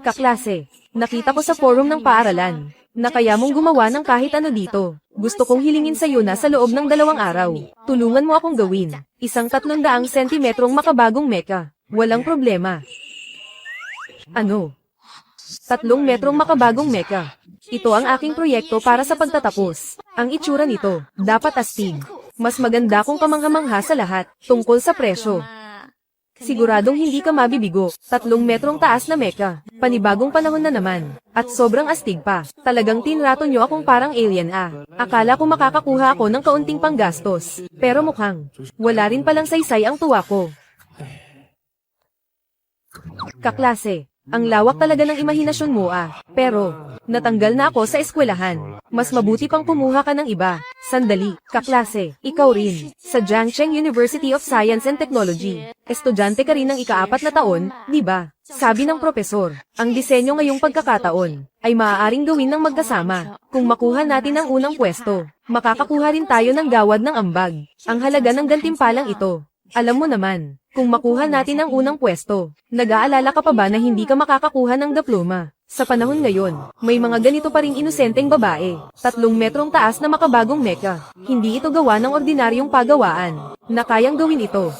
Kaklase, nakita ko sa forum ng paaralan na kaya mong gumawa ng kahit ano dito. Gusto kong hilingin sa'yo na sa loob ng 2 araw. Tulungan mo akong gawin isang 300 sentimetrong makabagong mecha. Walang problema. Ano? 3 metrong makabagong mecha. Ito ang aking proyekto para sa pagtatapos. Ang itsura nito, dapat astig. Mas maganda kung kamangha-mangha sa lahat, tungkol sa presyo. Siguradong hindi ka mabibigo. 3 metrong taas na mecha. Panibagong panahon na naman. At sobrang astig pa. Talagang tinrato nyo akong parang alien Akala ko makakakuha ako ng kaunting panggastos. Pero mukhang wala rin palang saysay ang tuwa ko. Kaklase, ang lawak talaga ng imahinasyon mo Pero, natanggal na ako sa eskwelahan. Mas mabuti pang kumuha ka ng iba. Sandali, kaklase, ikaw rin. Sa Jiangcheng University of Science and Technology. Estudyante ka rin ng ika-4 na taon, di ba? Sabi ng propesor, ang disenyo ngayong pagkakataon ay maaaring gawin ng magkasama. Kung makuha natin ang unang pwesto, makakakuha rin tayo ng gawad ng ambag. Ang halaga ng gantimpalang ito. Alam mo naman, kung makuha natin ang unang pwesto, nag-aalala ka pa ba na hindi ka makakakuha ng diploma? Sa panahon ngayon, may mga ganito pa ring inosenteng babae. 3 metrong taas na makabagong mecha. Hindi ito gawa ng ordinaryong pagawaan, na kayang gawin ito.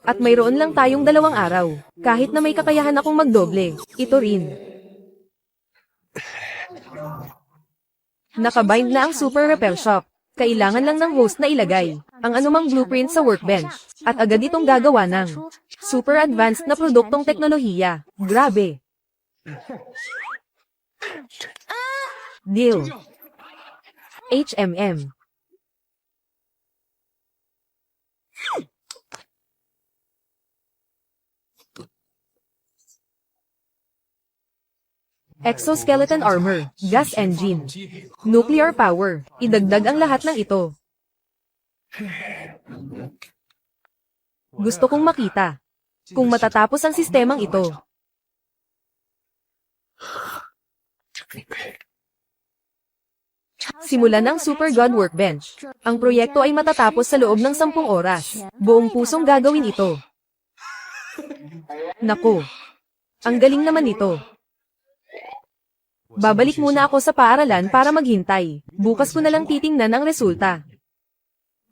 At mayroon lang tayong 2 araw. Kahit na may kakayahan akong magdoble, ito rin. Nakabind na ang Super Repair Shop. Kailangan lang ng host na ilagay ang anumang blueprint sa workbench. At agad itong gagawa ng super advanced na produktong teknolohiya. Grabe! Deal. HMM. Exoskeleton armor, gas engine, nuclear power, idagdag ang lahat ng ito. Gusto kong makita kung matatapos ang sistemang ito. Simulan ng Super God Workbench. Ang proyekto ay matatapos sa loob ng 10 oras. Buong pusong gagawin ito. Nako, ang galing naman ito. Babalik muna ako sa paaralan para maghintay. Bukas ko na lang titingnan ang resulta.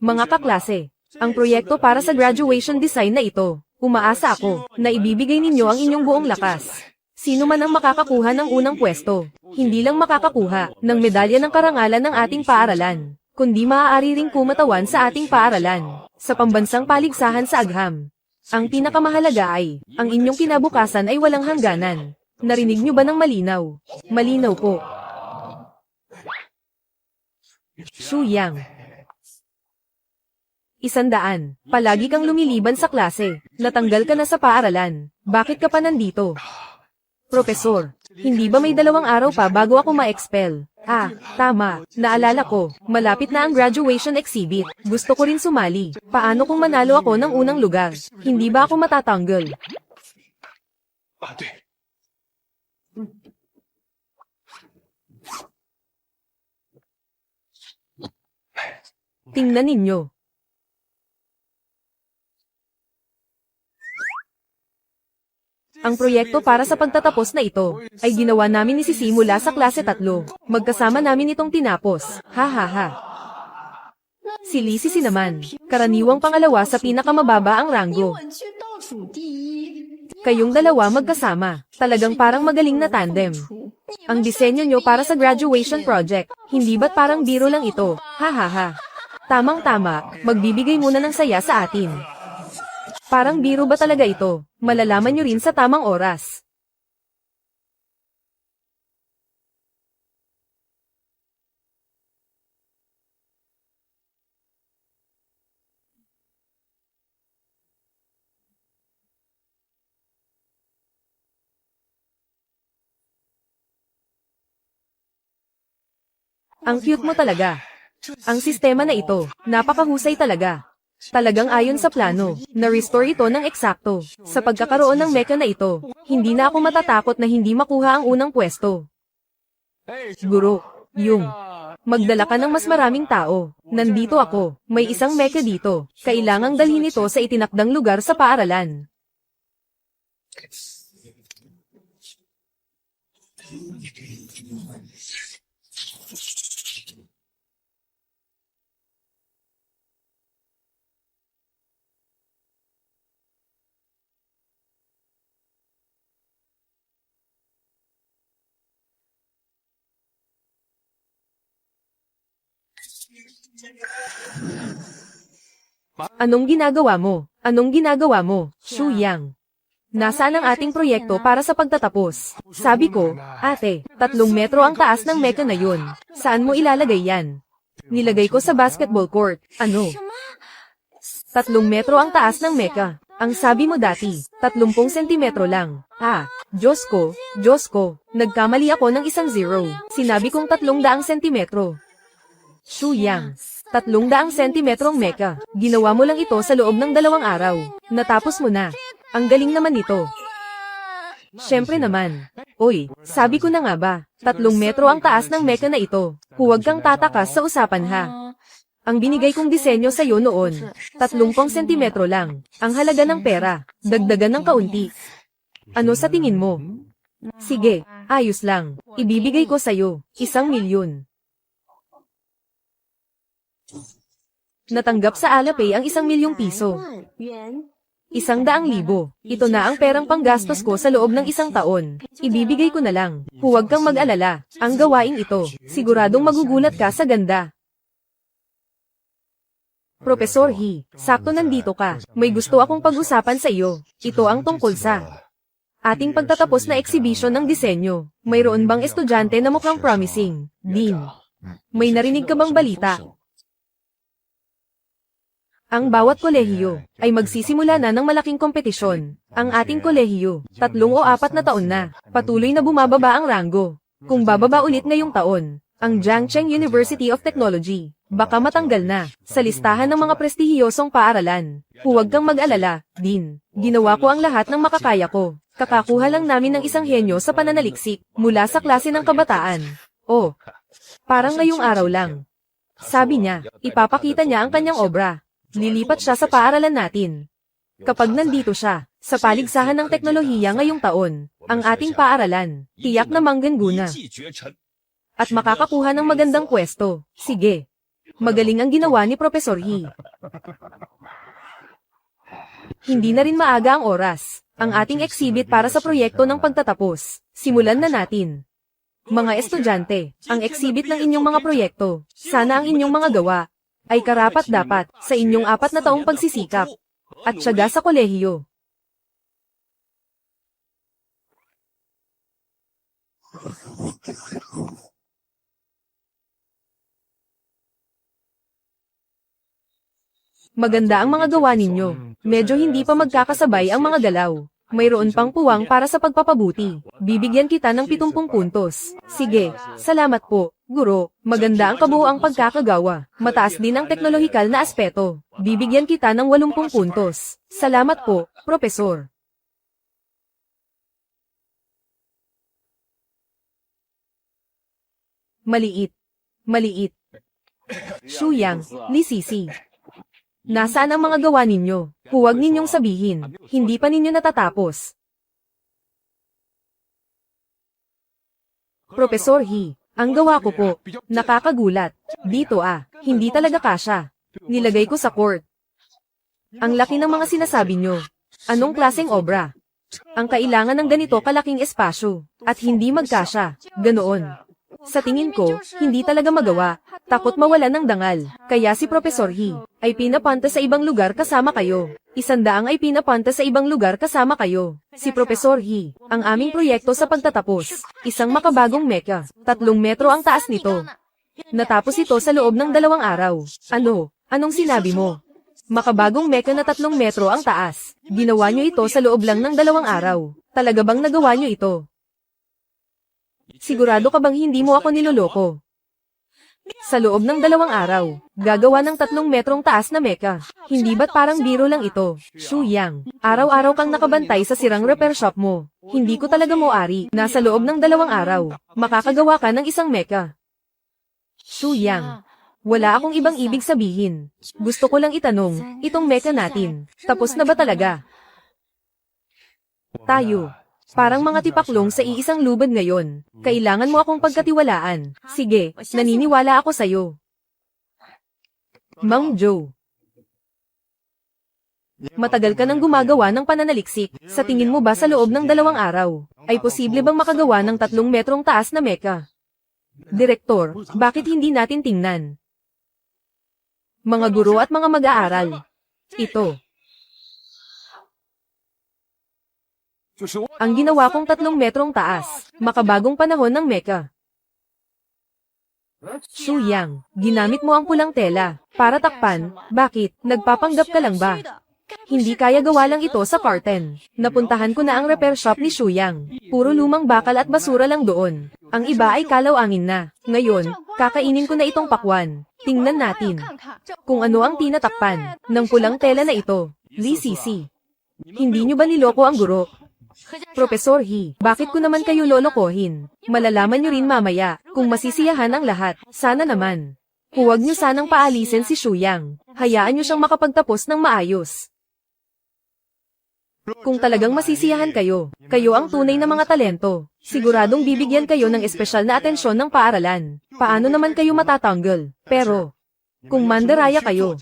Mga kaklase, ang proyekto para sa graduation design na ito, umaasa ako na ibibigay ninyo ang inyong buong lakas. Sino man ang makakakuha ng unang pwesto, hindi lang makakakuha ng medalya ng karangalan ng ating paaralan, kundi maaari ring kumatawan sa ating paaralan, sa pambansang paligsahan sa agham. Ang pinakamahalaga ay, ang inyong kinabukasan ay walang hangganan. Narinig nyo ba ng malinaw? Malinaw po. Xu Yang. 100. Palagi kang lumiliban sa klase. Natanggal ka na sa paaralan. Bakit ka pa nandito? Profesor, hindi ba may 2 araw pa bago ako ma-expel? Tama. Naalala ko, malapit na ang graduation exhibit. Gusto ko rin sumali. Paano kung manalo ako ng unang lugar? Hindi ba ako matatanggal? Tingnan ninyo. Ang proyekto para sa pagtatapos na ito, ay ginawa namin ni Sisi mula sa klase 3. Magkasama namin itong tinapos. Ha ha ha. Si Lee Sisi naman, karaniwang pangalawa sa pinakamababa ang ranggo. Kayong dalawa magkasama, talagang parang magaling na tandem. Ang disenyo nyo para sa graduation project, hindi ba't parang biro lang ito? Ha ha ha. Tamang-tama, magbibigay muna ng saya sa atin. Parang biro ba talaga ito? Malalaman nyo rin sa tamang oras. Ang cute mo talaga. Ang sistema na ito, napakahusay talaga. Talagang ayon sa plano, na-restore ito ng eksakto. Sa pagkakaroon ng mecha na ito, hindi na ako matatakot na hindi makuha ang unang pwesto. Guro, yung Magdala ka ng mas maraming tao. Nandito ako. May isang mecha dito. Kailangang dalhin ito sa itinakdang lugar sa paaralan. Anong ginagawa mo? Anong ginagawa mo, Shu Yang? Nasaan ang ating proyekto para sa pagtatapos? Sabi ko, ate, 3 metro ang taas ng mecha na yun. Saan mo ilalagay yan? Nilagay ko sa basketball court. Ano? 3 metro ang taas ng mecha. Ang sabi mo dati, 30 sentimetro lang. Diyos ko, nagkamali ako ng 1 zero. Sinabi kong 300 sentimetro. Shu Yang, 300 sentimetrong mecha. Ginawa mo lang ito sa loob ng 2 araw. Natapos mo na. Ang galing naman nito. Siyempre naman. Oy, sabi ko na nga ba, 3 metro ang taas ng mecha na ito. Huwag kang tatakas sa usapan ha. Ang binigay kong disenyo sa'yo noon, 30 sentimetro lang. Ang halaga ng pera, dagdagan ng kaunti. Ano sa tingin mo? Sige, ayos lang. Ibibigay ko sa'yo, 1 milyon. Natanggap sa Alipay ang 1 milyong piso. 100,000. Ito na ang perang panggastos ko sa loob ng 1 taon. Ibibigay ko na lang. Huwag kang mag-alala. Ang gawain ito, siguradong magugulat ka sa ganda. Professor He, sakto nandito ka. May gusto akong pag-usapan sa iyo. Ito ang tungkol sa ating pagtatapos na exhibition ng disenyo. Mayroon bang estudyante na mukhang promising? Dean, may narinig ka bang balita? Ang bawat kolehiyo ay magsisimula na ng malaking kompetisyon. Ang ating kolehiyo, 3 o 4 na taon na, patuloy na bumababa ang ranggo. Kung bababa ulit ngayong taon, ang Jiangcheng University of Technology, baka matanggal na sa listahan ng mga prestihiyosong paaralan. Huwag kang mag-alala, Dean. Ginawa ko ang lahat ng makakaya ko. Kakakuha lang namin ng isang henyo sa pananaliksik mula sa klase ng kabataan. Oh, parang ngayong araw lang. Sabi niya, ipapakita niya ang kanyang obra. Lilipat siya sa paaralan natin. Kapag nandito siya, sa paligsahan ng teknolohiya ngayong taon, ang ating paaralan, tiyak na manggana. At makakakuha ng magandang pwesto. Sige. Magaling ang ginawa ni Professor He. Hindi na rin maaga ang oras. Ang ating exhibit para sa proyekto ng pagtatapos. Simulan na natin. Mga estudyante, ang exhibit ng inyong mga proyekto, sana ang inyong mga gawa, ay karapat-dapat sa inyong 4 na taong pagsisikap at tiyaga sa kolehiyo. Maganda ang mga gawa ninyo. Medyo hindi pa magkakasabay ang mga galaw. Mayroon pang puwang para sa pagpapabuti. Bibigyan kita ng 70 puntos. Sige, salamat po, guro. Maganda ang kabuuang pagkakagawa. Mataas din ang teknolohikal na aspeto. Bibigyan kita ng 80 puntos. Salamat po, Profesor. Maliit. Maliit. Shu Yang, Li Sisi. Nasaan ang mga gawa ninyo? Huwag ninyong sabihin, hindi pa ninyo natatapos. Professor He, ang gawa ko po, nakakagulat. Dito hindi talaga kasya. Nilagay ko sa court. Ang laki ng mga sinasabi nyo. Anong klaseng obra? Ang kailangan ng ganito kalaking espasyo, at hindi magkasya, ganoon. Sa tingin ko, hindi talaga magawa. Takot mawalan ng dangal. Kaya si Professor He ay pinapunta sa ibang lugar kasama kayo. 100 ay pinapunta sa ibang lugar kasama kayo. Si Professor He, ang aming proyekto sa pagtatapos. Isang makabagong mecha. 3 metro ang taas nito. Natapos ito sa loob ng 2 araw. Ano? Anong sinabi mo? Makabagong mecha na 3 metro ang taas. Ginawa nyo ito sa loob lang ng 2 araw. Talaga bang nagawa nyo ito? Sigurado ka bang hindi mo ako niloloko? Sa loob ng 2 araw, gagawa ng 3 metrong taas na mecha. Hindi ba't parang biro lang ito? Shu Yang, araw-araw kang nakabantay sa sirang repair shop mo. Hindi ko talaga mo ari. Nasa loob ng 2 araw, makakagawa ka ng isang mecha. Shu Yang. Wala akong ibang ibig sabihin. Gusto ko lang itanong, itong mecha natin, tapos na ba talaga? Tayo. Parang mga tipaklong sa iisang lubad ngayon. Kailangan mo akong pagkatiwalaan. Sige, naniniwala ako sa'yo. Mang Joe. Matagal ka nang gumagawa ng pananaliksik. Sa tingin mo ba sa loob ng 2 araw, ay posible bang makagawa ng 3 metrong taas na mecha? Direktor, bakit hindi natin tingnan? Mga guro at mga mag-aaral. Ito. Ang ginawa kong 3 metrong taas, makabagong panahon ng mecha. Shu Yang, ginamit mo ang pulang tela, para takpan, bakit, nagpapanggap ka lang ba? Hindi kaya gawa lang ito sa carton. Napuntahan ko na ang repair shop ni Shu Yang. Puro lumang bakal at basura lang doon. Ang iba ay kalaw-angin na. Ngayon, kakainin ko na itong pakwan. Tingnan natin kung ano ang tinatakpan ng pulang tela na ito. Lee Sisi. Hindi nyo ba niloko ang guro? Professor He, bakit ko naman kayo lolokohin? Malalaman nyo rin mamaya, kung masisiyahan ang lahat. Sana naman. Huwag nyo sanang paalisin si Shu Yang. Hayaan nyo siyang makapagtapos ng maayos. Kung talagang masisiyahan kayo, kayo ang tunay na mga talento. Siguradong bibigyan kayo ng espesyal na atensyon ng paaralan. Paano naman kayo matatanggal? Pero, kung mandaraya kayo,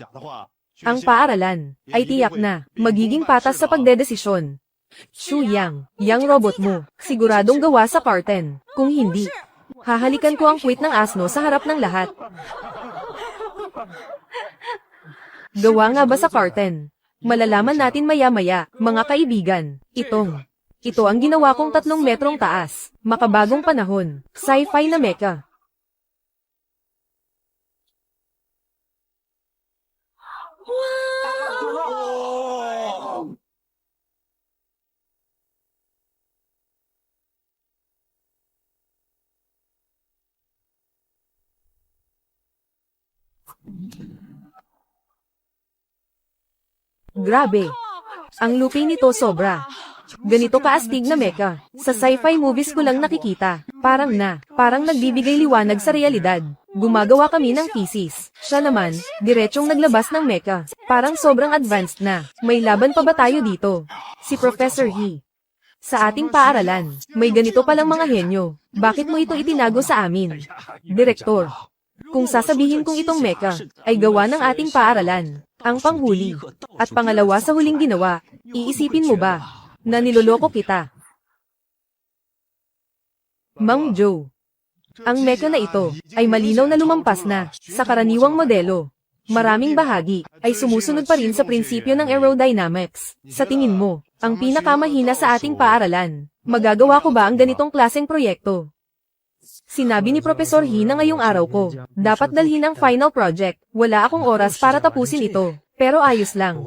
ang paaralan ay tiyak na magiging patas sa pagdedesisyon. Shu Yang, yang robot mo, siguradong gawa sa carton. Kung hindi, hahalikan ko ang kwit ng asno sa harap ng lahat. Gawa nga ba sa carton? Malalaman natin maya-maya, mga kaibigan. Ito ang ginawa kong 3 metrong taas. Makabagong panahon. Sci-fi na mecha. Grabe. Ang luping nito sobra. Ganito kaastig na mecha. Sa sci-fi movies ko lang nakikita. Parang nagbibigay liwanag sa realidad. Gumagawa kami ng thesis. Siya naman, diretsong naglabas ng mecha. Parang sobrang advanced na. May laban pa ba tayo dito? Si Professor He. Sa ating paaralan, may ganito palang mga henyo. Bakit mo ito itinago sa amin? Direktor. Kung sasabihin kong itong mecha ay gawa ng ating paaralan, ang panghuli, at pangalawa sa huling ginawa, iisipin mo ba na niloloko kita? Mang Joe. Ang mecha na ito ay malinaw na lumampas na sa karaniwang modelo. Maraming bahagi ay sumusunod pa rin sa prinsipyo ng aerodynamics. Sa tingin mo, ang pinakamahina sa ating paaralan, magagawa ko ba ang ganitong klaseng proyekto? Sinabi ni Professor He na ngayong araw ko, dapat dalhin ang final project. Wala akong oras para tapusin ito, pero ayos lang.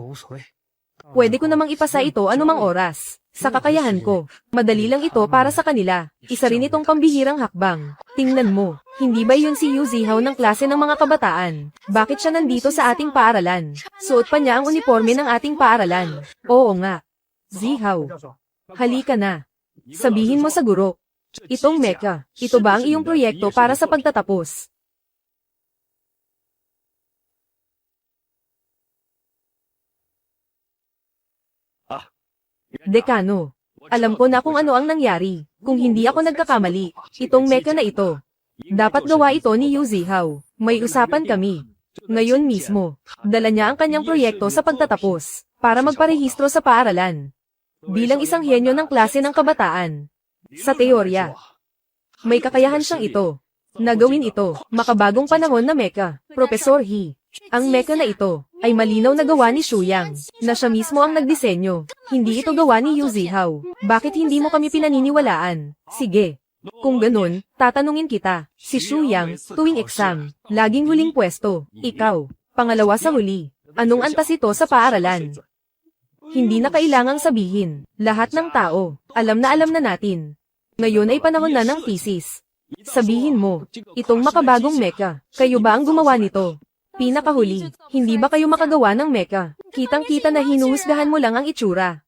Pwede ko namang ipasa ito anumang oras. Sa kakayahan ko, madali lang ito para sa kanila. Isa rin itong pambihirang hakbang. Tingnan mo, hindi ba yun si Yu Zihao ng klase ng mga kabataan? Bakit siya nandito sa ating paaralan? Suot pa niya ang uniforme ng ating paaralan. Oo nga. Zihao. Halika na. Sabihin mo sa guro. Itong mecha, ito ba ang iyong proyekto para sa pagtatapos? Dekano, alam ko na kung ano ang nangyari. Kung hindi ako nagkakamali, itong mecha na ito. Dapat gawa ito ni Yu Zihao. May usapan kami. Ngayon mismo, dala niya ang kanyang proyekto sa pagtatapos, para magparehistro sa paaralan. Bilang isang henyo ng klase ng kabataan. Sa teorya, may kakayahan siyang ito. Nagawin ito, makabagong panahon na mecha. Professor He. Ang mecha na ito, ay malinaw na gawa ni Shu Yang, na siya mismo ang nagdisenyo. Hindi ito gawa ni Yu Zihao. Bakit hindi mo kami pinaniniwalaan? Sige. Kung ganun, tatanungin kita. Si Shu Yang, tuwing exam, laging huling pwesto. Ikaw, pangalawa sa huli. Anong antas ito sa paaralan? Hindi na kailangang sabihin. Lahat ng tao, alam na natin. Ngayon ay panahon na ng thesis. Sabihin mo, itong makabagong mecha, kayo ba ang gumawa nito? Pinakahuli, hindi ba kayo makagawa ng mecha? Kitang-kita na hinuhusgahan mo lang ang itsura.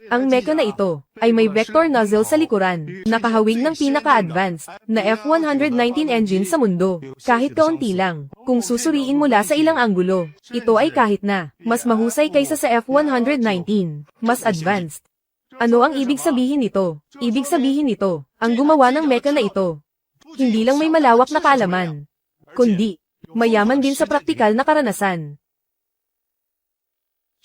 Ang mecha na ito ay may vector nozzle sa likuran, nakahawig ng pinaka-advanced na F-119 engine sa mundo. Kahit kaunti lang, kung susuriin mula sa ilang anggulo, ito ay kahit na mas mahusay kaysa sa F-119, mas advanced. Ano ang ibig sabihin nito? Ibig sabihin nito, ang gumawa ng mecha na ito, hindi lang may malawak na kaalaman, kundi mayaman din sa praktikal na karanasan.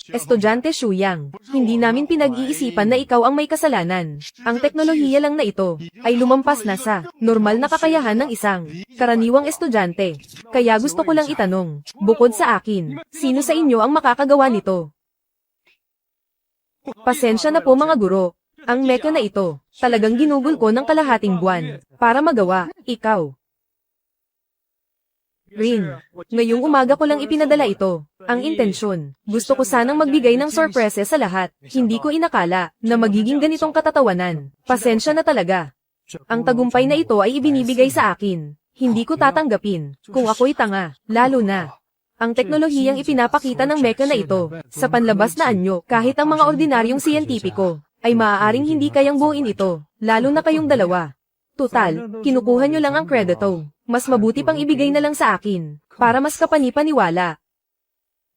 Estudyante Shuyang, hindi namin pinag-iisipan na ikaw ang may kasalanan. Ang teknolohiya lang na ito ay lumampas na sa normal na kakayahan ng isang karaniwang estudyante. Kaya gusto ko lang itanong, bukod sa akin, sino sa inyo ang makakagawa nito? Pasensya na po mga guro. Ang mecha na ito, talagang ginugol ko ng kalahating buwan para magawa, ikaw. Rin, ngayong umaga ko lang ipinadala ito. Ang intensyon, gusto ko sanang magbigay ng sorpresa sa lahat. Hindi ko inakala na magiging ganitong katatawanan. Pasensya na talaga. Ang tagumpay na ito ay ibinibigay sa akin. Hindi ko tatanggapin kung ako'y tanga, lalo na ang teknolohiyang ipinapakita ng mecha na ito sa panlabas na anyo. Kahit ang mga ordinaryong siyentipiko ay maaaring hindi kayang buuin ito, lalo na kayong dalawa. Tutal, kinukuha nyo lang ang kredito. Mas mabuti pang ibigay na lang sa akin, para mas kapani-paniwala.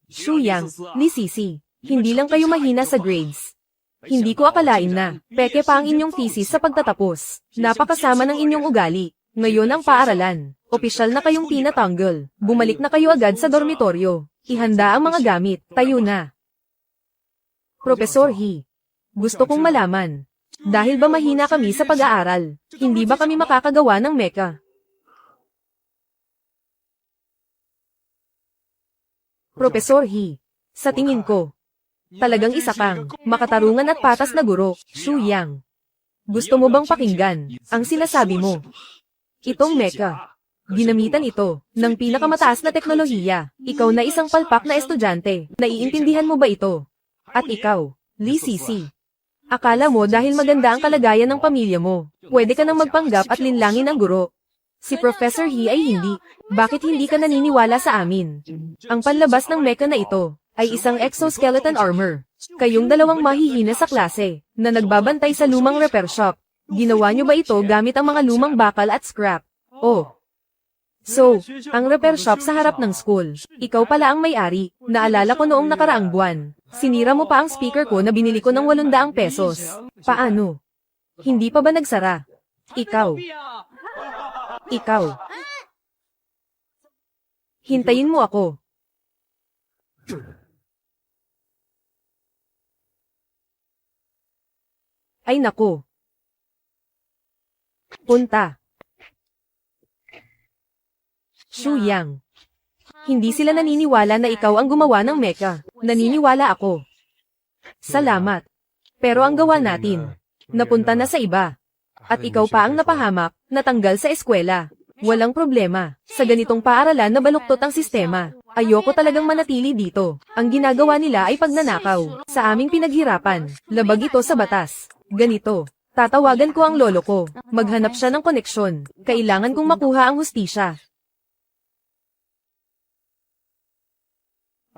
Shuyang, ni Sisi, hindi lang kayo mahina sa grades. Hindi ko akalain na, peke pa ang inyong thesis sa pagtatapos. Napakasama ng inyong ugali. Ngayon ang paaralan. Opisyal na kayong tinatanggal. Bumalik na kayo agad sa dormitoryo. Ihanda ang mga gamit. Tayo na. Professor He, gusto kong malaman. Dahil ba mahina kami sa pag-aaral, hindi ba kami makakagawa ng mecha? Professor He, sa tingin ko, talagang isa kang makatarungan at patas na guro, Shuyang. Gusto mo bang pakinggan ang sinasabi mo? Itong mecha, ginamitan ito ng pinakamataas na teknolohiya. Ikaw na isang palpak na estudyante, naiintindihan mo ba ito? At ikaw, Lee Sisi, akala mo dahil maganda ang kalagayan ng pamilya mo, pwede ka nang magpanggap at linlangin ang guro. Si Professor He ay hindi. Bakit hindi ka naniniwala sa amin? Ang panlabas ng mecha na ito ay isang exoskeleton armor. Kayong dalawang mahihina sa klase na nagbabantay sa lumang repair shop. Ginawa nyo ba ito gamit ang mga lumang bakal at scrap? Oh. So, ang repair shop sa harap ng school. Ikaw pala ang may-ari. Naalala ko noong nakaraang buwan. Sinira mo pa ang speaker ko na binili ko ng 800 pesos. Paano? Hindi pa ba nagsara? Ikaw. Hintayin mo ako. Ay nako. Punta. Shuyang. Hindi sila naniniwala na ikaw ang gumawa ng mecha. Naniniwala ako. Salamat. Pero ang gawa natin, napunta na sa iba. At ikaw pa ang napahamak, natanggal sa eskwela. Walang problema. Sa ganitong paaralan na baluktot ang sistema, ayoko talagang manatili dito. Ang ginagawa nila ay pagnanakaw. Sa aming pinaghirapan, labag ito sa batas. Ganito. Tatawagan ko ang lolo ko. Maghanap siya ng koneksyon. Kailangan kong makuha ang hustisya.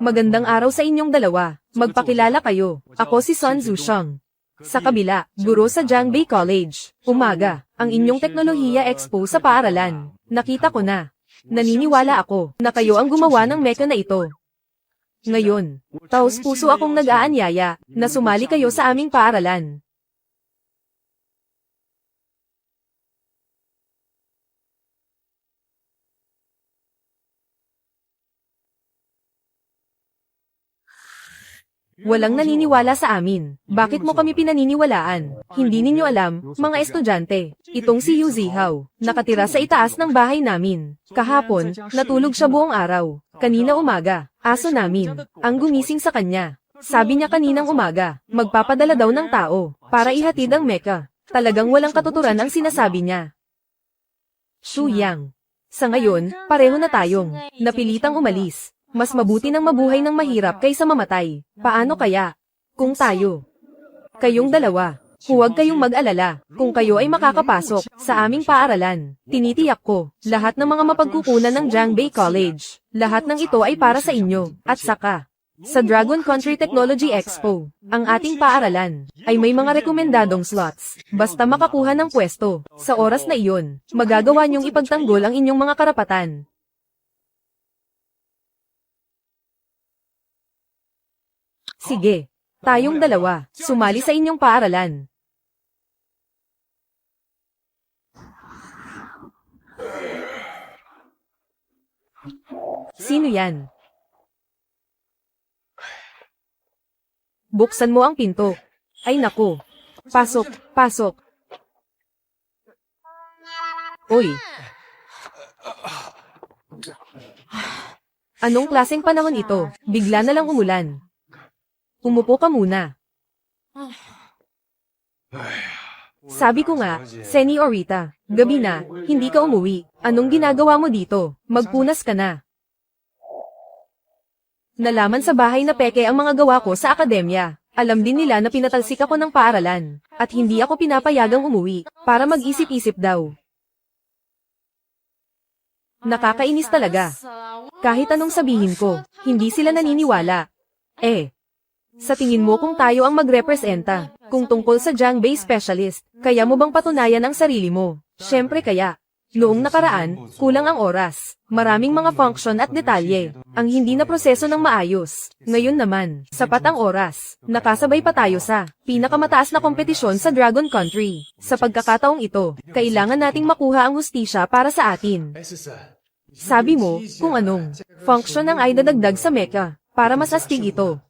Magandang araw sa inyong dalawa. Magpakilala kayo. Ako si Sun Zusheng. Sa kabila, guro sa Jiangbei College. Umaga, ang inyong teknolohiya expo sa paaralan. Nakita ko na. Naniniwala ako na kayo ang gumawa ng mecha na ito. Ngayon, taos-puso akong nag-aanyaya na sumali kayo sa aming paaralan. Walang naniniwala sa amin. Bakit mo kami pinaniniwalaan? Hindi ninyo alam, mga estudyante. Itong si Yu Zihao, nakatira sa itaas ng bahay namin. Kahapon, natulog siya buong araw. Kanina umaga, aso namin, ang gumising sa kanya. Sabi niya kaninang umaga, magpapadala daw ng tao, para ihatid ang mecha. Talagang walang katuturan ang sinasabi niya. Shuyang. Sa ngayon, pareho na tayong napilitang umalis. Mas mabuti nang mabuhay ng mahirap kaysa mamatay. Paano kaya? Kung tayo, kayong dalawa, huwag kayong mag-alala. Kung kayo ay makakapasok sa aming paaralan, tinitiyak ko, lahat ng mga mapagkukunan ng Jiangbei College, lahat ng ito ay para sa inyo. At saka, Sa Dragon Country Technology Expo, ang ating paaralan ay may mga rekomendadong slots. Basta makakuha ng pwesto, sa oras na iyon, magagawa niyong ipagtanggol ang inyong mga karapatan. Sige, tayong dalawa, sumali sa inyong paaralan. Sino yan? Buksan mo ang pinto. Ay naku. Pasok, pasok. Uy. Anong klaseng panahon ito? Bigla na lang umulan. Umupo ka muna. Sabi ko nga, Senyorita, gabi na, hindi ka umuwi. Anong ginagawa mo dito? Magpunas ka na. Nalaman sa bahay na peke ang mga gawa ko sa akademya. Alam din nila na pinatalsik ako ng paaralan, at hindi ako pinapayagang umuwi, para mag-isip-isip daw. Nakakainis talaga. Kahit anong sabihin ko, hindi sila naniniwala. Sa tingin mo kung tayo ang magrepresenta, kung tungkol sa Jiangbei Specialist, kaya mo bang patunayan ang sarili mo? Syempre kaya. Noong nakaraan, kulang ang oras. Maraming mga function at detalye, ang hindi na proseso ng maayos. Ngayon naman, sapat ang oras. Nakasabay pa tayo sa pinakamataas na kompetisyon sa Dragon Country. Sa pagkakataong ito, kailangan nating makuha ang hustisya para sa atin. Sabi mo, kung anong function ang ay dadagdag sa mecha, para mas astig ito.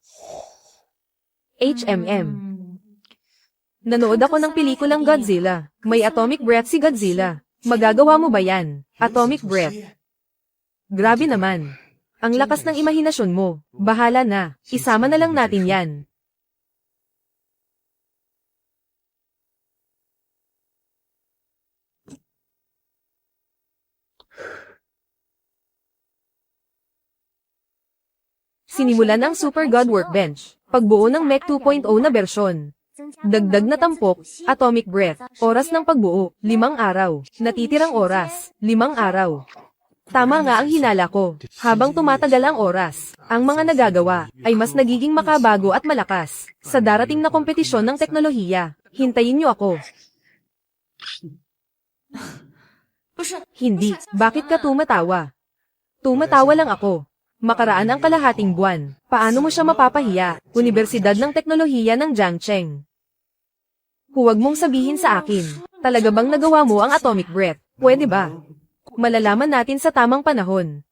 Nanood ako ng pelikulang Godzilla. May atomic breath si Godzilla. Magagawa mo ba yan? Atomic breath. Grabe naman. Ang lakas ng imahinasyon mo. Bahala na. Isama na lang natin yan. Sinimulan ang Super God Workbench. Pagbuo ng Mech 2.0 na bersyon. Dagdag na tampok, atomic breath, oras ng pagbuo, 5 araw. Natitirang oras, 5 araw. Tama nga ang hinala ko. Habang tumatagal ang oras, ang mga nagagawa ay mas nagiging makabago at malakas. Sa darating na kompetisyon ng teknolohiya, hintayin niyo ako. Hindi, bakit ka tumatawa? Tumatawa lang ako. Makaraan ang kalahating buwan. Paano mo siya mapapahiya? Universidad ng Teknolohiya ng Jiangcheng. Huwag mong sabihin sa akin, talaga bang nagawa mo ang atomic breath? Pwede ba? Malalaman natin sa tamang panahon.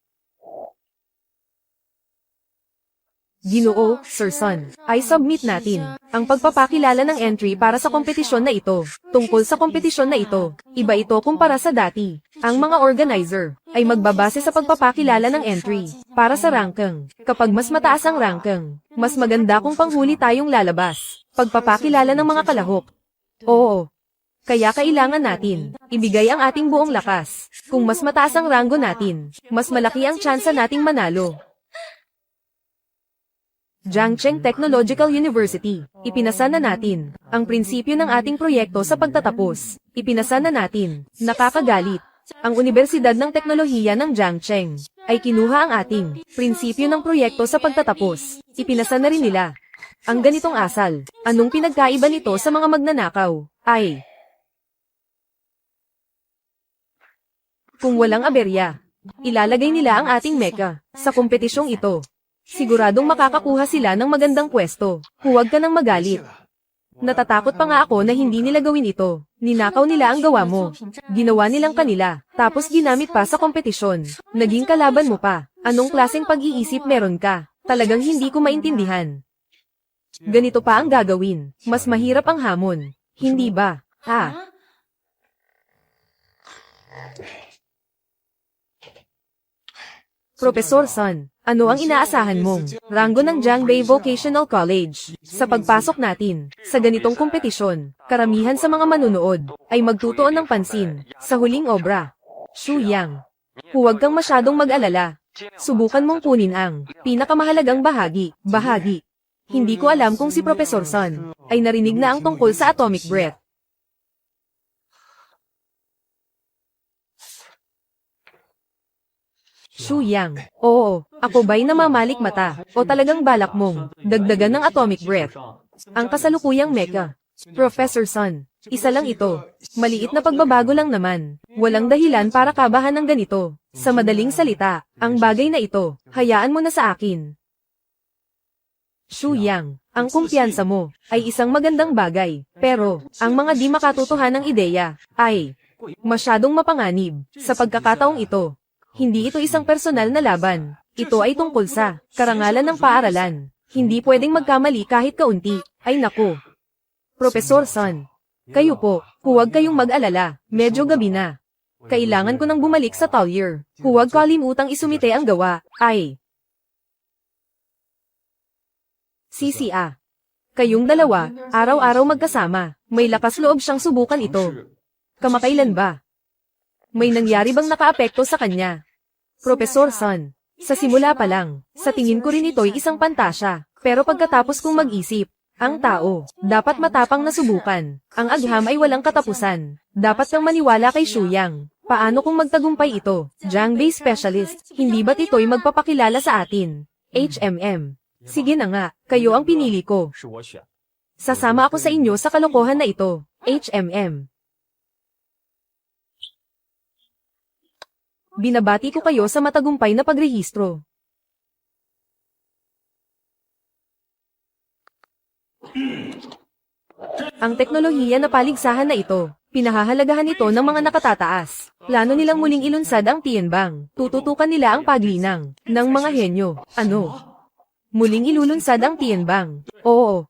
Ginoo, Sir Son, ay submit natin ang pagpapakilala ng entry para sa kompetisyon na ito. Tungkol sa kompetisyon na ito, iba ito kumpara sa dati. Ang mga organizer ay magbabase sa pagpapakilala ng entry para sa rankeng. Kapag mas mataas ang rankeng, mas maganda kung panghuli tayong lalabas. Pagpapakilala ng mga kalahok. Oo. Kaya kailangan natin ibigay ang ating buong lakas. Kung mas mataas ang ranggo natin, mas malaki ang tsansa nating manalo. Jiangcheng Technological University. Ipinasa na natin ang prinsipyo ng ating proyekto sa pagtatapos. Ipinasa na natin. Nakakagalit. Ang Universidad ng Teknolohiya ng Jiangcheng ay kinuha ang ating prinsipyo ng proyekto sa pagtatapos. Ipinasa na rin nila ang ganitong asal. Anong pinagkaiba nito sa mga magnanakaw? Ay, kung walang aberya, ilalagay nila ang ating mecha sa kompetisyong ito. Siguradong makakakuha sila ng magandang pwesto. Huwag ka nang magalit. Natatakot pa nga ako na hindi nila gawin ito. Ninakaw nila ang gawa mo. Ginawa nilang kanila, tapos ginamit pa sa kompetisyon. Naging kalaban mo pa. Anong klaseng pag-iisip meron ka? Talagang hindi ko maintindihan. Ganito pa ang gagawin. Mas mahirap ang hamon. Hindi ba? Ha? Professor Sun, ano ang inaasahan mong ranggo ng Jiangbei Vocational College? Sa pagpasok natin sa ganitong kompetisyon, karamihan sa mga manunood ay magtutuon ng pansin sa huling obra. Xu Yang, huwag kang masyadong mag-alala. Subukan mong kunin ang pinakamahalagang bahagi. Hindi ko alam kung si Professor Sun ay narinig na ang tungkol sa atomic breath. Xu Yang, oo, Oo, ako ba'y namamalik mata? O talagang balak mong dagdagan ng atomic breath? Ang kasalukuyang mecha. Professor Sun, isa lang ito. Maliit na pagbabago lang naman. Walang dahilan para kabahan ng ganito. Sa madaling salita, ang bagay na ito, hayaan mo na sa akin. Shu Yang, ang kumpiyansa mo, ay isang magandang bagay. Pero, ang mga di makatotohanang ideya, ay masyadong mapanganib. Sa pagkakataong ito, hindi ito isang personal na laban. Ito ay tungkol sa karangalan ng paaralan. Hindi pwedeng magkamali kahit kaunti. Ay naku. Professor Sun, kayo po, huwag kayong mag-alala, medyo gabi na. Kailangan ko nang bumalik sa Talyer. Huwag kalimutang isumite ang gawa, ay. CCA. Kayong dalawa, araw-araw magkasama, may lakas loob siyang subukan ito. Kamakailan ba? May nangyari bang nakaapekto sa kanya? Professor Sun, sa simula pa lang, sa tingin ko rin ito'y isang pantasya, pero pagkatapos kong mag-isip, ang tao, dapat matapang na subukan. Ang agham ay walang katapusan. Dapat kang maniwala kay Shu Yang. Paano kung magtagumpay ito? Jiangbei Specialist, hindi ba't ito'y magpapakilala sa atin? HMM. Sige na nga, kayo ang pinili ko. Sasama ako sa inyo sa kalokohan na ito. HMM. Binabati ko kayo sa matagumpay na pagrehistro. Ang teknolohiya na paligsahan na ito, pinahahalagahan ito ng mga nakatataas. Plano nilang muling ilunsad ang Tianbang. Tututukan nila ang paglinang ng mga henyo. Ano? Muling ilulunsad ang Tianbang. Oo.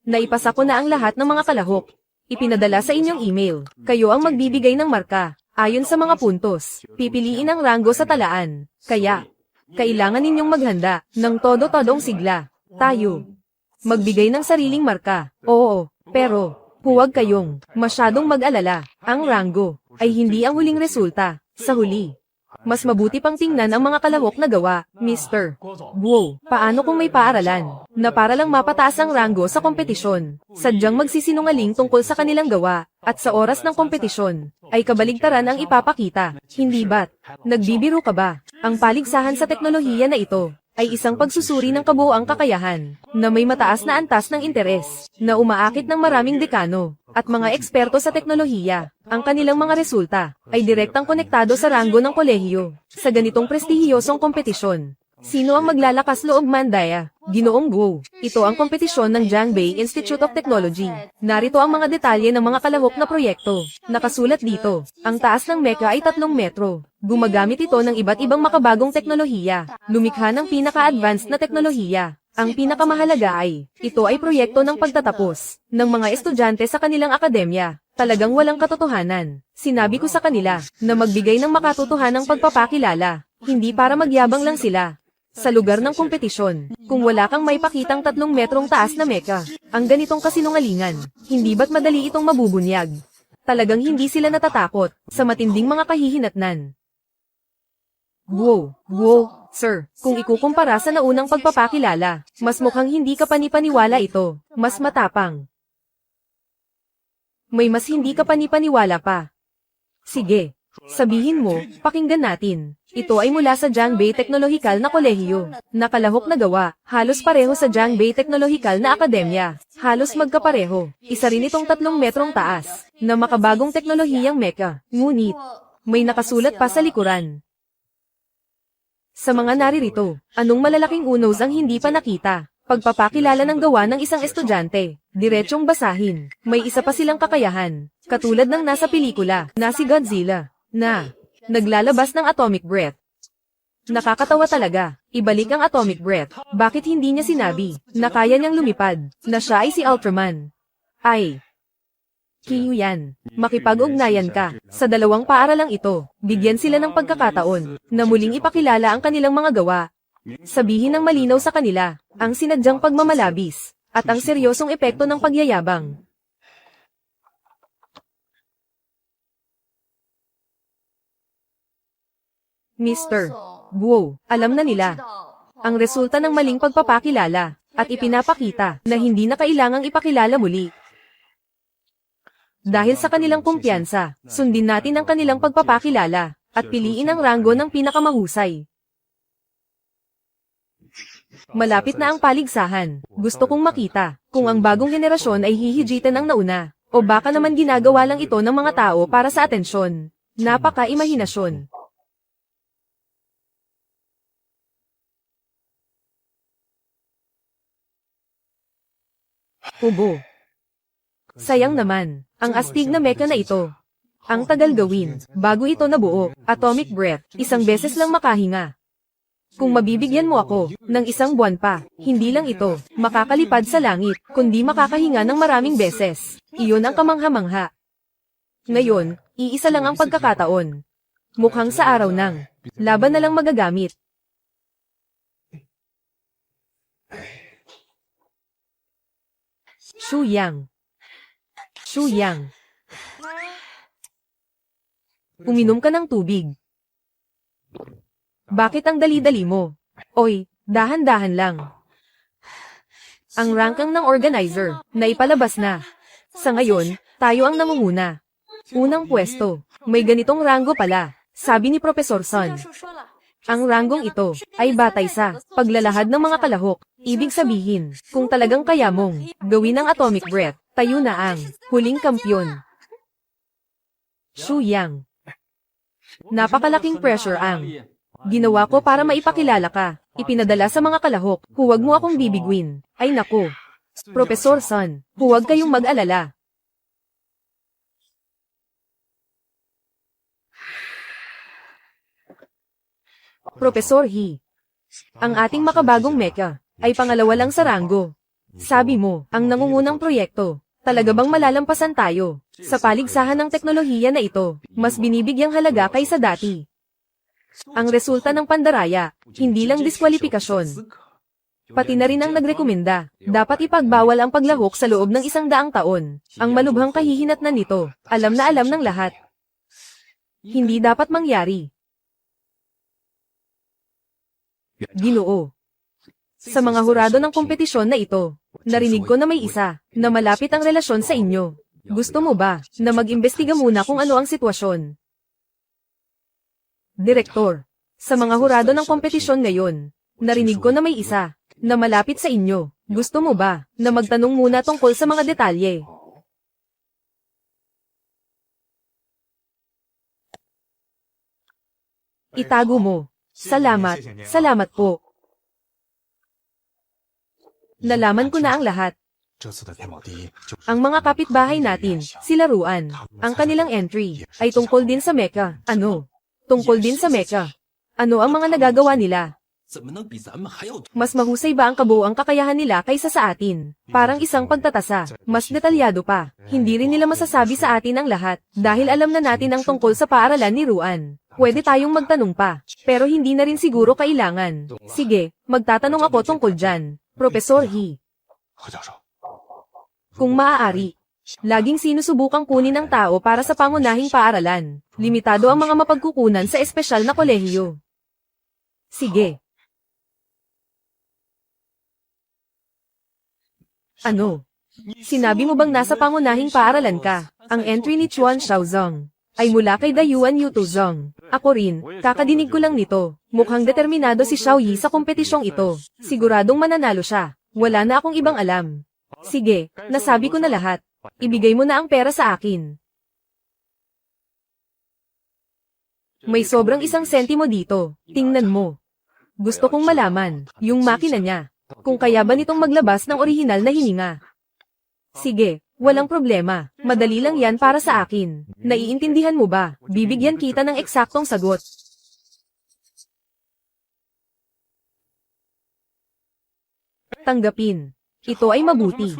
Naipasa ko na ang lahat ng mga kalahok. Ipinadala sa inyong email. Kayo ang magbibigay ng marka. Ayon sa mga puntos, pipiliin ang ranggo sa talaan. Kaya, kailangan ninyong maghanda ng todo-todong sigla. Tayo. Magbigay ng sariling marka. Oo, pero, huwag kayong masyadong mag-alala. Ang ranggo ay hindi ang huling resulta. Sa huli, mas mabuti pang tingnan ang mga kalahok na gawa, Mr. Wow, paano kung may paaralan na para lang mapataas ang ranggo sa kompetisyon? Sadyang magsisinungaling tungkol sa kanilang gawa, at sa oras ng kompetisyon, ay kabaligtaran ang ipapakita. Hindi ba't nagbibiro ka ba? Ang paligsahan sa teknolohiya na ito ay isang pagsusuri ng kabuoang kakayahan, na may mataas na antas ng interes, na umaakit ng maraming dekano, at mga eksperto sa teknolohiya. Ang kanilang mga resulta, ay direktang konektado sa ranggo ng kolehiyo. Sa ganitong prestihiyosong kompetisyon, sino ang maglalakas loob, Mandaya? Ginoong Guo. Ito ang kompetisyon ng Jiangbei Institute of Technology. Narito ang mga detalye ng mga kalahok na proyekto. Nakasulat dito, ang taas ng mecha ay 3 metro. Gumagamit ito ng iba't ibang makabagong teknolohiya. Lumikha ng pinaka-advanced na teknolohiya. Ang pinakamahalaga ay, ito ay proyekto ng pagtatapos ng mga estudyante sa kanilang akademya. Talagang walang katotohanan. Sinabi ko sa kanila na magbigay ng makatotohanang pagpapakilala, hindi para magyabang lang sila. Sa lugar ng kompetisyon, kung wala kang may pakitang 3 metrong taas na mecha, ang ganitong kasinungalingan, hindi ba't madali itong mabubunyag? Talagang hindi sila natatakot sa matinding mga kahihinatnan. Wow, sir, kung ikukumpara sa naunang pagpapakilala, mas mukhang hindi ka panipaniwala ito, mas matapang. May mas hindi ka panipaniwala pa. Sige, sabihin mo, pakinggan natin. Ito ay mula sa Jiangbei Teknolohikal na Kolehiyo. Nakalahok na gawa, halos pareho sa Jiangbei Teknolohikal na Akademya. Halos magkapareho. Isa rin itong 3 metrong taas, na makabagong teknolohiyang mecha. Ngunit, may nakasulat pa sa likuran. Sa mga naririto, anong malalaking unos ang hindi pa nakita? Pagpapakilala ng gawa ng isang estudyante. Diretsong basahin. May isa pa silang kakayahan. Katulad ng nasa pelikula, na si Godzilla, na naglalabas ng atomic breath. Nakakatawa talaga. Ibalik ang atomic breath. Bakit hindi niya sinabi na kaya niyang lumipad, na siya ay si Ultraman? Ay, Kiyu yan. Makipag-ugnayan ka. Sa 2 paaralang ito, bigyan sila ng pagkakataon na muling ipakilala ang kanilang mga gawa. Sabihin ng malinaw sa kanila, ang sinadyang pagmamalabis, at ang seryosong epekto ng pagyayabang. Mr. Guo, alam na nila ang resulta ng maling pagpapakilala, at ipinapakita na hindi na kailangang ipakilala muli. Dahil sa kanilang kumpiyansa, sundin natin ang kanilang pagpapakilala, at piliin ang ranggo ng pinakamahusay. Malapit na ang paligsahan. Gusto kong makita kung ang bagong henerasyon ay hihijitan ng nauna. O baka naman ginagawa lang ito ng mga tao para sa atensyon. Napaka-imahinasyon. Ubo. Sayang naman, ang astig na mecha na ito. Ang tagal gawin, bago ito nabuo, atomic breath, isang beses lang makahinga. Kung mabibigyan mo ako, ng isang buwan pa, hindi lang ito, makakalipad sa langit, kundi makakahinga ng maraming beses. Iyon ang kamangha-mangha. Ngayon, iisa lang ang pagkakataon. Mukhang sa araw ng laban na lang magagamit. Shu Yang. Shu Yang. Uminom ka ng tubig. Bakit ang dali-dali mo? Oy, dahan-dahan lang. Ang ranking ng organizer, naipalabas na. Sa ngayon, tayo ang nangunguna. Unang pwesto, may ganitong ranggo pala, sabi ni Professor Sun. Ang ranggong ito, ay batay sa paglalahad ng mga kalahok. Ibig sabihin, kung talagang kaya mong gawin ang atomic breath, tayo na ang huling kampyon. Shu Yang. Napakalaking pressure ang ginawa ko para maipakilala ka. Ipinadala sa mga kalahok, huwag mo akong bibigwin. Ay naku. Professor Sun, huwag kayong mag-alala. Professor He. Ang ating makabagong mecha ay pangalawa lang sa ranggo. Sabi mo, ang nangungunang proyekto, talaga bang malalampasan tayo? Sa paligsahan ng teknolohiya na ito, mas binibigyang halaga kaysa dati. Ang resulta ng pandaraya, hindi lang diskwalifikasyon. Pati na rin ang nagrekomenda, dapat ipagbawal ang paglahok sa loob ng 100 taon. Ang malubhang kahihinatnan nito, alam na alam ng lahat. Hindi dapat mangyari. Ginoo. Sa mga hurado ng kompetisyon na ito, narinig ko na may isa, na malapit ang relasyon sa inyo. Gusto mo ba, na mag-imbestiga muna kung ano ang sitwasyon? Direktor, sa mga hurado ng kompetisyon ngayon, narinig ko na may isa, na malapit sa inyo. Gusto mo ba, na magtanong muna tungkol sa mga detalye? Itago mo. Salamat, salamat po. Nalaman ko na ang lahat. Ang mga kapitbahay natin, sila Ruan, ang kanilang entry, ay tungkol din sa mecha. Ano? Tungkol din sa mecha. Ano ang mga nagagawa nila? Mas mahusay ba ang kabuuang kakayahan nila kaysa sa atin? Parang isang pagtatasa, mas detalyado pa. Hindi rin nila masasabi sa atin ang lahat, dahil alam na natin ang tungkol sa paaralan ni Ruan. Pwede tayong magtanong pa, pero hindi na rin siguro kailangan. Sige, magtatanong ako tungkol dyan. Professor He. Kung maaari, laging sinusubukang kunin ng tao para sa pangunahing paaralan. Limitado ang mga mapagkukunan sa espesyal na kolehiyo. Sige. Ano? Sinabi mo bang nasa pangunahing paaralan ka? Ang entry ni Chuan Xiaozong ay mula kay Dayuan Yutuzong. Ako rin, kakadinig ko lang nito. Mukhang determinado si Xiao Yi sa kompetisyong ito. Siguradong mananalo siya. Wala na akong ibang alam. Sige, nasabi ko na lahat. Ibigay mo na ang pera sa akin. May sobrang 1 sentimo dito. Tingnan mo. Gusto kong malaman, yung makina niya. Kung kaya ba nitong maglabas ng orihinal na hininga. Sige, walang problema. Madali lang yan para sa akin. Naiintindihan mo ba? Bibigyan kita ng eksaktong sagot. Tanggapin. Ito ay mabuti.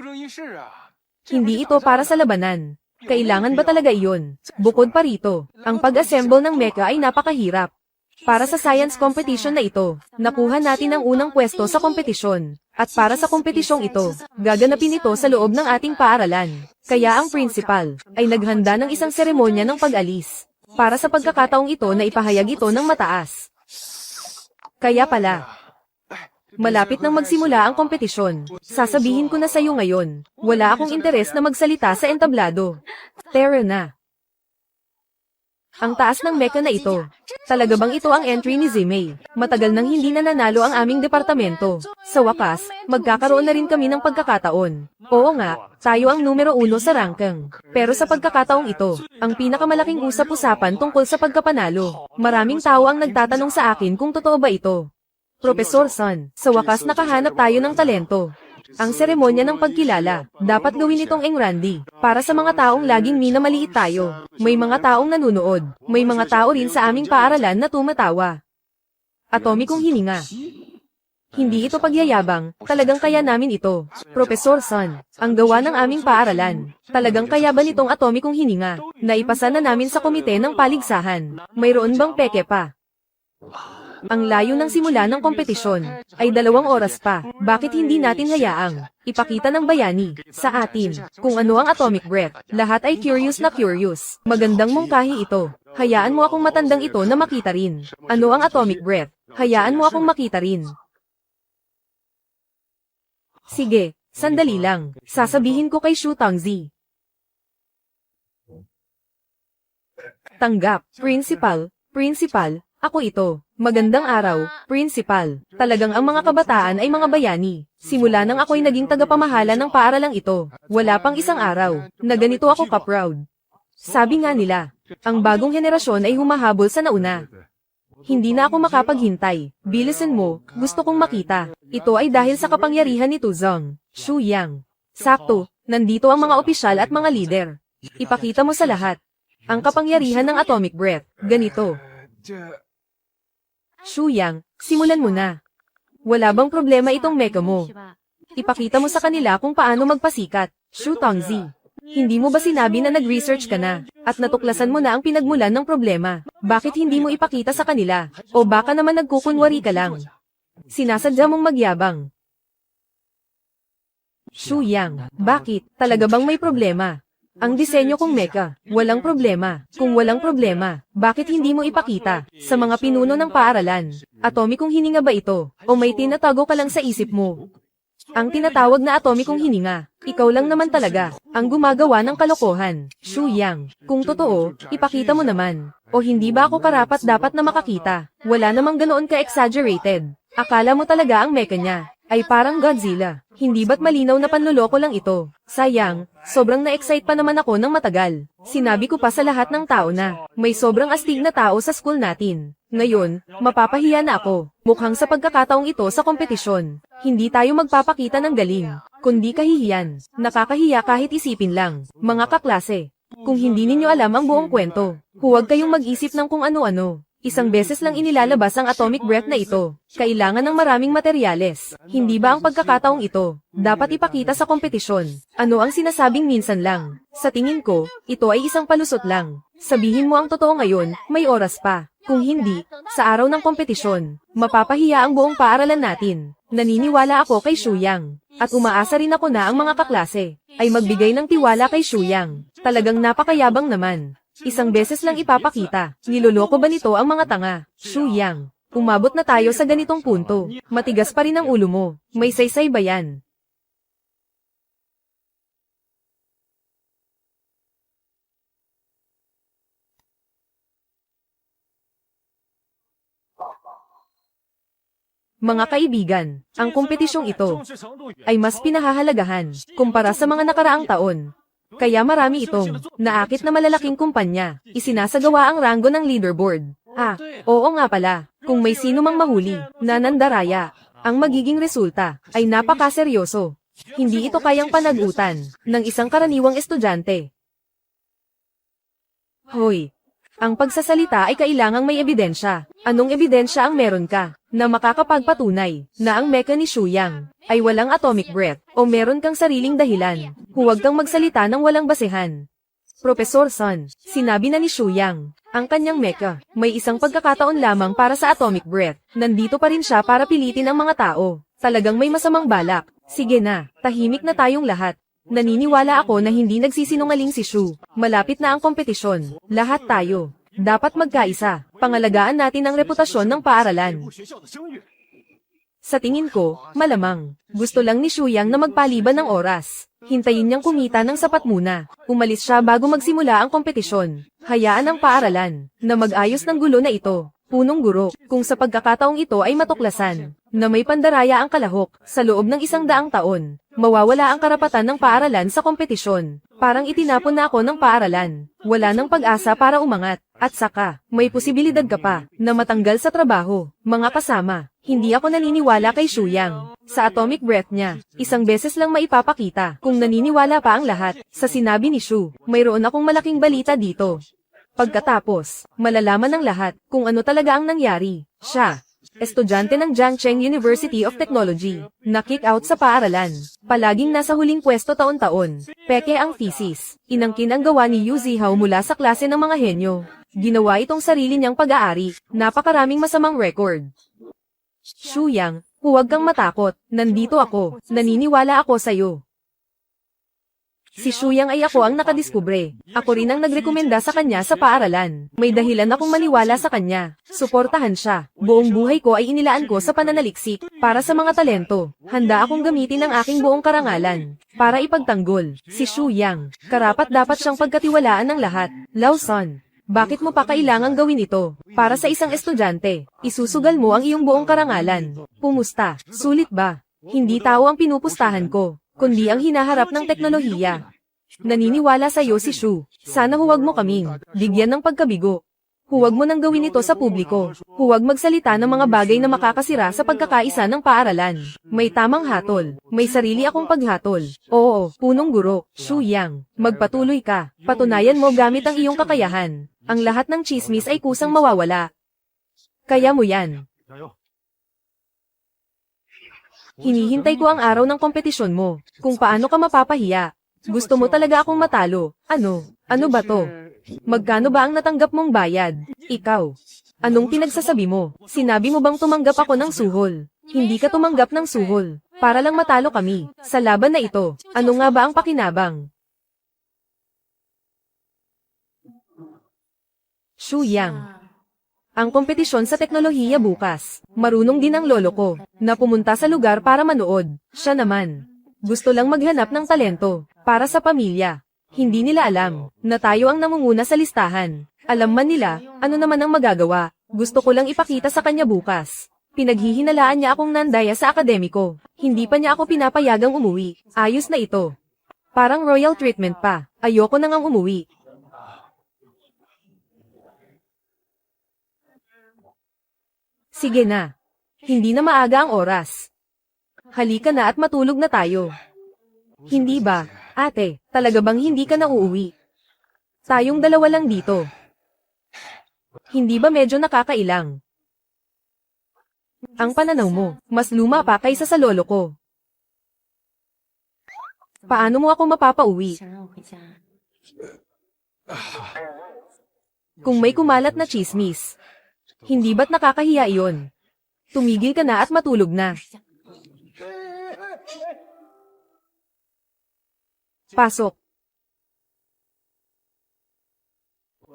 Hindi ito para sa labanan. Kailangan ba talaga iyon? Bukod pa rito, ang pag-assemble ng mecha ay napakahirap. Para sa science competition na ito, nakuha natin ang unang pwesto sa kompetisyon. At para sa kompetisyong ito, gaganapin ito sa loob ng ating paaralan. Kaya ang principal ay naghanda ng isang seremonya ng pag-alis. Para sa pagkakataong ito na ipahayag ito ng mataas. Kaya pala, malapit nang magsimula ang kompetisyon. Sasabihin ko na sa iyo ngayon, wala akong interes na magsalita sa entablado. Tara na. Ang taas ng mecha na ito. Talaga bang ito ang entry ni Zimei? Matagal nang hindi na nanalo ang aming departamento. Sa wakas, magkakaroon na rin kami ng pagkakataon. Oo nga, tayo ang numero 1 sa ranking. Pero sa pagkakataong ito, ang pinakamalaking usap-usapan tungkol sa pagkapanalo. Maraming tao ang nagtatanong sa akin kung totoo ba ito. Professor Sun, sa wakas nakahanap tayo ng talento. Ang seremonya ng pagkilala, dapat gawin itong Engrandi, para sa mga taong laging minamaliit tayo. May mga taong nanunood, may mga tao rin sa aming paaralan na tumatawa. Atomikong hininga. Hindi ito pagyayabang, talagang kaya namin ito. Professor Sun, ang gawa ng aming paaralan. Talagang kaya ba nitong atomikong hininga? Naipasa na namin sa komite ng paligsahan. Mayroon bang peke pa? Ang layo ng simula ng kompetisyon ay 2 oras pa. Bakit hindi natin hayaang ipakita ng bayani sa atin kung ano ang atomic breath? Lahat ay curious na curious. Magandang mungkahi ito. Hayaan mo akong matandang ito na makita rin. Ano ang atomic breath? Hayaan mo akong makita rin. Sige, sandali lang. Sasabihin ko kay Shu Tangzi. Tanggap, Principal, ako ito. Magandang araw, Principal. Talagang ang mga kabataan ay mga bayani. Simula nang ako'y naging tagapamahala ng paaralang ito, wala pang isang araw na ganito ako ka-proud. Sabi nga nila, ang bagong henerasyon ay humahabol sa nauna. Hindi na ako makapaghintay. Bilisan mo, gusto kong makita. Ito ay dahil sa kapangyarihan ni Tuzong, Shu Yang. Sakto, nandito ang mga opisyal at mga leader. Ipakita mo sa lahat. Ang kapangyarihan ng atomic breath, ganito. Shu Yang, simulan mo na. Wala bang problema itong mecha mo? Ipakita mo sa kanila kung paano magpasikat. Shu Tangzi, hindi mo ba sinabi na nag-research ka na, at natuklasan mo na ang pinagmulan ng problema? Bakit hindi mo ipakita sa kanila? O baka naman nagkukunwari ka lang? Sinasadya mong magyabang. Shu Yang, bakit? Talaga bang may problema? Ang disenyo kong mecha, walang problema. Kung walang problema, bakit hindi mo ipakita sa mga pinuno ng paaralan? Atomikong hininga ba ito? O may tinatago ka lang sa isip mo? Ang tinatawag na atomikong hininga, ikaw lang naman talaga ang gumagawa ng kalokohan. Shu Yang, kung totoo, ipakita mo naman. O hindi ba ako karapat dapat na makakita? Wala namang ganoon ka-exaggerated. Akala mo talaga ang mecha niya ay parang Godzilla. Hindi ba't malinaw na panloloko lang ito? Sayang, sobrang na-excite pa naman ako ng matagal. Sinabi ko pa sa lahat ng tao na may sobrang astig na tao sa school natin. Ngayon, mapapahiya na ako. Mukhang sa pagkakataong ito sa kompetisyon, hindi tayo magpapakita ng galing, kundi kahihiyan. Nakakahiya kahit isipin lang. Mga kaklase, kung hindi ninyo alam ang buong kwento, huwag kayong mag-isip ng kung ano-ano. Isang beses lang inilalabas ang atomic breath na ito. Kailangan ng maraming materyales. Hindi ba ang pagkakataong ito dapat ipakita sa kompetisyon? Ano ang sinasabing minsan lang? Sa tingin ko, ito ay isang palusot lang. Sabihin mo ang totoo ngayon, may oras pa. Kung hindi, sa araw ng kompetisyon, mapapahiya ang buong paaralan natin. Naniniwala ako kay Shu Yang. At umaasa rin ako na ang mga kaklase ay magbigay ng tiwala kay Shu Yang. Talagang napakayabang naman. Isang beses lang ipapakita. Niloloko ba nito ang mga tanga? Shu Yang, umabot na tayo sa ganitong punto. Matigas pa rin ang ulo mo. May saysay ba yan? Mga kaibigan, ang kompetisyong ito ay mas pinahahalagahan kumpara sa mga nakaraang taon. Kaya marami itong naakit na malalaking kumpanya, isinasagawa ang ranggo ng leaderboard. Oo nga pala, kung may sino mang mahuli na nandaraya, ang magiging resulta ay napakaseryoso. Hindi ito kayang panagutan ng isang karaniwang estudyante. Hoy, ang pagsasalita ay kailangang may ebidensya. Anong ebidensya ang meron ka na makakapagpatunay na ang mecha ni Shu Yang ay walang atomic breath o meron kang sariling dahilan? Huwag kang magsalita ng walang basehan. Professor Sun, sinabi na ni Shu Yang, ang kanyang mecha, may isang pagkakataon lamang para sa atomic breath. Nandito pa rin siya para pilitin ang mga tao. Talagang may masamang balak. Sige na, tahimik na tayong lahat. Naniniwala ako na hindi nagsisinungaling si Shu. Malapit na ang kompetisyon. Lahat tayo dapat magkaisa. Pangalagaan natin ang reputasyon ng paaralan. Sa tingin ko, malamang gusto lang ni Shu Yang na magpaliban ng oras. Hintayin niyang kumita ng sapat muna. Umalis siya bago magsimula ang kompetisyon. Hayaan ang paaralan na mag-ayos ng gulo na ito. Punong guro, kung sa pagkakataong ito ay matuklasan, na may pandaraya ang kalahok, sa loob ng 100 taon, mawawala ang karapatan ng paaralan sa kompetisyon. Parang itinapon na ako ng paaralan. Wala nang pag-asa para umangat. At saka, may posibilidad ka pa, na matanggal sa trabaho. Mga kasama, hindi ako naniniwala kay Shuyang. Sa atomic breath niya, isang beses lang maipapakita. Kung naniniwala pa ang lahat, sa sinabi ni Shu, mayroon akong malaking balita dito. Pagkatapos, malalaman ng lahat kung ano talaga ang nangyari. Siya, estudyante ng Jiangcheng University of Technology, na-kick out sa paaralan. Palaging nasa huling pwesto taon-taon. Peke ang thesis. Inangkin ang gawa ni Yu Zihao mula sa klase ng mga henyo. Ginawa itong sarili niyang pag-aari. Napakaraming masamang record. Shuyang, huwag kang matakot. Nandito ako. Naniniwala ako sa'yo. Si Shuyang ay ako ang nakadiskubre. Ako rin ang nagrekomenda sa kanya sa paaralan. May dahilan akong maniwala sa kanya. Suportahan siya. Buong buhay ko ay inilaan ko sa pananaliksik. Para sa mga talento, handa akong gamitin ang aking buong karangalan. Para ipagtanggol, si Shuyang, karapat-dapat siyang pagkatiwalaan ng lahat. Lawson, bakit mo pa kailangang gawin ito? Para sa isang estudyante, isusugal mo ang iyong buong karangalan. Pumusta? Sulit ba? Hindi tao ang pinupustahan ko, kundi ang hinaharap ng teknolohiya. Naniniwala sa iyo si Shu. Sana huwag mo kaming bigyan ng pagkabigo. Huwag mo nang gawin ito sa publiko. Huwag magsalita ng mga bagay na makakasira sa pagkakaisa ng paaralan. May tamang hatol. May sarili akong paghatol. Oo, punong guro, Shuyang. Magpatuloy ka. Patunayan mo gamit ang iyong kakayahan. Ang lahat ng chismis ay kusang mawawala. Kaya mo yan. Hinihintay ko ang araw ng kompetisyon mo, kung paano ka mapapahiya. Gusto mo talaga akong matalo. Ano? Ano ba to? Magkano ba ang natanggap mong bayad? Ikaw. Anong pinagsasabi mo? Sinabi mo bang tumanggap ako ng suhol? Hindi ka tumanggap ng suhol. Para lang matalo kami. Sa laban na ito, ano nga ba ang pakinabang? Shuyang. Ang kompetisyon sa teknolohiya bukas. Marunong din ang lolo ko, na pumunta sa lugar para manood. Siya naman. Gusto lang maghanap ng talento, para sa pamilya. Hindi nila alam, na tayo ang namumuna sa listahan. Alam man nila, ano naman ang magagawa. Gusto ko lang ipakita sa kanya bukas. Pinaghihinalaan niya akong nandaya sa akademiko. Hindi pa niya ako pinapayagang umuwi. Ayos na ito. Parang royal treatment pa. Ayoko na ngang umuwi. Sige na. Hindi na maaga ang oras. Halika na at matulog na tayo. Hindi ba, ate, talaga bang hindi ka na uuwi? Tayong dalawa lang dito. Hindi ba medyo nakakailang? Ang pananaw mo, mas luma pa kaysa sa lolo ko. Paano mo ako mapapauwi? Kung may kumalat na chismis, hindi ba't nakakahiya iyon? Tumigil ka na at matulog na. Pasok.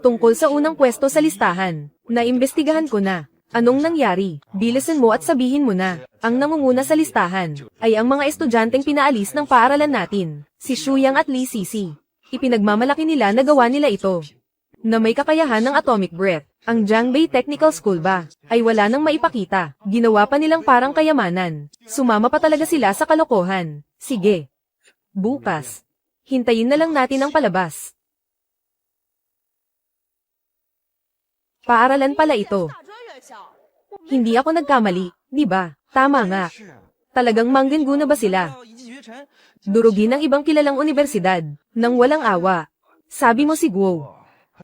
Tungkol sa unang pwesto sa listahan, naimbestigahan ko na. Anong nangyari? Bilisan mo at sabihin mo na. Ang nangunguna sa listahan ay ang mga estudyanteng pinaalis ng paaralan natin, si Shuyang at Lee Sisi. Ipinagmamalaki nila na gawa nila ito. Na may kakayahan ng atomic breath. Ang Jiangbei Technical School ba, ay wala nang maipakita. Ginawa pa nilang parang kayamanan. Sumama pa talaga sila sa kalokohan. Sige. Bukas. Hintayin na lang natin ang palabas. Paaralan pala ito. Hindi ako nagkamali, di ba? Tama nga. Talagang Manggengu na ba sila? Durugin ang ibang kilalang universidad, nang walang awa. Sabi mo si Guo.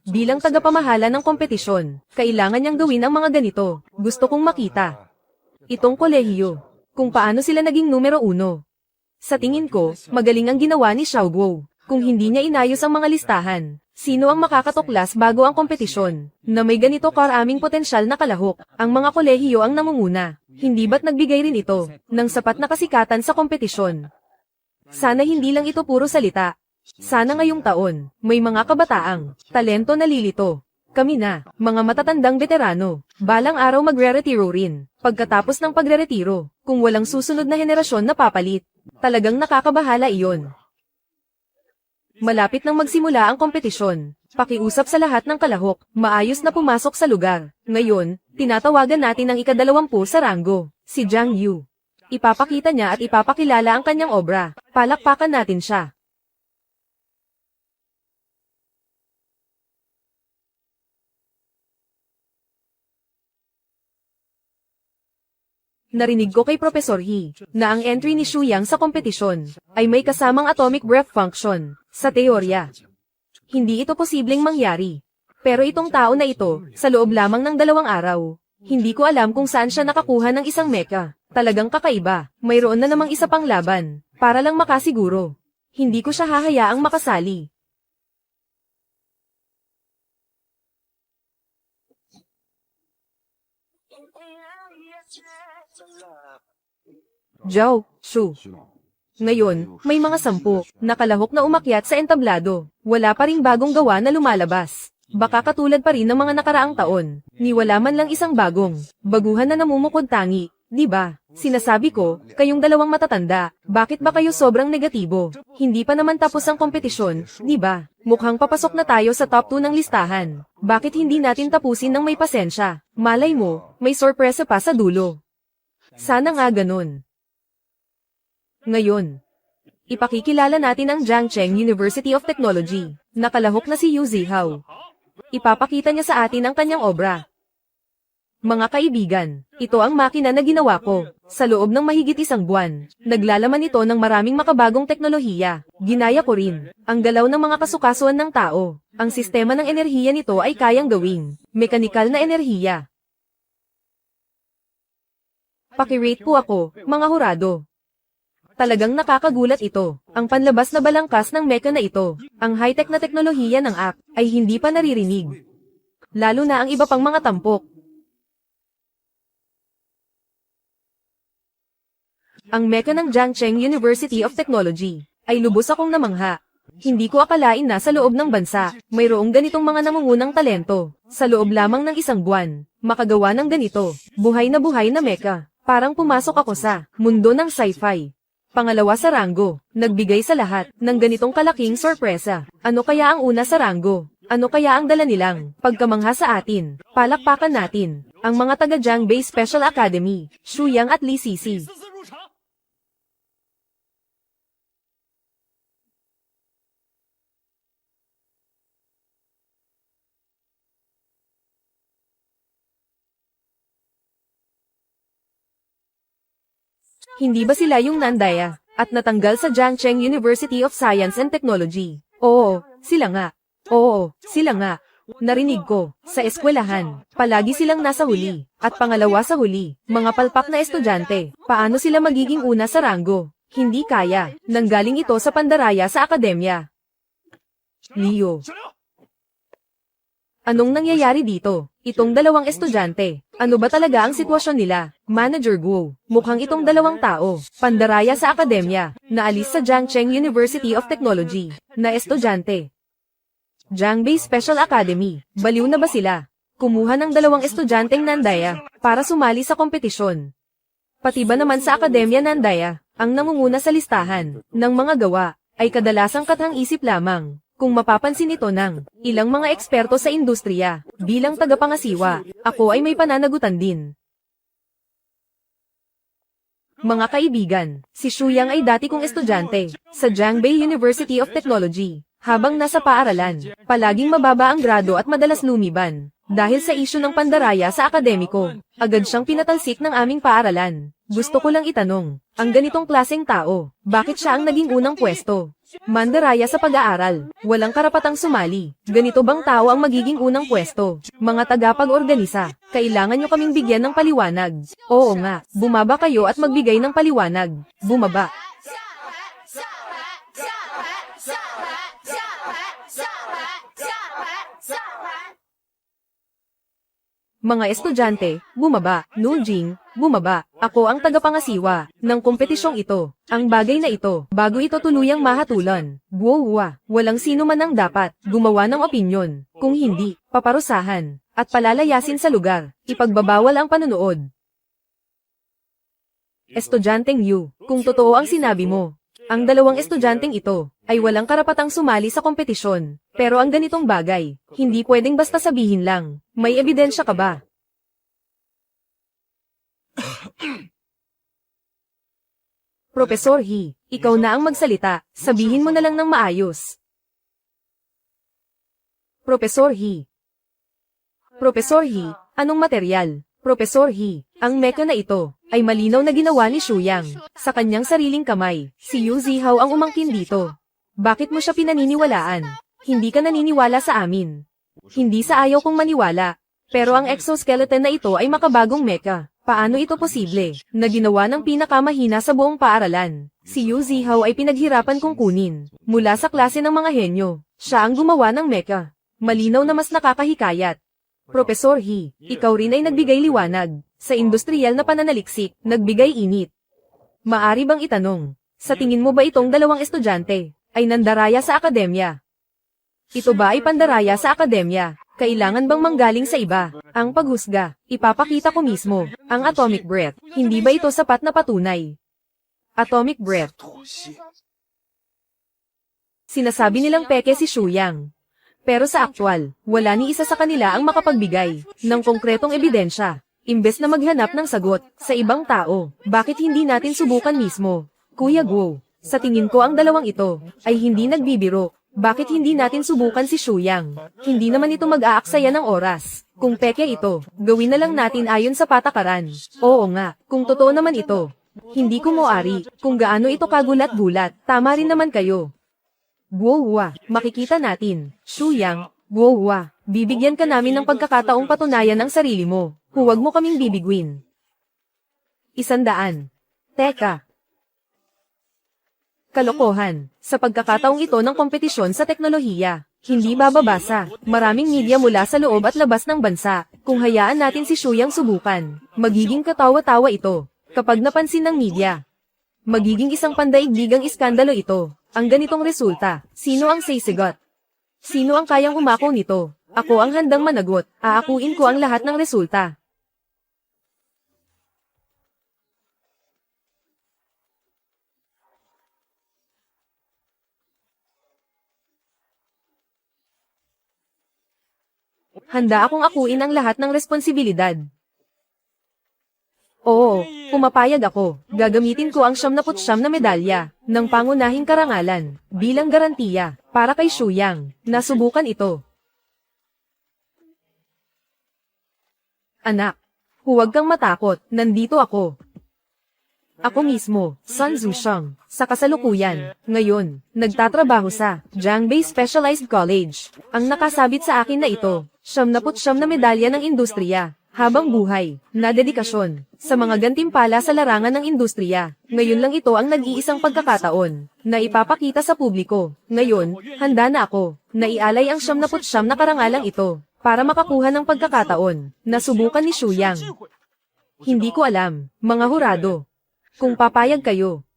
Bilang tagapamahala ng kompetisyon, kailangan niyang gawin ang mga ganito. Gusto kong makita itong kolehiyo, kung paano sila naging numero 1. Sa tingin ko, magaling ang ginawa ni Xiao Guo. Kung hindi niya inayos ang mga listahan, sino ang makakatuklas bago ang kompetisyon, na may ganito karaming potensyal na kalahok? Ang mga kolehiyo ang namumuna. Hindi ba't nagbigay rin ito ng sapat na kasikatan sa kompetisyon? Sana hindi lang ito puro salita. Sana ngayong taon, may mga kabataang talento na lilito. Kami na, mga matatandang veterano, balang araw magre-retiro rin. Pagkatapos ng pagre-retiro, kung walang susunod na henerasyon na papalit, talagang nakakabahala iyon. Malapit nang magsimula ang kompetisyon. Pakiusap sa lahat ng kalahok, maayos na pumasok sa lugar. Ngayon, tinatawagan natin ang ika-20 sa ranggo, si Jiang Yu. Ipapakita niya at ipapakilala ang kanyang obra. Palakpakan natin siya. Narinig ko kay Professor He na ang entry ni Xu Yang sa kompetisyon ay may kasamang atomic breath function. Sa teorya, hindi ito posibleng mangyari. Pero itong tao na ito, sa loob lamang ng 2 araw, hindi ko alam kung saan siya nakakuha ng isang mecha. Talagang kakaiba. Mayroon na namang isa pang laban, para lang makasiguro. Hindi ko siya hahayaang makasali. Zhao, Xu. Ngayon, may mga 10 na kalahok na umakyat sa entablado. Wala pa ring bagong gawa na lumalabas. Baka katulad pa rin ng mga nakaraang taon. Ni wala man lang isang bagong baguhan na namumukod tangi, di ba? Sinasabi ko, kayong 2 matatanda, bakit ba kayo sobrang negatibo? Hindi pa naman tapos ang kompetisyon, di ba? Mukhang papasok na tayo sa top 2 ng listahan. Bakit hindi natin tapusin ng may pasensya? Malay mo, may sorpresa pa sa dulo. Sana nga ganun. Ngayon, ipakikilala natin ang Jiangcheng University of Technology. Nakalahok na si Yu Zihao. Ipapakita niya sa atin ang kanyang obra. Mga kaibigan, ito ang makina na ginawa ko. Sa loob ng mahigit 1 buwan, naglalaman ito ng maraming makabagong teknolohiya. Ginaya ko rin ang galaw ng mga kasukasuan ng tao. Ang sistema ng enerhiya nito ay kayang gawing mekanikal na enerhiya. Pakirate po ako, mga hurado. Talagang nakakagulat ito. Ang panlabas na balangkas ng mecha na ito. Ang high-tech na teknolohiya ng app ay hindi pa naririnig. Lalo na ang iba pang mga tampok. Ang mecha ng Jiangcheng University of Technology ay lubos akong namangha. Hindi ko akalain na sa loob ng bansa, mayroong ganitong mga namungunang talento. Sa loob lamang ng 1 buwan, makagawa ng ganito. Buhay na mecha. Parang pumasok ako sa mundo ng sci-fi. Pangalawa sa ranggo, nagbigay sa lahat ng ganitong kalaking sorpresa. Ano kaya ang una sa ranggo? Ano kaya ang dala nilang pagkamangha sa atin? Palakpakan natin ang mga taga Jiangbei Special Academy, Xu Yang at Li Sisi. Hindi ba sila yung Nandaya, at natanggal sa Jiangcheng University of Science and Technology? Oo, sila nga. Oo, sila nga. Narinig ko, sa eskwelahan, palagi silang nasa huli, at pangalawa sa huli, mga palpak na estudyante. Paano sila magiging una sa ranggo? Hindi kaya, nanggaling ito sa pandaraya sa akademya. Leo. Anong nangyayari dito? Itong 2 estudyante. Ano ba talaga ang sitwasyon nila? Manager Guo. Mukhang itong 2 tao. Pandaraya sa akademya. Naalis sa Jiangcheng University of Technology. Na estudyante. Jiangbei Special Academy. Baliw na ba sila? Kumuha ng 2 estudyanteng Nandaya para sumali sa kompetisyon. Pati ba naman sa akademya Nandaya, ang nangunguna sa listahan ng mga gawa ay kadalasang kathang-isip lamang. Kung mapapansin ito ng ilang mga eksperto sa industriya, bilang tagapangasiwa, ako ay may pananagutan din. Mga kaibigan, si Xu Yang ay dati kong estudyante sa Jiangbei University of Technology. Habang nasa paaralan, palaging mababa ang grado at madalas lumiban. Dahil sa isyu ng pandaraya sa akademiko, agad siyang pinatalsik ng aming paaralan. Gusto ko lang itanong, ang ganitong klaseng tao, bakit siya ang naging unang pwesto? Mandaraya sa pag-aaral, walang karapatang sumali. Ganito bang tao ang magiging unang pwesto? Mga tagapag-organisa, kailangan nyo kaming bigyan ng paliwanag. Oo nga, bumaba kayo at magbigay ng paliwanag. Bumaba. Mga estudyante, bumaba. Nunjing, bumaba. Ako ang tagapangasiwa ng kompetisyong ito. Ang bagay na ito, bago ito tuluyang mahatulan. Buwa, walang sino man ang dapat gumawa ng opinyon. Kung hindi, paparusahan at palalayasin sa lugar. Ipagbabawal ang panunood. Estudyanteng Yu, kung totoo ang sinabi mo, ang 2 estudyanteng ito ay walang karapatang sumali sa kompetisyon. Pero ang ganitong bagay, hindi pwedeng basta sabihin lang. May ebidensya ka ba? Profesor He, ikaw na ang magsalita. Sabihin mo na lang ng maayos. Profesor He. Profesor He, anong materyal? Profesor He, ang mecha na ito, ay malinaw na ginawa ni Shuyang, sa kanyang sariling kamay. Si Yu Zihao ang umangkin dito. Bakit mo siya pinaniniwalaan? Hindi ka naniniwala sa amin. Hindi sa ayaw kong maniwala. Pero ang exoskeleton na ito ay makabagong mecha. Paano ito posible, na ginawa ng pinakamahina sa buong paaralan? Si Yu Zihao ay pinaghirapan kong kunin, mula sa klase ng mga henyo. Siya ang gumawa ng mecha. Malinaw na mas nakakahikayat. Profesor He, ikaw rin ay nagbigay liwanag. Sa industrial na pananaliksik, nagbigay init. Maari bang itanong, sa tingin mo ba itong dalawang estudyante, ay nandaraya sa akademya? Ito ba ay pandaraya sa akademya? Kailangan bang manggaling sa iba? Ang paghusga, ipapakita ko mismo, ang atomic breath. Hindi ba ito sapat na patunay? Atomic breath. Sinasabi nilang peke si Shuyang. Pero sa aktwal, wala ni isa sa kanila ang makapagbigay ng konkretong ebidensya. Imbes na maghanap ng sagot sa ibang tao, bakit hindi natin subukan mismo? Kuya Guo, sa tingin ko ang dalawang ito ay hindi nagbibiro. Bakit hindi natin subukan si Shuyang? Hindi naman ito mag-aaksaya ng oras. Kung peke ito, gawin na lang natin ayon sa patakaran. Oo nga, kung totoo naman ito. Hindi ko moari, kung gaano ito kagulat-gulat, tama rin naman kayo. Guohua, makikita natin. Shuyang, Guohua, bibigyan ka namin ng pagkakataong patunayan ang sarili mo. Huwag mo kaming bibigwin. 100. Teka. Kalokohan. Sa pagkakataong ito ng kompetisyon sa teknolohiya, hindi bababasa. Maraming media mula sa loob at labas ng bansa. Kung hayaan natin si Shuyang subukan, magiging katawa-tawa ito. Kapag napansin ng media, magiging isang pandaigdigang iskandalo ito. Ang ganitong resulta, sino ang sisigot? Sino ang kayang umako nito? Ako ang handang managot, aakuin ko ang lahat ng resulta. Handa akong akuin ang lahat ng responsibilidad. Oo, pumapayag ako. Gagamitin ko ang 79 na medalya ng pangunahing karangalan bilang garantiya para kay Shuyang. Nasubukan ito. Anak, huwag kang matakot. Nandito ako. Ako mismo, Sun Zusheng, sa kasalukuyan. Ngayon, nagtatrabaho sa Jiangbei Specialized College. Ang nakasabit sa akin na ito, 79 na medalya ng industriya. Habang buhay, na dedikasyon, sa mga gantimpala sa larangan ng industriya. Ngayon lang ito ang nag-iisang pagkakataon, na ipapakita sa publiko. Ngayon, handa na ako, na ialay ang 79 na karangalang ito, para makakuha ng pagkakataon, na subukan ni Shuyang. Hindi ko alam, mga hurado, kung papayag kayo.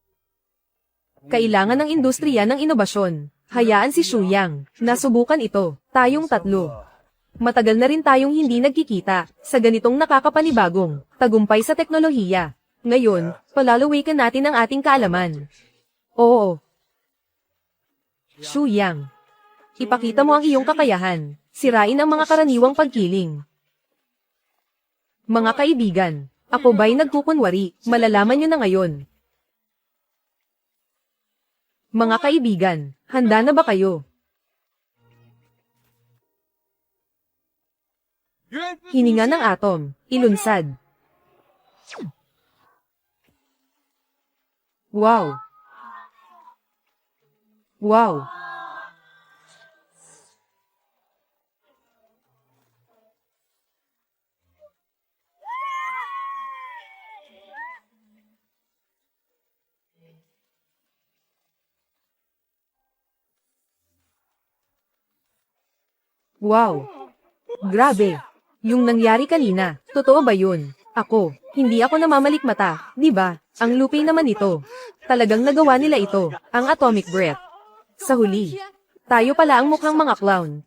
Kailangan ng industriya ng inobasyon. Hayaan si Shuyang, na subukan ito, tayong tatlo. Matagal na rin tayong hindi nagkikita sa ganitong nakakapanibagong tagumpay sa teknolohiya. Ngayon, palalawikan natin ang ating kaalaman. Oo. Shuyang, ipakita mo ang iyong kakayahan. Sirain ang mga karaniwang pagkiling. Mga kaibigan, ako ba'y nagkukunwari? Malalaman nyo na ngayon. Mga kaibigan, handa na ba kayo? Hininga ng atom, ilunsad. Wow! Wow! Wow! Grabe! Yung nangyari kanina, totoo ba yun? Ako, hindi ako namamalikmata, di ba? Ang lupi naman ito. Talagang nagawa nila ito, ang atomic breath. Sa huli, tayo pala ang mukhang mga clown.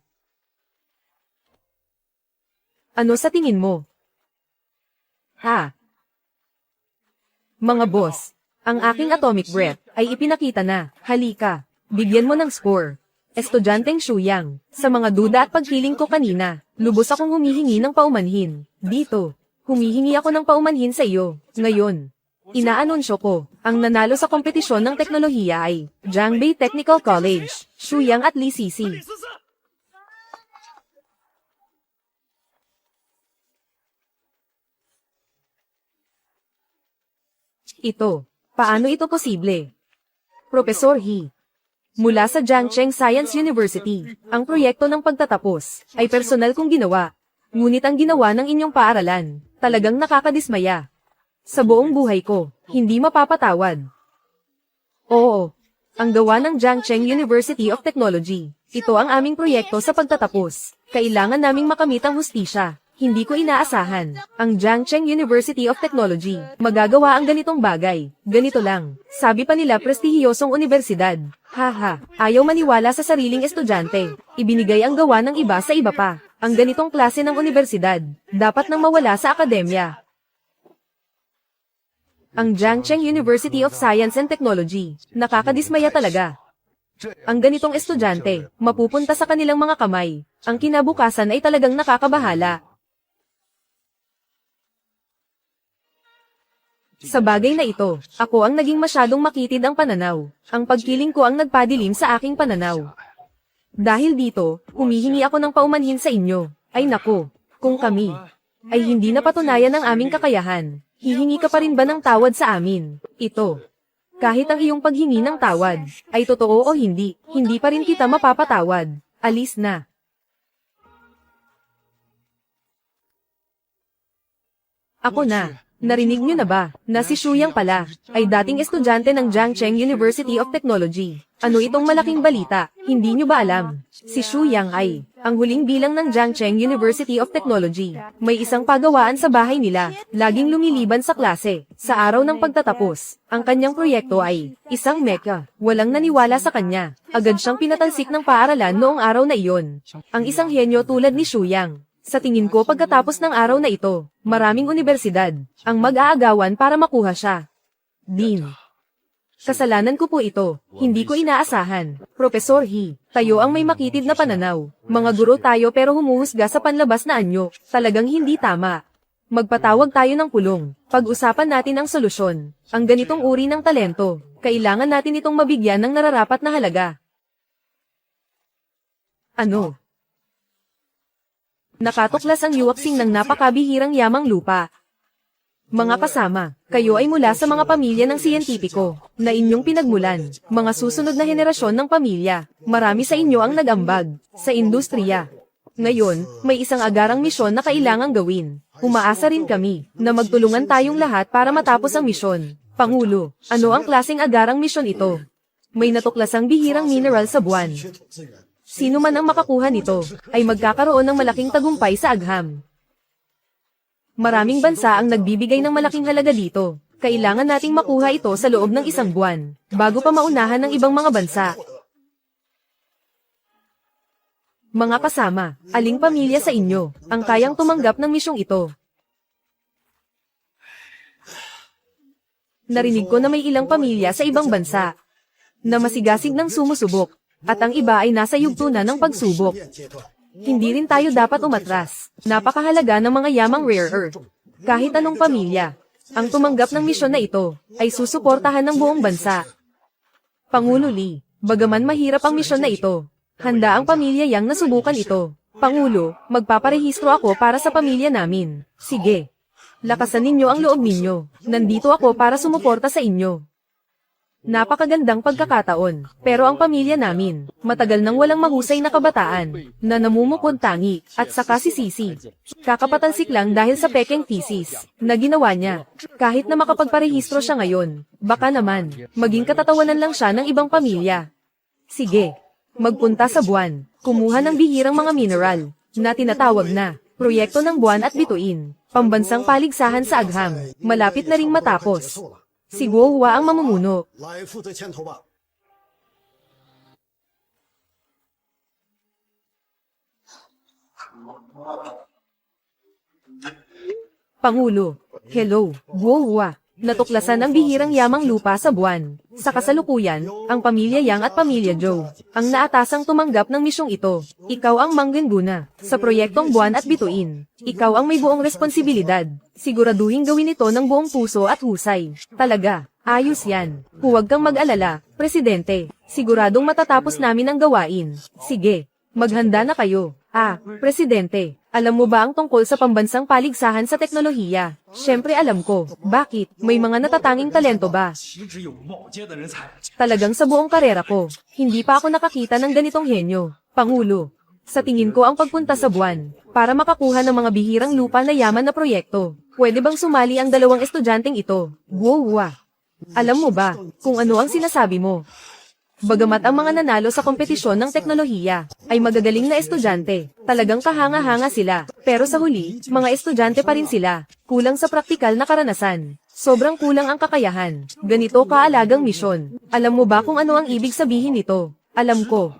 Ano sa tingin mo? Ha? Mga boss, ang aking atomic breath ay ipinakita na. Halika, Bigyan mo ng score. Estudyanteng Shuyang, sa mga duda at pagkiling ko kanina, lubos akong humihingi ng paumanhin. Dito, humihingi ako ng paumanhin sa iyo. Ngayon, inaanunsyo ko, ang nanalo sa kompetisyon ng teknolohiya ay Jiangbei Technical College, Shuyang at Lee Sisi. Ito, paano ito posible? Professor He. Mula sa Jiangcheng Science University, ang proyekto ng pagtatapos ay personal kong ginawa. Ngunit ang ginawa ng inyong paaralan, talagang nakakadismaya. Sa buong buhay ko, hindi mapapatawad. Oo, ang gawa ng Jiangcheng University of Technology. Ito ang aming proyekto sa pagtatapos. Kailangan naming makamit ang hustisya. Hindi ko inaasahan. Ang Jiangcheng University of Technology, magagawa ang ganitong bagay. Ganito lang. Sabi pa nila prestihiyosong universidad. Haha, ayaw maniwala sa sariling estudyante. Ibinigay ang gawa ng iba sa iba pa. Ang ganitong klase ng universidad, dapat nang mawala sa akademya. Ang Jiangcheng University of Science and Technology, nakakadismaya talaga. Ang ganitong estudyante, mapupunta sa kanilang mga kamay. Ang kinabukasan ay talagang nakakabahala. Sa bagay na ito, ako ang naging masyadong makitid ang pananaw. Ang pagkiling ko ang nagpadilim sa aking pananaw. Dahil dito, humihingi ako ng paumanhin sa inyo. Ay nako, kung kami ay hindi napatunayan ang aming kakayahan, hihingi ka pa rin ba ng tawad sa amin? Ito. Kahit ang iyong paghingi ng tawad ay totoo o hindi, hindi pa rin kita mapapatawad. Alis na. Ako na. Narinig niyo na ba, na si Shuyang pala, ay dating estudyante ng Jiangcheng University of Technology. Ano itong malaking balita, hindi niyo ba alam? Si Shuyang ay, ang huling bilang ng Jiangcheng University of Technology. May isang pagawaan sa bahay nila, laging lumiliban sa klase. Sa araw ng pagtatapos, ang kanyang proyekto ay, isang mecha. Walang naniwala sa kanya. Agad siyang pinatalsik ng paaralan noong araw na iyon. Ang isang henyo tulad ni Shuyang. Sa tingin ko pagkatapos ng araw na ito, maraming universidad ang mag-aagawan para makuha siya. Dean. Kasalanan ko po ito, hindi ko inaasahan. Professor He, tayo ang may makitid na pananaw. Mga guro tayo pero humuhusga sa panlabas na anyo, talagang hindi tama. Magpatawag tayo ng pulong, pag-usapan natin ang solusyon. Ang ganitong uri ng talento, kailangan natin itong mabigyan ng nararapat na halaga. Ano? Nakatuklas ang yuwaksing ng napakabihirang yamang lupa. Mga kasama, kayo ay mula sa mga pamilya ng siyentipiko, na inyong pinagmulan, mga susunod na henerasyon ng pamilya. Marami sa inyo ang nag-ambag, sa industriya. Ngayon, may isang agarang misyon na kailangang gawin. Umaasa rin kami, na magtulungan tayong lahat para matapos ang misyon. Pangulo, ano ang klaseng agarang misyon ito? May natuklasang bihirang mineral sa buwan. Sino man ang makakuha nito, ay magkakaroon ng malaking tagumpay sa agham. Maraming bansa ang nagbibigay ng malaking halaga dito. Kailangan nating makuha ito sa loob ng isang buwan, bago pa maunahan ng ibang mga bansa. Mga kasama, aling pamilya sa inyo, ang kayang tumanggap ng misyong ito? Narinig ko na may ilang pamilya sa ibang bansa, na masigasig ng sumusubok. At ang iba ay nasa yugto na ng pagsubok. Hindi rin tayo dapat umatras. Napakahalaga ng mga yamang rare earth. Kahit anong pamilya, ang tumanggap ng misyon na ito, ay susuportahan ng buong bansa. Pangulo Lee, bagaman mahirap ang misyon na ito, handa ang pamilya Yang nasubukan ito. Pangulo, magpaparehistro ako para sa pamilya namin. Sige. Lakasan ninyo ang loob ninyo. Nandito ako para sumuporta sa inyo. Napakagandang pagkakataon, pero ang pamilya namin, matagal nang walang mahusay na kabataan, na namumukod tangi, at saka si Sisi. Kakapatalsik lang dahil sa pekeng thesis, na ginawa niya. Kahit na makapagparehistro siya ngayon, baka naman, maging katatawanan lang siya ng ibang pamilya. Sige, magpunta sa buwan, kumuha ng bihirang mga mineral, na tinatawag na, proyekto ng buwan at bituin, pambansang paligsahan sa agham, malapit na ring matapos. Si Guo Hua ang mamumuno. Pangulo, hello, Guo Hua. Natuklasan ang bihirang yamang lupa sa buwan. Sa kasalukuyan, ang pamilya Yang at pamilya Zhou ang naatasang tumanggap ng misyong ito. Ikaw ang mangguna sa proyektong buwan at bituin. Ikaw ang may buong responsibilidad. Siguraduhin gawin ito ng buong puso at husay. Talaga, ayos yan. Huwag kang mag-alala, Presidente. Siguradong matatapos namin ang gawain. Sige, maghanda na kayo. Presidente, alam mo ba ang tungkol sa pambansang paligsahan sa teknolohiya? Siyempre alam ko. Bakit? May mga natatanging talento ba? Talagang sa buong karera ko, hindi pa ako nakakita ng ganitong henyo. Pangulo, sa tingin ko ang pagpunta sa buwan, para makakuha ng mga bihirang lupa na yaman na proyekto. Pwede bang sumali ang dalawang estudyanteng ito? Wow! Alam mo ba kung ano ang sinasabi mo? Bagamat ang mga nanalo sa kompetisyon ng teknolohiya ay magagaling na estudyante, talagang kahanga-hanga sila. Pero sa huli, mga estudyante pa rin sila. Kulang sa praktikal na karanasan. Sobrang kulang ang kakayahan. Ganito kaalagang misyon. Alam mo ba kung ano ang ibig sabihin nito? Alam ko.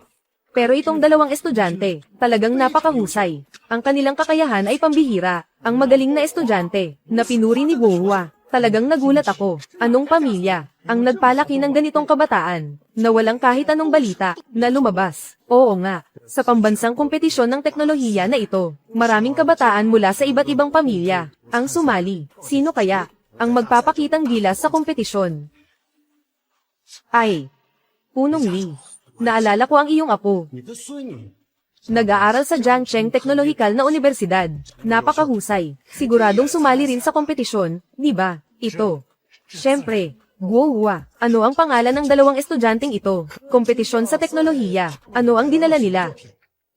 Pero itong dalawang estudyante, talagang napakahusay. Ang kanilang kakayahan ay pambihira. Ang magaling na estudyante, na pinuri ni Bohua. Talagang nagulat ako. Anong pamilya ang nagpalaki ng ganitong kabataan, na walang kahit anong balita, na lumabas? Oo nga, sa pambansang kompetisyon ng teknolohiya na ito, maraming kabataan mula sa iba't ibang pamilya ang sumali. Sino kaya ang magpapakitang gilas sa kompetisyon? Punong Li. Naalala ko ang iyong apo. Nag-aaral sa Jiangcheng Teknolohikal na Universidad. Napakahusay. Siguradong sumali rin sa kompetisyon, di ba? Ito. Siyempre. Wow! Ano ang pangalan ng dalawang estudyanteng ito? Kompetisyon sa teknolohiya. Ano ang dinala nila?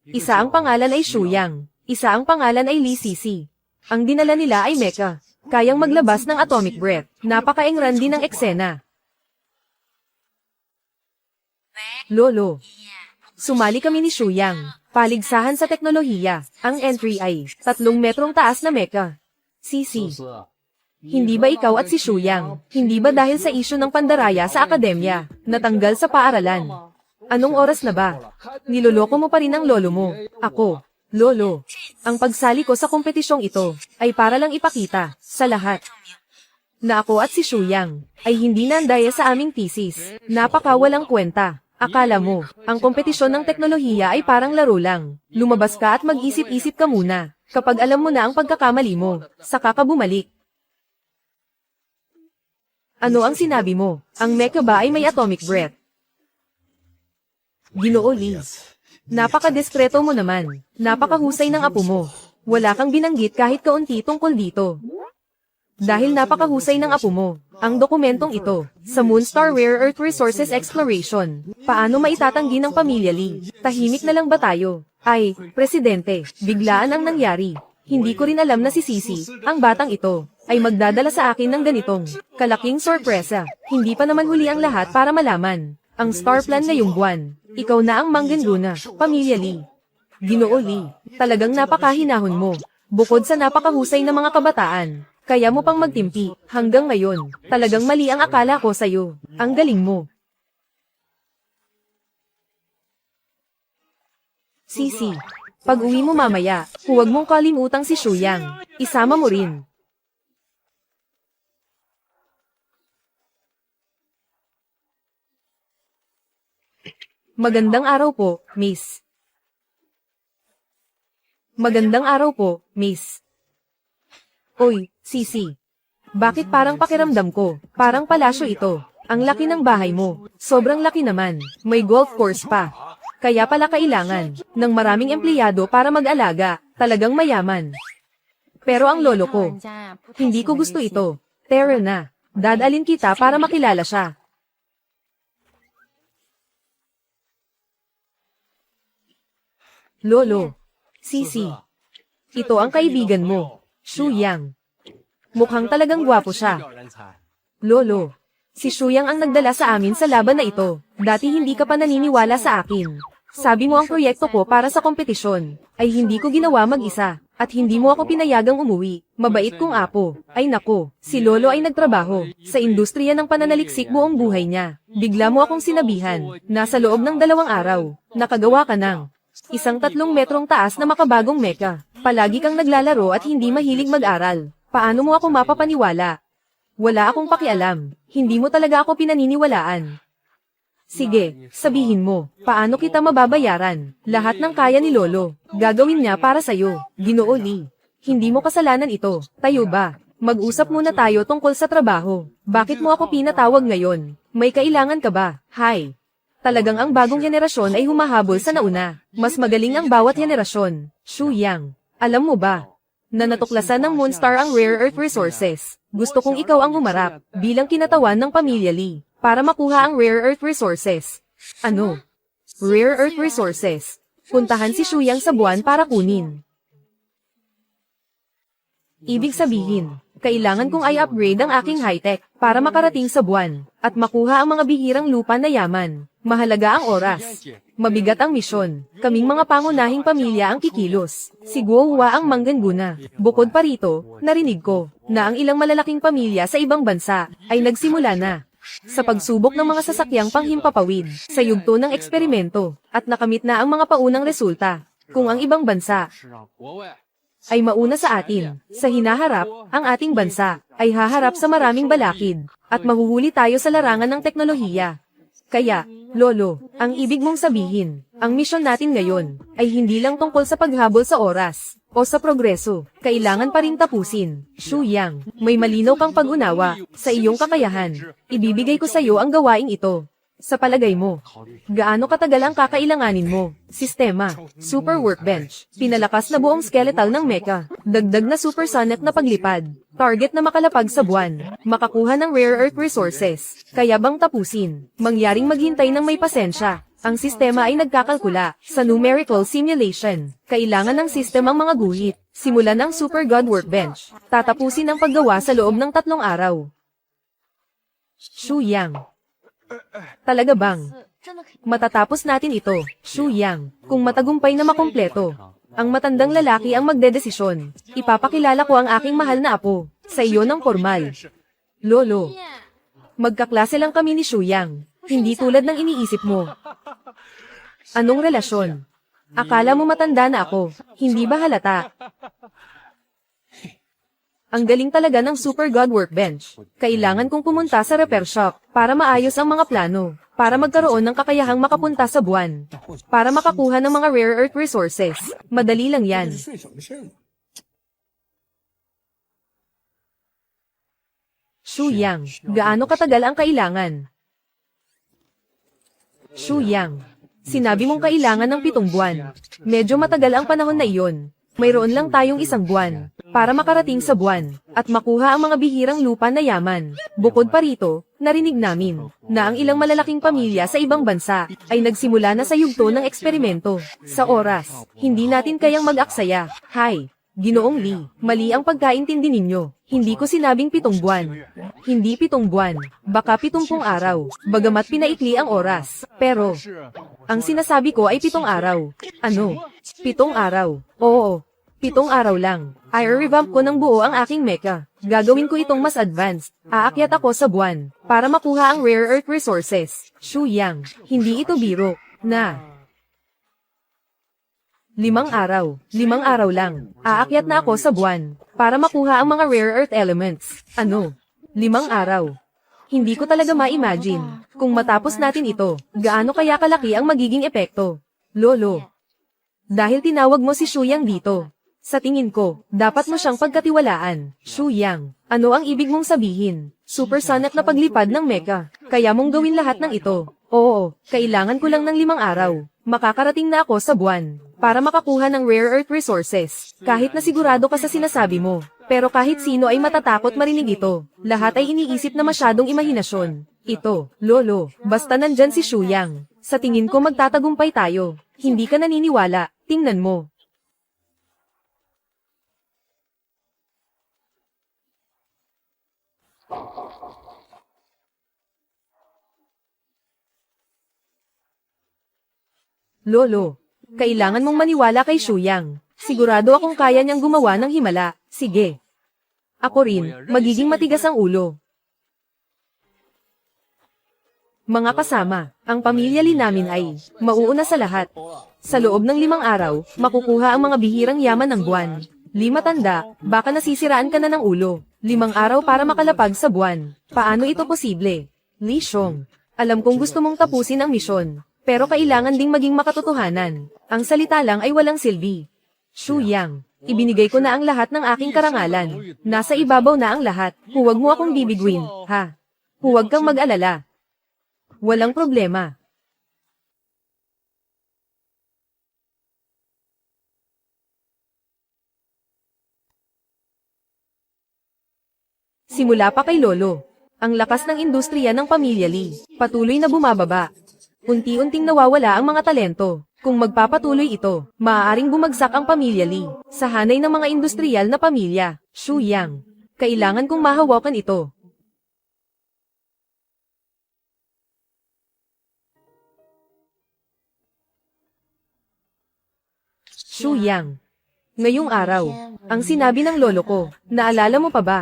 Isa ang pangalan ay Shuyang. Isa ang pangalan ay Li Sisi. Ang dinala nila ay mecha. Kayang maglabas ng atomic breath. Napaka-engran din ng eksena. Lolo. Sumali kami ni Shuyang. Paligsahan sa teknolohiya. Ang entry ay 3 metrong taas na mecha. Sisi. Hindi ba ikaw at si Shuyang? Hindi ba dahil sa isyu ng pandaraya sa akademya, natanggal sa paaralan? Anong oras na ba? Niloloko mo pa rin ang lolo mo. Ako, lolo. Ang pagsali ko sa kompetisyong ito, ay para lang ipakita, sa lahat, na ako at si Shuyang, ay hindi nandaya sa aming thesis. Napakawalang kwenta. Akala mo, ang kompetisyon ng teknolohiya ay parang laro lang. Lumabas ka at mag-isip-isip ka muna. Kapag alam mo na ang pagkakamali mo, saka ka bumalik. Ano ang sinabi mo? Ang mecha ba ay may atomic breath? Ginoo Li. Napaka-diskreto mo naman. Napakahusay ng apo mo. Wala kang binanggit kahit kaunti tungkol dito. Dahil napakahusay ng apo mo, ang dokumentong ito, sa Moonstar Rare Earth Resources Exploration, paano maitatanggi ng pamilya Li? Tahimik na lang ba tayo? Presidente, biglaan ang nangyari. Hindi ko rin alam na si Sisi, ang batang ito, ay magdadala sa akin ng ganitong kalaking sorpresa. Hindi pa naman huli ang lahat para malaman ang star plan ngayong buwan. Ikaw na ang mangguna, pamilya Li. Ginoo Li, talagang napakahinahon mo. Bukod sa napakahusay na mga kabataan, kaya mo pang magtimpi. Hanggang ngayon, talagang mali ang akala ko sa'yo. Ang galing mo. Sisi, pag uwi mo mamaya, huwag mong kalimutang si Shuyang. Isama mo rin. Magandang araw po, Miss. Magandang araw po, Miss. Oy, Sisi. Bakit parang pakiramdam ko? Parang palasyo ito. Ang laki ng bahay mo. Sobrang laki naman. May golf course pa. Kaya pala kailangan ng maraming empleyado para mag-alaga. Talagang mayaman. Pero ang lolo ko, hindi ko gusto ito. Tara na. Dadalin kita para makilala siya. Lolo. Sisi. Ito ang kaibigan mo. Shuyang. Mukhang talagang gwapo siya. Lolo. Si Shuyang ang nagdala sa amin sa laban na ito. Dati hindi ka pa naniniwala sa akin. Sabi mo ang proyekto ko para sa kompetisyon ay hindi ko ginawa mag-isa. At hindi mo ako pinayagang umuwi. Mabait kong apo. Ay nako, si Lolo ay nagtrabaho sa industriya ng pananaliksik buong buhay niya. Bigla mo akong sinabihan. Nasa loob ng 2 araw. Nakagawa ka ng isang 3 metrong taas na makabagong mecha. Palagi kang naglalaro at hindi mahilig mag-aral. Paano mo ako mapapaniwala? Wala akong pakialam. Hindi mo talaga ako pinaniniwalaan. Sige, sabihin mo, paano kita mababayaran? Lahat ng kaya ni Lolo, gagawin niya para sa'yo. Ginoo Lee. Hindi mo kasalanan ito, tayo ba? Mag-usap muna tayo tungkol sa trabaho. Bakit mo ako pinatawag ngayon? May kailangan ka ba? Hi. Talagang ang bagong henerasyon ay humahabol sa nauna. Mas magaling ang bawat henerasyon. Shu Yang. Alam mo ba, na natuklasan ng Moonstar ang rare earth resources. Gusto kong ikaw ang humarap, bilang kinatawan ng pamilya Lee, para makuha ang rare earth resources. Ano? Rare earth resources. Puntahan si Shu Yang sa buwan para kunin. Ibig sabihin, kailangan kong i-upgrade ang aking high-tech para makarating sa buwan at makuha ang mga bihirang lupa na yaman. Mahalaga ang oras. Mabigat ang misyon. Kaming mga pangunahing pamilya ang kikilos. Si Guohua ang mangganguna. Bukod pa rito, narinig ko na ang ilang malalaking pamilya sa ibang bansa ay nagsimula na sa pagsubok ng mga sasakyang panghimpapawid sa yugto ng eksperimento at nakamit na ang mga paunang resulta. Kung ang ibang bansa ay mauna sa atin, sa hinaharap, ang ating bansa ay haharap sa maraming balakid at mahuhuli tayo sa larangan ng teknolohiya. Kaya, Lolo, ang ibig mong sabihin, ang misyon natin ngayon ay hindi lang tungkol sa paghabol sa oras o sa progreso. Kailangan pa rin tapusin. Shu Yang, may malinaw kang pag-unawa sa iyong kakayahan. Ibibigay ko sa iyo ang gawaing ito. Sa palagay mo, gaano katagal ang kakailanganin mo? Sistema, super workbench, pinalakas na buong skeletal ng mecha, dagdag na supersonic na paglipad, target na makalapag sa buwan, makakuha ng rare earth resources. Kaya bang tapusin? Mangyaring maghintay ng may pasensya. Ang sistema ay nagkakalkula sa numerical simulation. Kailangan ng sistem ang mga guhit. Simulan ang Super God Workbench. Tatapusin ang paggawa sa loob ng 3 araw. Shu Yang. Talaga bang? Matatapos natin ito, Shu Yang, kung matagumpay na makumpleto. Ang matandang lalaki ang magdedesisyon. Ipapakilala ko ang aking mahal na apo, sa iyo ng formal. Lolo, magkaklase lang kami ni Shu Yang, hindi tulad ng iniisip mo. Anong relasyon? Akala mo matanda na ako, hindi ba halata? Ang galing talaga ng Super God Workbench. Kailangan kong pumunta sa repair shop para maayos ang mga plano, para magkaroon ng kakayahang makapunta sa buwan, para makakuha ng mga rare earth resources. Madali lang yan. Shu Yang, gaano katagal ang kailangan? Shu Yang, sinabi mong kailangan ng 7 buwan. Medyo matagal ang panahon na iyon. Mayroon lang tayong 1 buwan para makarating sa buwan at makuha ang mga bihirang lupa na yaman. Bukod pa rito, narinig namin na ang ilang malalaking pamilya sa ibang bansa ay nagsimula na sa yugto ng eksperimento. Sa oras, hindi natin kayang mag-aksaya. Hi, Ginoong Lee, mali ang pagkaintindi ninyo. Hindi ko sinabing 7 buwan. Hindi 7 buwan, baka 70 araw, bagamat pinaikli ang oras. Pero, ang sinasabi ko ay 7 araw. Ano? 7 araw. Oo. 7 araw lang. I-revamp ko ng buo ang aking mecha. Gagawin ko itong mas advanced. Aakyat ako sa buwan para makuha ang rare earth resources. Shu Yang, hindi ito biro. Na 5 araw. 5 araw lang. Aakyat na ako sa buwan para makuha ang mga rare earth elements. Ano? 5 araw. Hindi ko talaga ma-imagine kung matapos natin ito, gaano kaya kalaki ang magiging epekto. Lolo, dahil tinawag mo si Shu Yang dito. Sa tingin ko, dapat mo siyang pagkatiwalaan. Shu Yang, ano ang ibig mong sabihin? Supersonic na paglipad ng mecha. Kaya mong gawin lahat ng ito. Oo, kailangan ko lang ng 5 araw. Makakarating na ako sa buwan para makakuha ng rare earth resources. Kahit na sigurado ka sa sinasabi mo. Pero kahit sino ay matatakot marinig ito. Lahat ay iniisip na masyadong imahinasyon. Ito, Lolo, basta nandyan si Shu Yang. Sa tingin ko magtatagumpay tayo. Hindi ka naniniwala, tingnan mo. Lolo, kailangan mong maniwala kay Shu Yang. Sigurado akong kaya niyang gumawa ng himala. Sige. Ako rin, magiging matigas ang ulo. Mga kasama, ang pamilya Lee namin ay mauuna sa lahat. Sa loob ng 5 araw, makukuha ang mga bihirang yaman ng buwan. Li matanda, baka nasisiraan ka na ng ulo. 5 araw para makalapag sa buwan. Paano ito posible? Li Xiong, alam kong gusto mong tapusin ang misyon, pero kailangan ding maging makatotohanan. Ang salita lang ay walang silbi. Xu Yang, ibinigay ko na ang lahat ng aking karangalan. Nasa ibabaw na ang lahat. Huwag mo akong bibiguin, ha? Huwag kang mag-alala. Walang problema. Simula pa kay Lolo. Ang lakas ng industriya ng pamilya Lee, patuloy na bumababa. Unti-unting nawawala ang mga talento. Kung magpapatuloy ito, maaaring bumagsak ang pamilya Lee. Sa hanay ng mga industrial na pamilya, Xu Yang, kailangan kong mahawakan ito. Xu Yang, ngayong araw, ang sinabi ng lolo ko, naalala mo pa ba?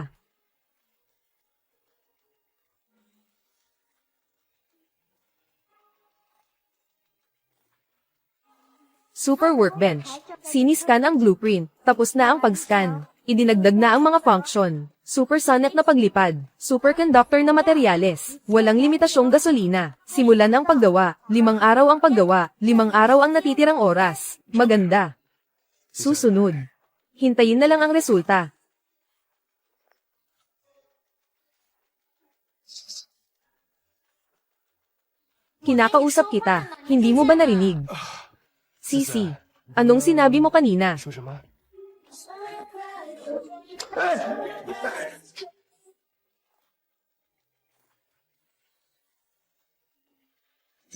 Super Workbench. Siniscan ang blueprint. Tapos na ang pag-scan. Idinagdag na ang mga function. Supersonic na paglipad. Superconductor na materyales. Walang limitasyong gasolina. Simulan ang paggawa. 5 araw ang paggawa. 5 araw ang natitirang oras. Maganda. Susunod. Hintayin na lang ang resulta. Kinakausap kita. Hindi mo ba narinig? Sisi, anong sinabi mo kanina?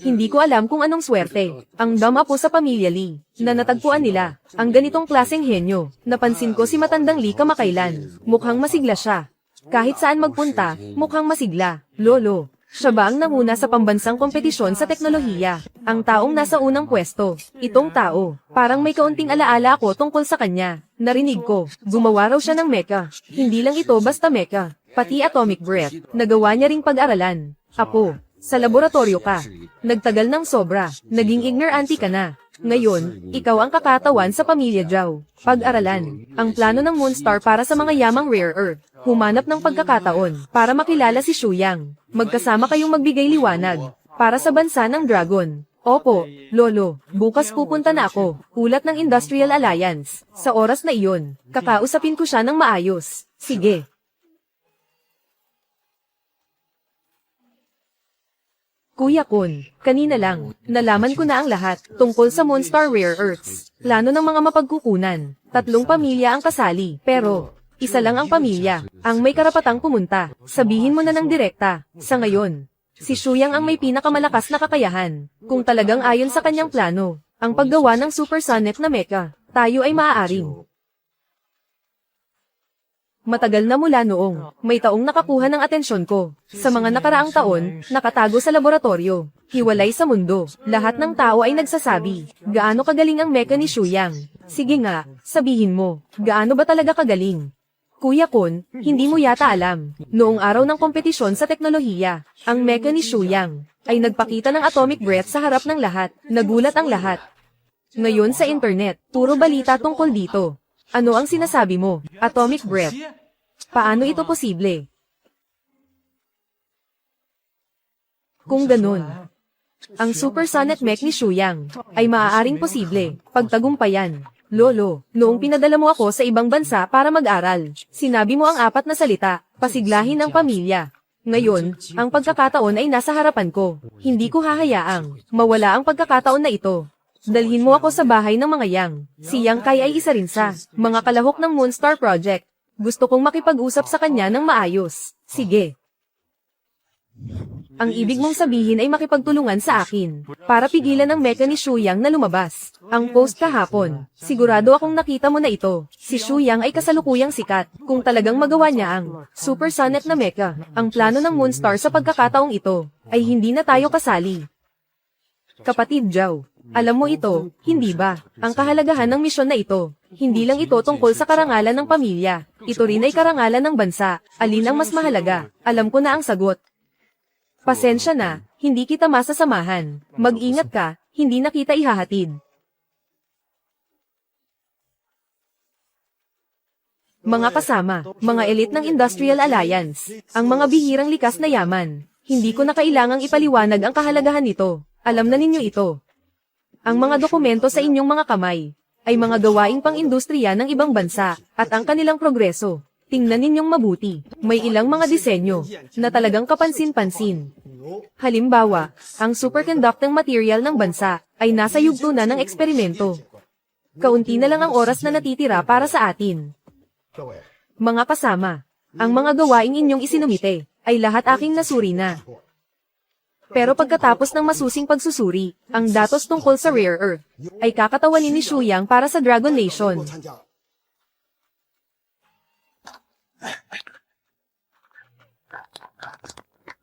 Hindi ko alam kung anong swerte. Ang dama po sa pamilya Lee, na natagpuan nila, ang ganitong klaseng henyo. Napansin ko si matandang Lee kamakailan. Mukhang masigla siya. Kahit saan magpunta, mukhang masigla. Lolo, siya ba ang nanguna sa pambansang kompetisyon sa teknolohiya? Ang taong nasa unang pwesto. Itong tao. Parang may kaunting alaala ako tungkol sa kanya. Narinig ko, gumawa raw siya ng mecha. Hindi lang ito basta mecha. Pati atomic breath. Nagawa niya ring pag-aralan. Apo, sa laboratorio ka. Nagtagal ng sobra. Naging ignorante ka na. Ngayon, ikaw ang kakatawan sa pamilya Zhao. Pag-aralan. Ang plano ng Moonstar para sa mga yamang rare earth. Humanap ng pagkakataon para makilala si Xu Yang. Magkasama kayong magbigay liwanag para sa bansa ng Dragon. Opo, Lolo, bukas pupunta na ako. Ulat ng Industrial Alliance. Sa oras na iyon, kakausapin ko siya ng maayos. Sige. Kuya Kun, kanina lang, nalaman ko na ang lahat tungkol sa Moonstar Rare Earths. Plano ng mga mapagkukunan. 3 pamilya ang kasali, pero isa lang ang pamilya ang may karapatang pumunta. Sabihin mo na ng direkta. Sa ngayon, si Xu Yang ang may pinakamalakas na kakayahan. Kung talagang ayon sa kanyang plano, ang paggawa ng supersonic na mecha, tayo ay maaaring. Matagal na mula noong, may taong nakakuha ng atensyon ko. Sa mga nakaraang taon, nakatago sa laboratorio. Hiwalay sa mundo. Lahat ng tao ay nagsasabi, gaano kagaling ang mecha ni Xu Yang. Sige nga, sabihin mo, gaano ba talaga kagaling? Kuya Kun, hindi mo yata alam. Noong araw ng kompetisyon sa teknolohiya, ang mecha ni Xu Yang ay nagpakita ng atomic breath sa harap ng lahat. Nagulat ang lahat. Ngayon sa internet, puro balita tungkol dito. Ano ang sinasabi mo? Atomic breath. Paano ito posible? Kung ganun, ang supersonic mech ni Xu Yang ay maaaring posible. Pagtagumpayan. Lolo, noong pinadala mo ako sa ibang bansa para mag-aral, sinabi mo ang 4 na salita, pasiglahin ang pamilya. Ngayon, ang pagkakataon ay nasa harapan ko. Hindi ko hahayaang mawala ang pagkakataon na ito. Dalhin mo ako sa bahay ng mga Yang. Si Yang Kai ay isa rin sa mga kalahok ng Moonstar Project. Gusto kong makipag-usap sa kanya ng maayos. Sige. Ang ibig mong sabihin ay makipagtulungan sa akin para pigilan ang mecha ni Xu Yang na lumabas. Ang post kahapon, sigurado akong nakita mo na ito. Si Xu Yang ay kasalukuyang sikat. Kung talagang magawa niya ang supersonic na mecha, ang plano ng Moonstar sa pagkakataong ito ay hindi na tayo kasali. Kapatid Zhao, alam mo ito, hindi ba? Ang kahalagahan ng misyon na ito, hindi lang ito tungkol sa karangalan ng pamilya. Ito rin ay karangalan ng bansa. Alin ang mas mahalaga? Alam ko na ang sagot. Pasensya na, hindi kita masasamahan. Mag-ingat ka, hindi na kita ihahatid. Mga kasama, mga elite ng Industrial Alliance, ang mga bihirang likas na yaman. Hindi ko na kailangang ipaliwanag ang kahalagahan nito. Alam na ninyo ito. Ang mga dokumento sa inyong mga kamay ay mga gawaing pang-industriya ng ibang bansa at ang kanilang progreso. Tingnan ninyong mabuti. May ilang mga disenyo na talagang kapansin-pansin. Halimbawa, ang superconducting material ng bansa ay nasa yugto na ng eksperimento. Kaunti na lang ang oras na natitira para sa atin. Mga kasama, ang mga gawaing inyong isinumite ay lahat aking nasuri na. Pero pagkatapos ng masusing pagsusuri, ang datos tungkol sa Rare Earth ay kakatawanin ni Xu Yang para sa Dragon Nation.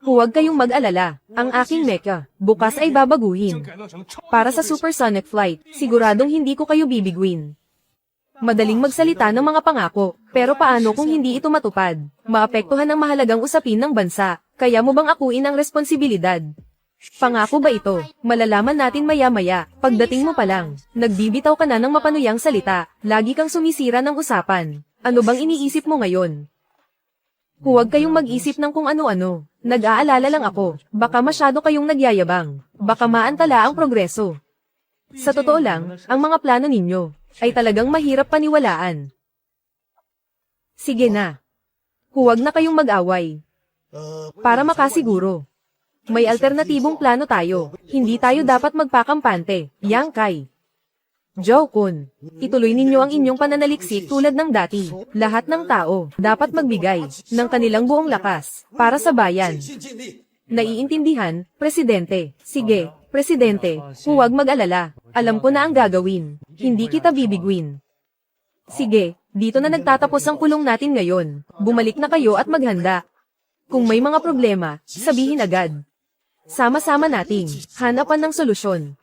Huwag kayong mag-alala, ang aking mecha, bukas ay babaguhin. Para sa supersonic flight, siguradong hindi ko kayo bibigwin. Madaling magsalita ng mga pangako, pero paano kung hindi ito matupad? Maapektuhan ang mahalagang usapin ng bansa, kaya mo bang akuin ang responsibilidad? Pangako ba ito? Malalaman natin maya-maya, pagdating mo pa lang. Nagbibitaw ka na ng mapanuyang salita, lagi kang sumisira ng usapan. Ano bang iniisip mo ngayon? Huwag kayong mag-isip ng kung ano-ano. Nag-aalala lang ako, baka masyado kayong nagyayabang. Baka maantala ang progreso. Sa totoo lang, ang mga plano ninyo ay talagang mahirap paniwalaan. Sige na. Huwag na kayong mag-away. Para makasiguro. May alternatibong plano tayo. Hindi tayo dapat magpakampante. Yang Kai. Zhao Kun. Ituloy ninyo ang inyong pananaliksik tulad ng dati. Lahat ng tao dapat magbigay ng kanilang buong lakas para sa bayan. Naiintindihan, Presidente? Sige, Presidente, huwag mag-alala. Alam ko na ang gagawin. Hindi kita bibigwin. Sige, dito na nagtatapos ang kulong natin ngayon. Bumalik na kayo at maghanda. Kung may mga problema, sabihin agad. Sama-sama nating hanapan ng solusyon.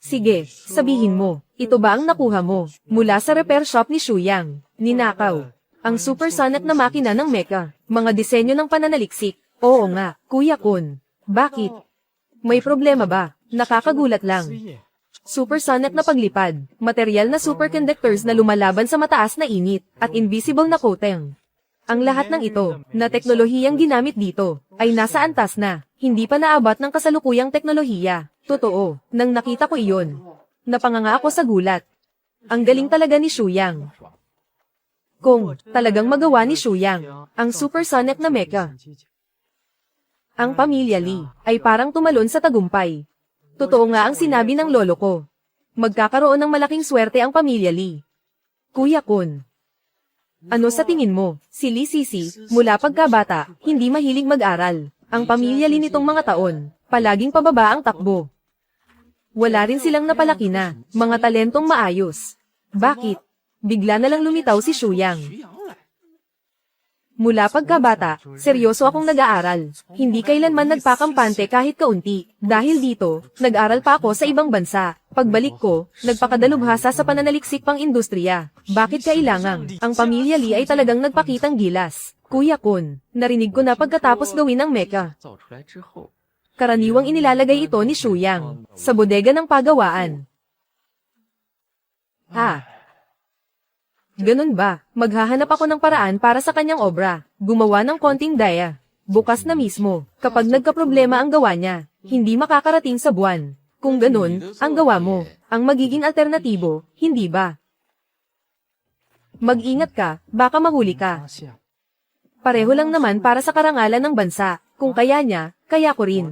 Sige, sabihin mo, ito ba ang nakuha mo mula sa repair shop ni Xu Yang? Ninakaw. Ang supersonic na makina ng mecha. Mga disenyo ng pananaliksik. Oo nga, Kuya Kun. Bakit? May problema ba? Nakakagulat lang. Supersonic na paglipad. Material na superconductors na lumalaban sa mataas na init at invisible na coating. Ang lahat ng ito, na teknolohiyang ginamit dito, ay nasa antas na, hindi pa naabot ng kasalukuyang teknolohiya. Totoo, nang nakita ko iyon. Napanganga ako sa gulat. Ang galing talaga ni Xu Yang. Kung talagang magawa ni Xu Yang, ang supersonic na mecha. Ang pamilya Li ay parang tumalon sa tagumpay. Totoo nga ang sinabi ng lolo ko. Magkakaroon ng malaking swerte ang pamilya Li. Kuya Kun. Ano sa tingin mo, si Li Sisi, mula pagkabata, hindi mahilig mag-aral. Ang pamilya Li nitong mga taon, palaging pababa ang takbo. Wala rin silang napalaki na, mga talentong maayos. Bakit? Bigla na lang lumitaw si Xu Yang. Mula pagkabata, seryoso akong nag-aaral. Hindi kailanman nagpakampante kahit kaunti. Dahil dito, nag-aral pa ako sa ibang bansa. Pagbalik ko, nagpakadalubhasa sa pananaliksik pang industriya. Bakit kailangan? Ang pamilya Li ay talagang nagpakitang gilas. Kuya Kun, narinig ko na pagkatapos gawin ng mecha. Karaniwang inilalagay ito ni Xu Yang sa bodega ng pagawaan. Ganun ba? Maghahanap ako ng paraan para sa kanyang obra. Gumawa ng konting daya. Bukas na mismo, kapag nagkaproblema ang gawa niya, hindi makakarating sa buwan. Kung ganun, ang gawa mo, ang magiging alternatibo, hindi ba? Mag-ingat ka, baka mahuli ka. Pareho lang naman para sa karangalan ng bansa. Kung kaya niya, kaya ko rin.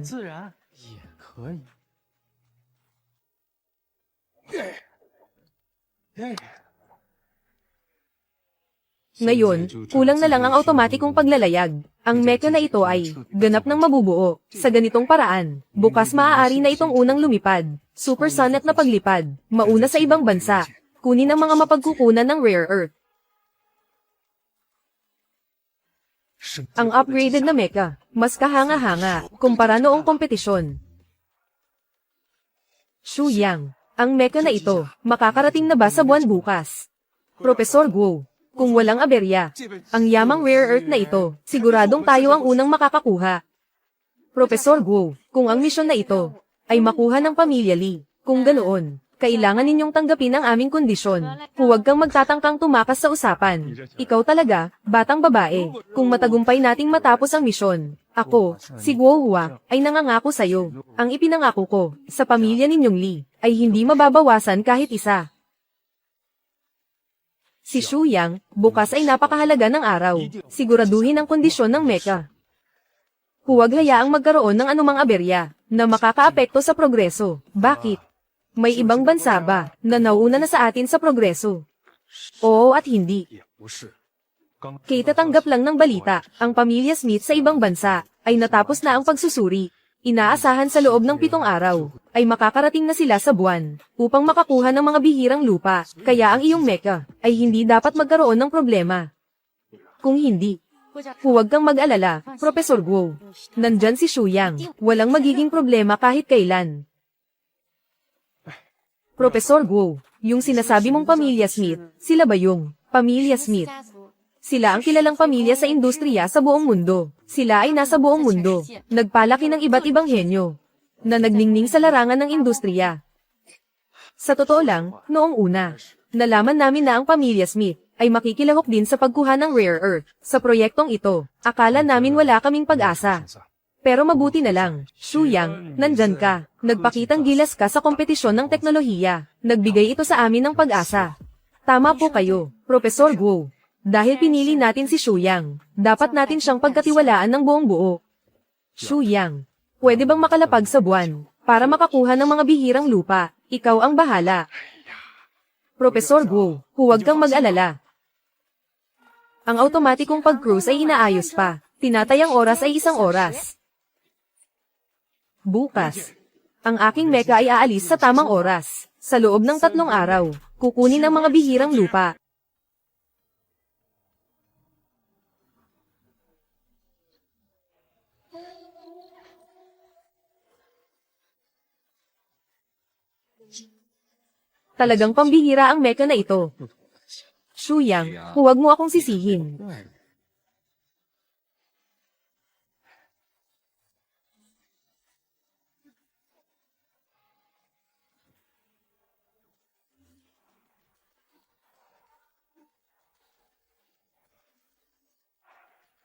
Ngayon, kulang na lang ang automatikong paglalayag. Ang mecha na ito ay ganap ng mabubuo. Sa ganitong paraan, bukas maaari na itong unang lumipad. Supersonic na paglipad, mauna sa ibang bansa. Kunin ang mga mapagkukunan ng Rare Earth. Ang upgraded na mecha, mas kahanga-hanga, kumpara noong kompetisyon. Xu Yang, ang mecha na ito, makakarating na ba sa buwan bukas? Professor Guo, kung walang aberya, ang yamang Rare Earth na ito, siguradong tayo ang unang makakakuha. Professor Guo, kung ang misyon na ito ay makuha ng pamilya Lee. Kung ganoon, kailangan ninyong tanggapin ang aming kondisyon. Huwag kang magtatangkang tumakas sa usapan. Ikaw talaga, batang babae. Kung matagumpay nating matapos ang misyon, ako, si Guohua, ay nangangako sa'yo. Ang ipinangako ko, sa pamilya ninyong Lee, ay hindi mababawasan kahit isa. Si Shu Yang, bukas ay napakahalaga ng araw. Siguraduhin ang kondisyon ng mecha. Huwag hayaang magkaroon ng anumang aberya, na makakaapekto sa progreso. Bakit? May ibang bansa ba, na nauna na sa atin sa progreso? Oo at hindi. Kaitatanggap lang ng balita, ang pamilya Smith sa ibang bansa, ay natapos na ang pagsusuri. Inaasahan sa loob ng 7 araw, ay makakarating na sila sa buwan, upang makakuha ng mga bihirang lupa, kaya ang iyong mecha, ay hindi dapat magkaroon ng problema. Kung hindi, huwag kang mag-alala, Professor Guo. Nandyan si Shu Yang, walang magiging problema kahit kailan. Professor Guo, yung sinasabi mong pamilya Smith, sila ba yung pamilya Smith? Sila ang kilalang pamilya sa industriya sa buong mundo. Sila ay nasa buong mundo, nagpalaki ng iba't ibang henyo, na nagningning sa larangan ng industriya. Sa totoo lang, noong una, nalaman namin na ang pamilya Smith ay makikilahok din sa pagkuha ng rare earth. Sa proyektong ito, akala namin wala kaming pag-asa. Pero mabuti na lang, Shu Yang, nandyan ka. Nagpakitang gilas ka sa kompetisyon ng teknolohiya. Nagbigay ito sa amin ng pag-asa. Tama po kayo, Professor Guo. Dahil pinili natin si Shu Yang, dapat natin siyang pagkatiwalaan ng buong buo. Shu Yang, pwede bang makalapag sa buwan, para makakuha ng mga bihirang lupa? Ikaw ang bahala. Professor Guo, huwag kang mag-alala. Ang automatikong pag-cruise ay inaayos pa. Tinatayang oras ay 1 oras. Bukas, ang aking mecha ay aalis sa tamang oras. Sa loob ng 3 araw, kukunin ang mga bihirang lupa. Talagang pambihira ang mecha na ito. Shu Yang, huwag mo akong sisihin.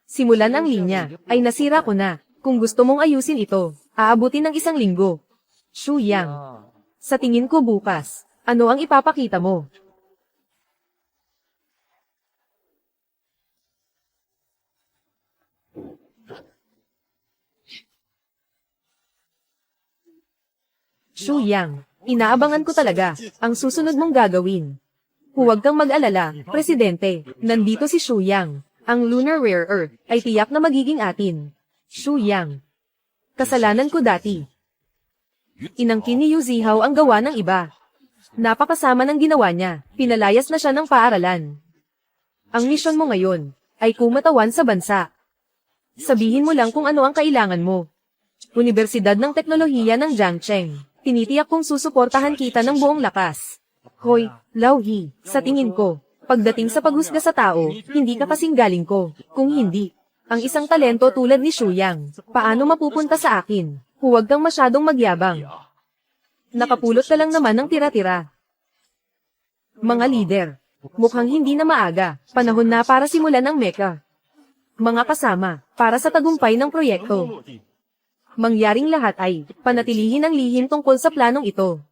Simulan ang linya, ay nasira ko na. Kung gusto mong ayusin ito, aabutin ng 1 linggo. Shu Yang, sa tingin ko bukas, ano ang ipapakita mo? Shu Yang, inaabangan ko talaga ang susunod mong gagawin. Huwag kang mag-alala, Presidente. Nandito si Shu Yang. Ang Lunar Rare Earth ay tiyak na magiging atin. Shu Yang, kasalanan ko dati. Inangkin ni Yu Zihao ang gawa ng iba. Napakasama ng ginawa niya. Pinalayas na siya ng paaralan. Ang misyon mo ngayon ay kumatawan sa bansa. Sabihin mo lang kung ano ang kailangan mo. Universidad ng Teknolohiya ng Jiangcheng. Tinitiyak kong susuportahan kita ng buong lakas. Hoy, Lauhi, sa tingin ko, pagdating sa paghusga sa tao, hindi ka kasing galing ko. Kung hindi, ang isang talento tulad ni Shu Yang, paano mapupunta sa akin? Huwag kang masyadong magyabang. Nakapulot ka lang naman ng tira-tira. Mga lider, mukhang hindi na maaga, panahon na para simulan ang mecha. Mga kasama, para sa tagumpay ng proyekto. Mangyaring lahat ay, panatilihin ang lihim tungkol sa planong ito.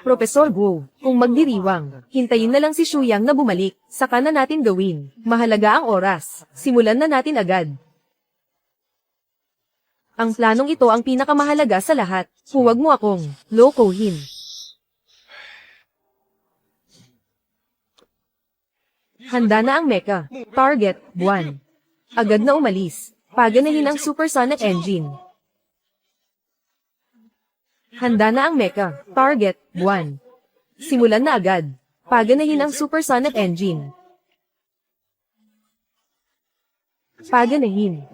Professor Guo, kung magdiriwang, hintayin na lang si Shu Yang na bumalik, saka na natin gawin. Mahalaga ang oras, simulan na natin agad. Ang planong ito ang pinakamahalaga sa lahat. Huwag mo akong lokohin. Handa na ang mecha. Target, buwan. Agad na umalis. Paganahin ang supersonic engine. Handa na ang mecha. Target, buwan. Simulan na agad. Paganahin ang supersonic engine. Paganahin.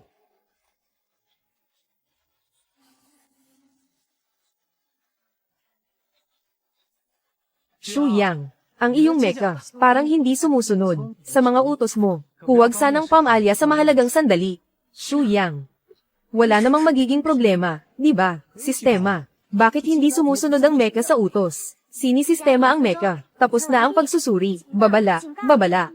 Shu Yang, ang iyong mecha, parang hindi sumusunod sa mga utos mo. Huwag sanang pamalya sa mahalagang sandali. Shu Yang, wala namang magiging problema Di ba? Sistema. Bakit hindi sumusunod ang mecha sa utos? Sinisistema ang mecha. Tapos na ang pagsusuri. Babala, babala.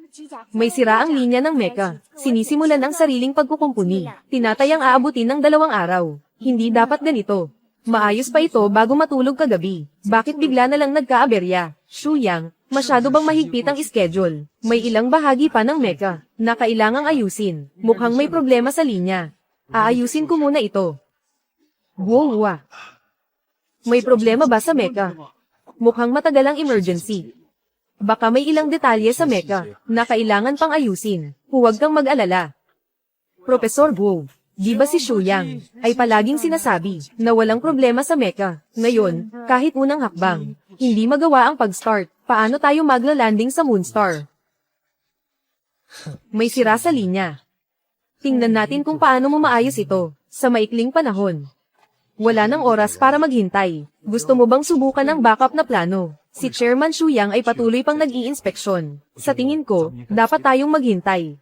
May sira ang linya ng mecha. Sinisimulan ang sariling pagkukumpuni. Tinatayang aabutin ng 2 araw. Hindi dapat ganito. Maayos pa ito bago matulog kagabi. Bakit bigla na lang nagkaaberya? Shuyang, masyado bang mahigpit ang schedule? May ilang bahagi pa ng mecha na kailangang ayusin. Mukhang may problema sa linya. Aayusin ko muna ito. Wow. May problema ba sa mecha? Mukhang matagal ang emergency. Baka may ilang detalye sa mecha na kailangan pang ayusin. Huwag kang mag-alala. Professor Wu, di ba si Shuyang ay palaging sinasabi na walang problema sa mecha? Ngayon, kahit unang hakbang, hindi magawa ang pag-start. Paano tayo magla-landing sa Moonstar? May sira sa linya. Tingnan natin kung paano mo maayos ito sa maikling panahon. Wala nang oras para maghintay. Gusto mo bang subukan ng backup na plano? Si Chairman Shuyang ay patuloy pang nag-iinspeksyon. Sa tingin ko, dapat tayong maghintay.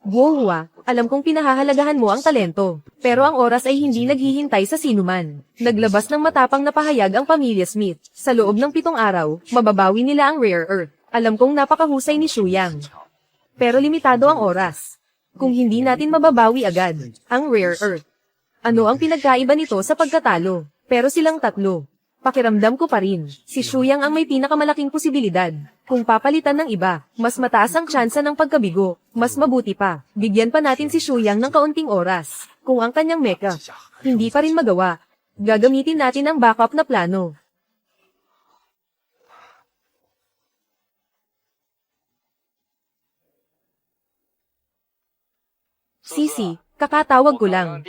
Wow, alam kong pinahahalagahan mo ang talento. Pero ang oras ay hindi naghihintay sa sinuman. Naglabas ng matapang na pahayag ang pamilya Smith. Sa loob ng 7 araw, mababawi nila ang Rare Earth. Alam kong napakahusay ni Shuyang. Pero limitado ang oras. Kung hindi natin mababawi agad ang Rare Earth. Ano ang pinagkaiba nito sa pagkatalo? Pero silang tatlo. Pakiramdam ko pa rin, si Shuyang ang may pinakamalaking posibilidad. Kung papalitan ng iba, mas mataas ang tsansa ng pagkabigo. Mas mabuti pa, bigyan pa natin si Shuyang ng kaunting oras. Kung ang kanyang mecha hindi pa rin magawa, gagamitin natin ang backup na plano. Sisi, kakatawag ko lang.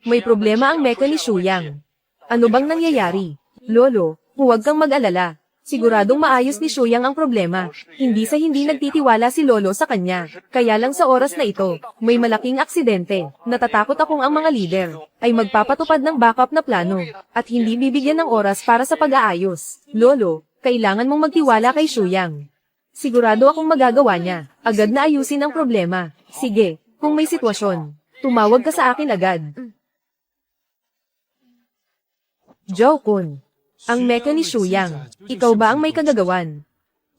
May problema ang mecha ni Shuyang. Ano bang nangyayari? Lolo, huwag kang mag-alala. Siguradong maayos ni Shuyang ang problema. Hindi nagtitiwala si Lolo sa kanya. Kaya lang sa oras na ito, may malaking aksidente. Natatakot akong ang mga leader ay magpapatupad ng backup na plano at hindi bibigyan ng oras para sa pag-aayos. Lolo, kailangan mong magtiwala kay Shuyang. Sigurado akong magagawa niya. Agad na ayusin ang problema. Sige, kung may sitwasyon, tumawag ka sa akin agad. Joe-kun, ang mecha ni Shuyang, ikaw ba ang may kagagawan?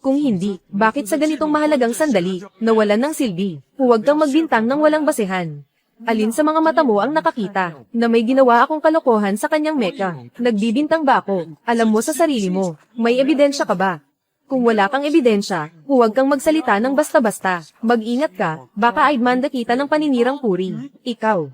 Kung hindi, bakit sa ganitong mahalagang sandali, nawalan ng silbi? Huwag kang magbintang ng walang basehan. Alin sa mga mata mo ang nakakita, na may ginawa akong kalokohan sa kanyang mecha? Nagbibintang ba ako? Alam mo sa sarili mo, may ebidensya ka ba? Kung wala kang ebidensya, huwag kang magsalita ng basta-basta. Mag-ingat ka, baka ay manda kita ng paninirang puri. Ikaw.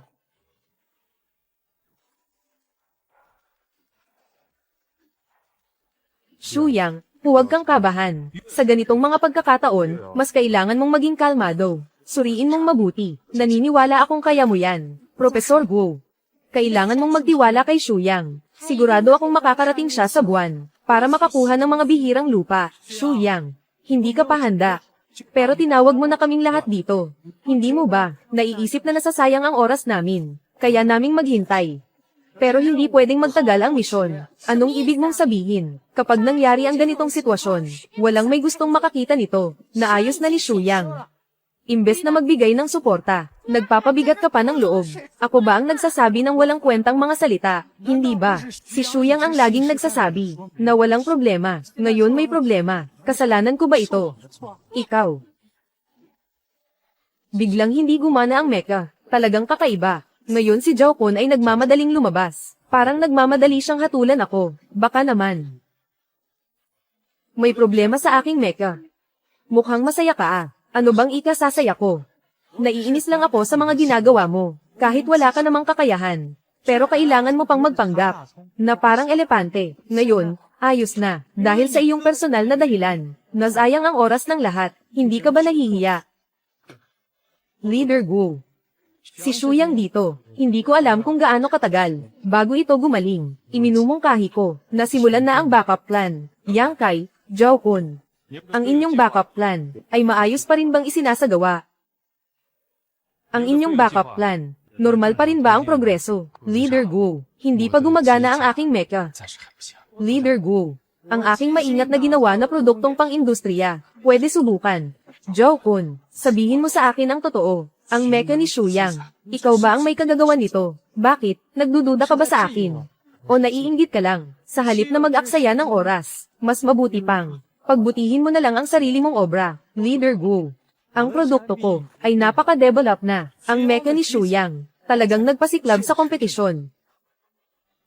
Shuyang, huwag kang kabahan. Sa ganitong mga pagkakataon, mas kailangan mong maging kalmado. Suriin mong mabuti. Naniniwala akong kaya mo yan. Professor Wu. Kailangan mong magtiwala kay Shuyang. Sigurado akong makakarating siya sa buwan para makakuha ng mga bihirang lupa. Shuyang, hindi ka pa handa. Pero tinawag mo na kaming lahat dito. Hindi mo ba, naiisip na nasasayang ang oras namin, kaya naming maghintay. Pero hindi pwedeng magtagal ang misyon. Anong ibig mong sabihin? Kapag nangyari ang ganitong sitwasyon, walang may gustong makakita nito. Naayos na ni Shuyang. Imbes na magbigay ng suporta, nagpapabigat ka pa ng loob. Ako ba ang nagsasabi ng walang kwentang mga salita? Hindi ba? Si Shuyang ang laging nagsasabi na walang problema. Ngayon may problema. Kasalanan ko ba ito? Ikaw. Biglang hindi gumana ang mecha. Talagang kakaiba. Ngayon si Joe-kun ay nagmamadaling lumabas. Parang nagmamadali siyang hatulan ako. Baka naman. May problema sa aking mecha. Mukhang masaya ka ah. Ano bang ikasasaya ko? Naiinis lang ako sa mga ginagawa mo, kahit wala ka namang kakayahan. Pero kailangan mo pang magpanggap, na parang elepante. Ngayon, ayos na, dahil sa iyong personal na dahilan. Nasayang ang oras ng lahat, hindi ka ba nahihiya? Leader Gu. Si Shuyang dito, hindi ko alam kung gaano katagal, bago ito gumaling. Iminumungkahi ko, na simulan na ang backup plan. Yang Kai, Joe-kun. Ang inyong backup plan ay maayos pa rin bang isinasagawa? Ang inyong backup plan, normal pa rin ba ang progreso? Leader Gu, hindi pa gumagana ang aking mecha. Leader Gu, Ang aking maingat na ginawa na produktong pang-industriya. Pwede subukan. Joe-kun, sabihin mo sa akin ang totoo. Ang mecha ni Shuyang. Ikaw ba ang may kagagawan nito? Bakit? Nagdududa ka ba sa akin? O naiinggit ka lang? Sa halip na mag-aksaya ng oras, mas mabuti pang pagbutihin mo na lang ang sarili mong obra. Leader Gu. Ang produkto ko ay napaka-develop na. Ang mecha ni Shuyang talagang nagpasiklab sa kompetisyon.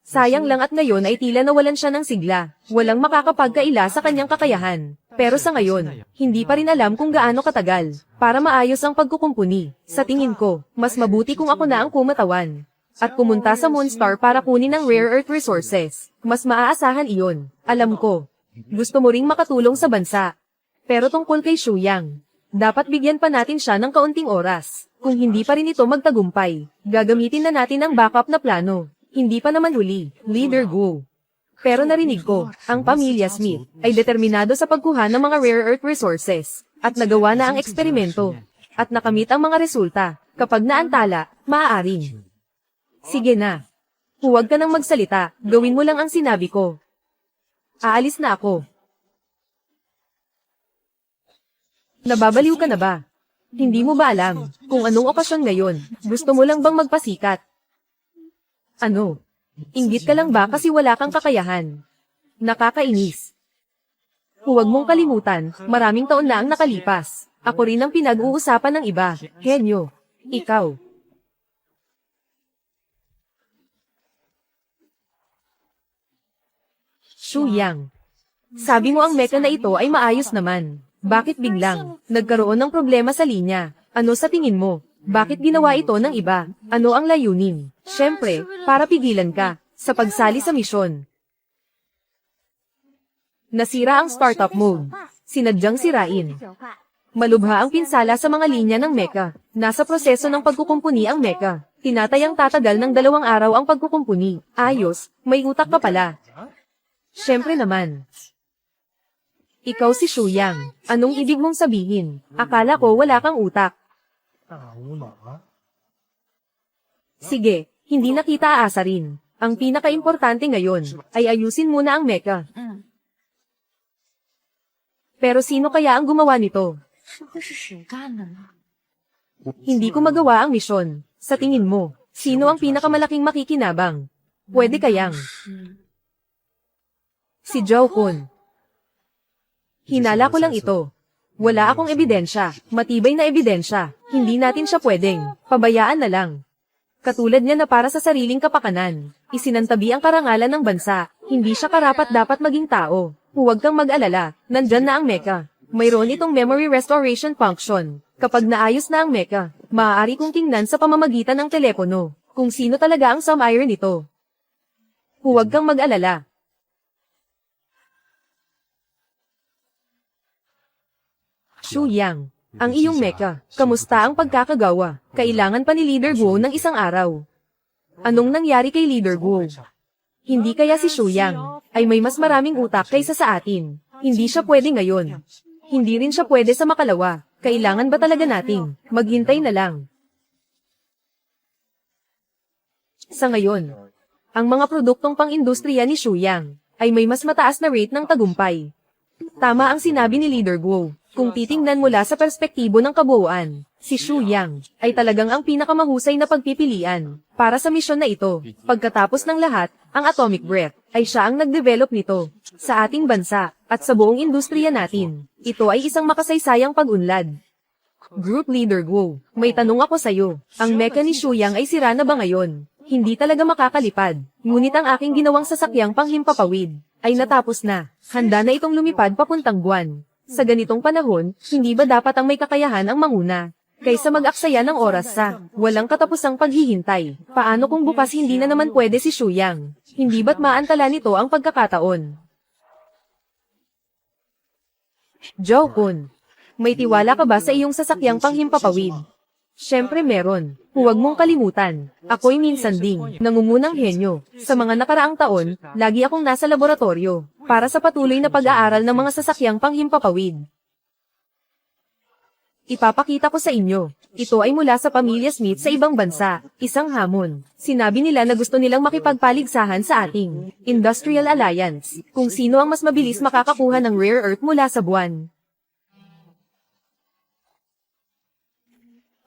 Sayang lang at ngayon ay tila nawalan siya ng sigla. Walang makakapagkaila sa kanyang kakayahan. Pero sa ngayon, hindi pa rin alam kung gaano katagal para maayos ang pagkukumpuni. Sa tingin ko, mas mabuti kung ako na ang kumatawan at pumunta sa Moonstar para kunin ang rare earth resources. Mas maaasahan iyon. Alam ko, gusto mo ring makatulong sa bansa. Pero tungkol kay Shuyang, dapat bigyan pa natin siya ng kaunting oras. Kung hindi pa rin ito magtagumpay, gagamitin na natin ang backup na plano. Hindi pa naman huli, Leader Gu. Pero narinig ko, ang pamilya Smith ay determinado sa pagkuha ng mga rare earth resources, at nagawa na ang eksperimento, at nakamit ang mga resulta. Kapag naantala, maaaring. Sige na. Huwag ka nang magsalita, gawin mo lang ang sinabi ko. Aalis na ako. Nababaliw ka na ba? Hindi mo ba alam kung anong okasyon ngayon? Gusto mo lang bang magpasikat? Ano? Inggit ka lang ba kasi wala kang kakayahan? Nakakainis. Huwag mong kalimutan, maraming taon na ang nakalipas. Ako rin ang pinag-uusapan ng iba. Henyo. Ikaw. Shuyang. Sabi mo ang mecha na ito ay maayos naman. Bakit biglang nagkaroon ng problema sa linya? Ano sa tingin mo? Bakit ginawa ito ng iba? Ano ang layunin? Siyempre, para pigilan ka sa pagsali sa misyon. Nasira ang startup mode. Sinadyang sirain. Malubha ang pinsala sa mga linya ng mecha. Nasa proseso ng pagkukumpuni ang mecha. Tinatayang tatagal ng 2 araw ang pagkukumpuni. Ayos, may utak ka pala. Siyempre naman. Ikaw si Shuyang. Anong ibig mong sabihin? Akala ko wala kang utak. Sige, hindi na kita aasarin. Ang pinaka-importante ngayon ay ayusin muna ang mecha. Pero sino kaya ang gumawa nito? Hindi ko magawa ang misyon. Sa tingin mo, sino ang pinakamalaking makikinabang? Pwede kayang si Joe-kun. Hinala ko lang ito. Wala akong ebidensya, matibay na ebidensya. Hindi natin siya pwedeng pabayaan na lang. Katulad niya na para sa sariling kapakanan, isinantabi ang karangalan ng bansa. Hindi siya karapat-dapat maging tao. Huwag kang mag-alala, nandyan na ang mecha. Mayroon itong memory restoration function. Kapag naayos na ang mecha, maaari kong tingnan sa pamamagitan ng telepono kung sino talaga ang Sumire nito. Huwag kang mag-alala. Shuyang, ang iyong mecha, kamusta ang pagkakagawa? Kailangan pa ni Leader Guo ng isang araw. Anong nangyari kay Leader Guo? Hindi kaya si Shuyang ay may mas maraming utak kaysa sa atin. Hindi siya pwede ngayon. Hindi rin siya pwede sa makalawa. Kailangan ba talaga nating maghintay na lang? Sa ngayon, ang mga produktong pang-industriya ni Shuyang ay may mas mataas na rate ng tagumpay. Tama ang sinabi ni Leader Guo. Kung titingnan mula sa perspektibo ng kabuuan, si Shuyang ay talagang ang pinakamahusay na pagpipilian para sa misyon na ito. Pagkatapos ng lahat, ang atomic breath ay siya ang nag-develop nito sa ating bansa at sa buong industriya natin. Ito ay isang makasaysayang pag-unlad. Group Leader Guo, may tanong ako sa'yo. Ang mecha ni Shuyang ay sira na ba ngayon? Hindi talaga makakalipad. Ngunit ang aking ginawang sasakyang panghimpapawid ay natapos na. Handa na itong lumipad papuntang buwan. Sa ganitong panahon, hindi ba dapat ang may kakayahan ang manguna? Kaysa mag-aksaya ng oras sa walang katapusang paghihintay. Paano kung bukas hindi na naman pwede si Shuyang? Hindi ba't maantala nito ang pagkakataon? Joe-kun, may tiwala ka ba sa iyong sasakyang panghimpapawid? Siyempre meron. Huwag mong kalimutan. Ako'y minsan ding nangungunang henyo. Sa mga nakaraang taon, lagi akong nasa laboratorio para sa patuloy na pag-aaral ng mga sasakyang panghimpapawid. Ipapakita ko sa inyo. Ito ay mula sa pamilya Smith sa ibang bansa. Isang hamon. Sinabi nila na gusto nilang makipagpaligsahan sa ating Industrial Alliance. Kung sino ang mas mabilis makakakuha ng rare earth mula sa buwan.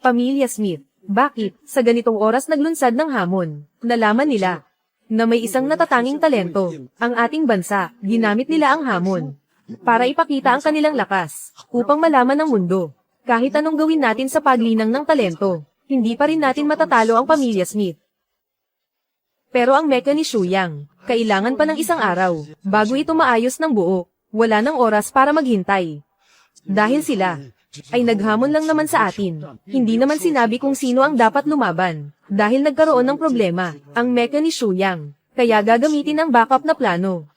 Pamilya Smith. Bakit, sa ganitong oras naglunsad ng hamon? Nalaman nila na may isang natatanging talento, ang ating bansa. Ginamit nila ang hamon para ipakita ang kanilang lakas, upang malaman ng mundo. Kahit anong gawin natin sa paglinang ng talento, hindi pa rin natin matatalo ang pamilya Smith. Pero ang mecha ni Shuyang, kailangan pa ng isang araw, bago ito maayos ng buo. Wala ng oras para maghintay. Dahil sila ay naghamon lang naman sa atin. Hindi naman sinabi kung sino ang dapat lumaban. Dahil nagkaroon ng problema, ang mecha ni Shuyang. Kaya gagamitin ang backup na plano.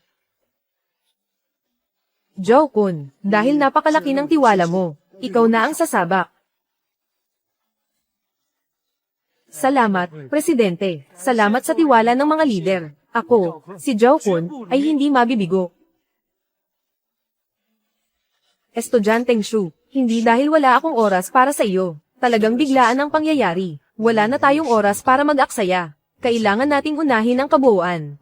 Joe-kun, dahil napakalaki ng tiwala mo, ikaw na ang sasabak. Salamat, Presidente. Salamat sa tiwala ng mga lider. Ako, si Joe-kun, ay hindi mabibigo. Estudyanteng Shu, hindi dahil wala akong oras para sa iyo. Talagang biglaan ang pangyayari. Wala na tayong oras para mag-aksaya. Kailangan nating unahin ang kabuuan.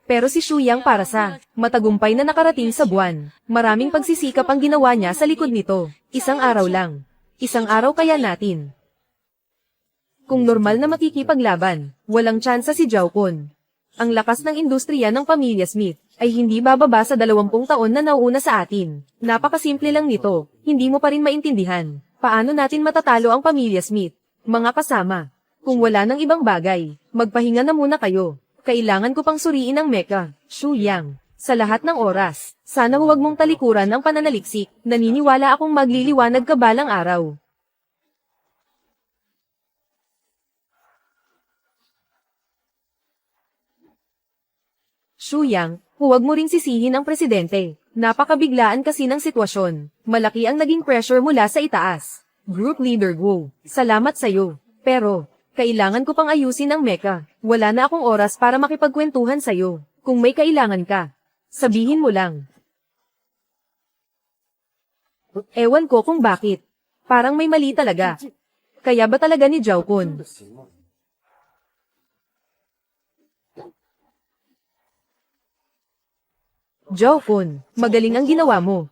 Pero si Shuyang para sa matagumpay na nakarating sa buwan. Maraming pagsisikap ang ginawa niya sa likod nito. Isang araw lang. Isang araw kaya natin. Kung normal na makikipaglaban, walang tsansa si Joe-kun. Ang lakas ng industriya ng pamilya Smith ay hindi bababa sa 20 taon na nauuna sa atin. Napakasimple lang nito, hindi mo pa rin maintindihan. Paano natin matatalo ang pamilya Smith? Mga kasama, kung wala nang ibang bagay, magpahinga na muna kayo. Kailangan ko pang suriin ang mecha, Shuyang. Sa lahat ng oras, sana huwag mong talikuran ang pananaliksik. Naniniwala akong magliliwanag ka balang araw. Shuyang, huwag mo ring sisihin ang presidente. Napakabiglaan kasi ng sitwasyon. Malaki ang naging pressure mula sa itaas. Group Leader Guo, salamat sa'yo. Pero, kailangan ko pang ayusin ang mecha. Wala na akong oras para makipagkwentuhan sa'yo. Kung may kailangan ka, sabihin mo lang. Ewan ko kung bakit. Parang may mali talaga. Kaya ba talaga ni Joe-kun? Joe-kun, magaling ang ginawa mo.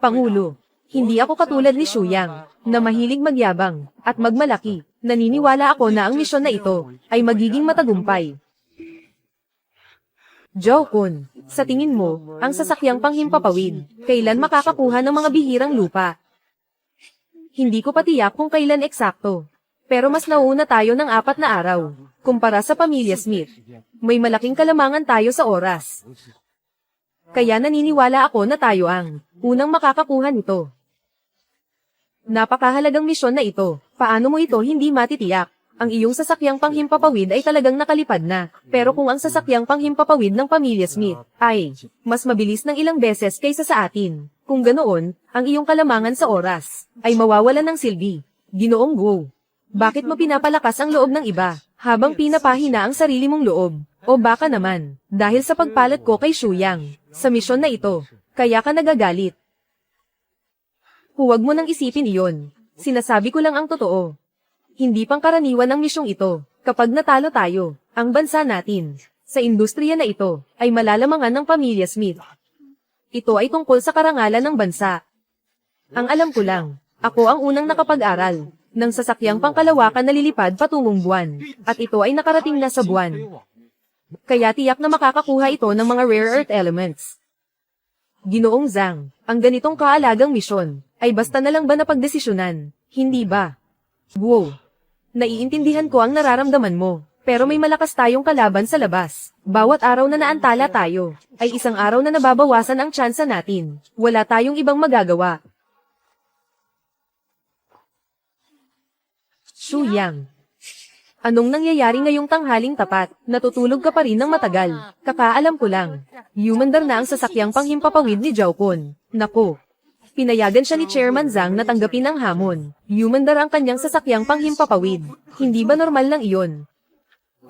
Pangulo, hindi ako katulad ni Shuyang, na mahilig magyabang, at magmalaki. Naniniwala ako na ang misyon na ito, ay magiging matagumpay. Joe-kun, sa tingin mo, ang sasakyang panghimpapawid, kailan makakakuha ng mga bihirang lupa? Hindi ko patiyak kung kailan eksakto. Pero mas nauna tayo ng 4 na araw, kumpara sa pamilya Smith. May malaking kalamangan tayo sa oras. Kaya naniniwala ako na tayo ang unang makakakuha nito. Napakahalagang misyon na ito. Paano mo ito hindi matitiyak? Ang iyong sasakyang panghimpapawid ay talagang nakalipad na. Pero kung ang sasakyang panghimpapawid ng pamilya Smith ay mas mabilis ng ilang beses kaysa sa atin, kung ganoon, ang iyong kalamangan sa oras ay mawawalan ng silbi. Ginoong Guo, bakit mo pinapalakas ang loob ng iba habang pinapahina ang sarili mong loob? O baka naman, dahil sa pagpalat ko kay Shuyang, sa misyon na ito, kaya ka nagagalit. Huwag mo nang isipin iyon. Sinasabi ko lang ang totoo. Hindi pangkaraniwan ang misyong ito. Kapag natalo tayo, ang bansa natin, sa industriya na ito, ay malalamangan ng pamilya Smith. Ito ay tungkol sa karangalan ng bansa. Ang alam ko lang, ako ang unang nakapag-aral ng sasakyang pangkalawakan na lilipad patungong buwan, at ito ay nakarating na sa buwan. Kaya tiyak na makakakuha ito ng mga rare earth elements. Ginoong Zhang, ang ganitong kaalagang misyon, ay basta na lang ba napagdesisyonan, hindi ba? Guo, naiintindihan ko ang nararamdaman mo, pero may malakas tayong kalaban sa labas. Bawat araw na naantala tayo, ay isang araw na nababawasan ang tsansa natin. Wala tayong ibang magagawa. Shuyang, anong nangyayari ngayong tanghaling tapat? Natutulog ka pa rin ng matagal. Kakaalam ko lang. Humandar na ang sasakyang panghimpapawid ni Joe-kun. Nako. Pinayagan siya ni Chairman Zhang na tanggapin ang hamon. Humandar ang kanyang sasakyang panghimpapawid. Hindi ba normal lang iyon?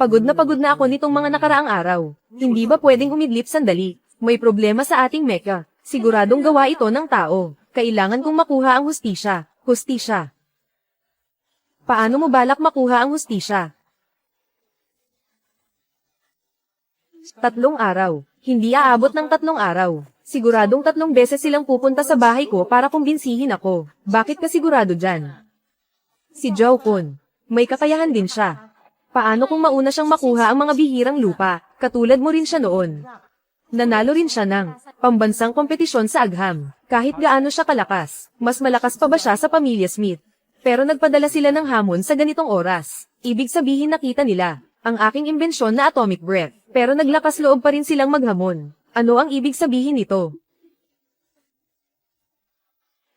Pagod na ako nitong mga nakaraang araw. Hindi ba pwedeng umidlip sandali? May problema sa ating mecha. Siguradong gawa ito ng tao. Kailangan kong makuha ang hustisya. Hustisya. Paano mo balak makuha ang hustisya? 3 araw. Hindi aabot ng 3 araw. Siguradong 3 beses silang pupunta sa bahay ko para kumbinsihin ako. Bakit ka sigurado dyan? Si Zhao Kun. May kakayahan din siya. Paano kung mauna siyang makuha ang mga bihirang lupa? Katulad mo rin siya noon. Nanalo rin siya ng pambansang kompetisyon sa agham. Kahit gaano siya kalakas, mas malakas pa ba siya sa pamilya Smith? Pero nagpadala sila ng hamon sa ganitong oras. Ibig sabihin nakita nila ang aking imbensyon na atomic breath. Pero naglakas loob pa rin silang maghamon. Ano ang ibig sabihin nito?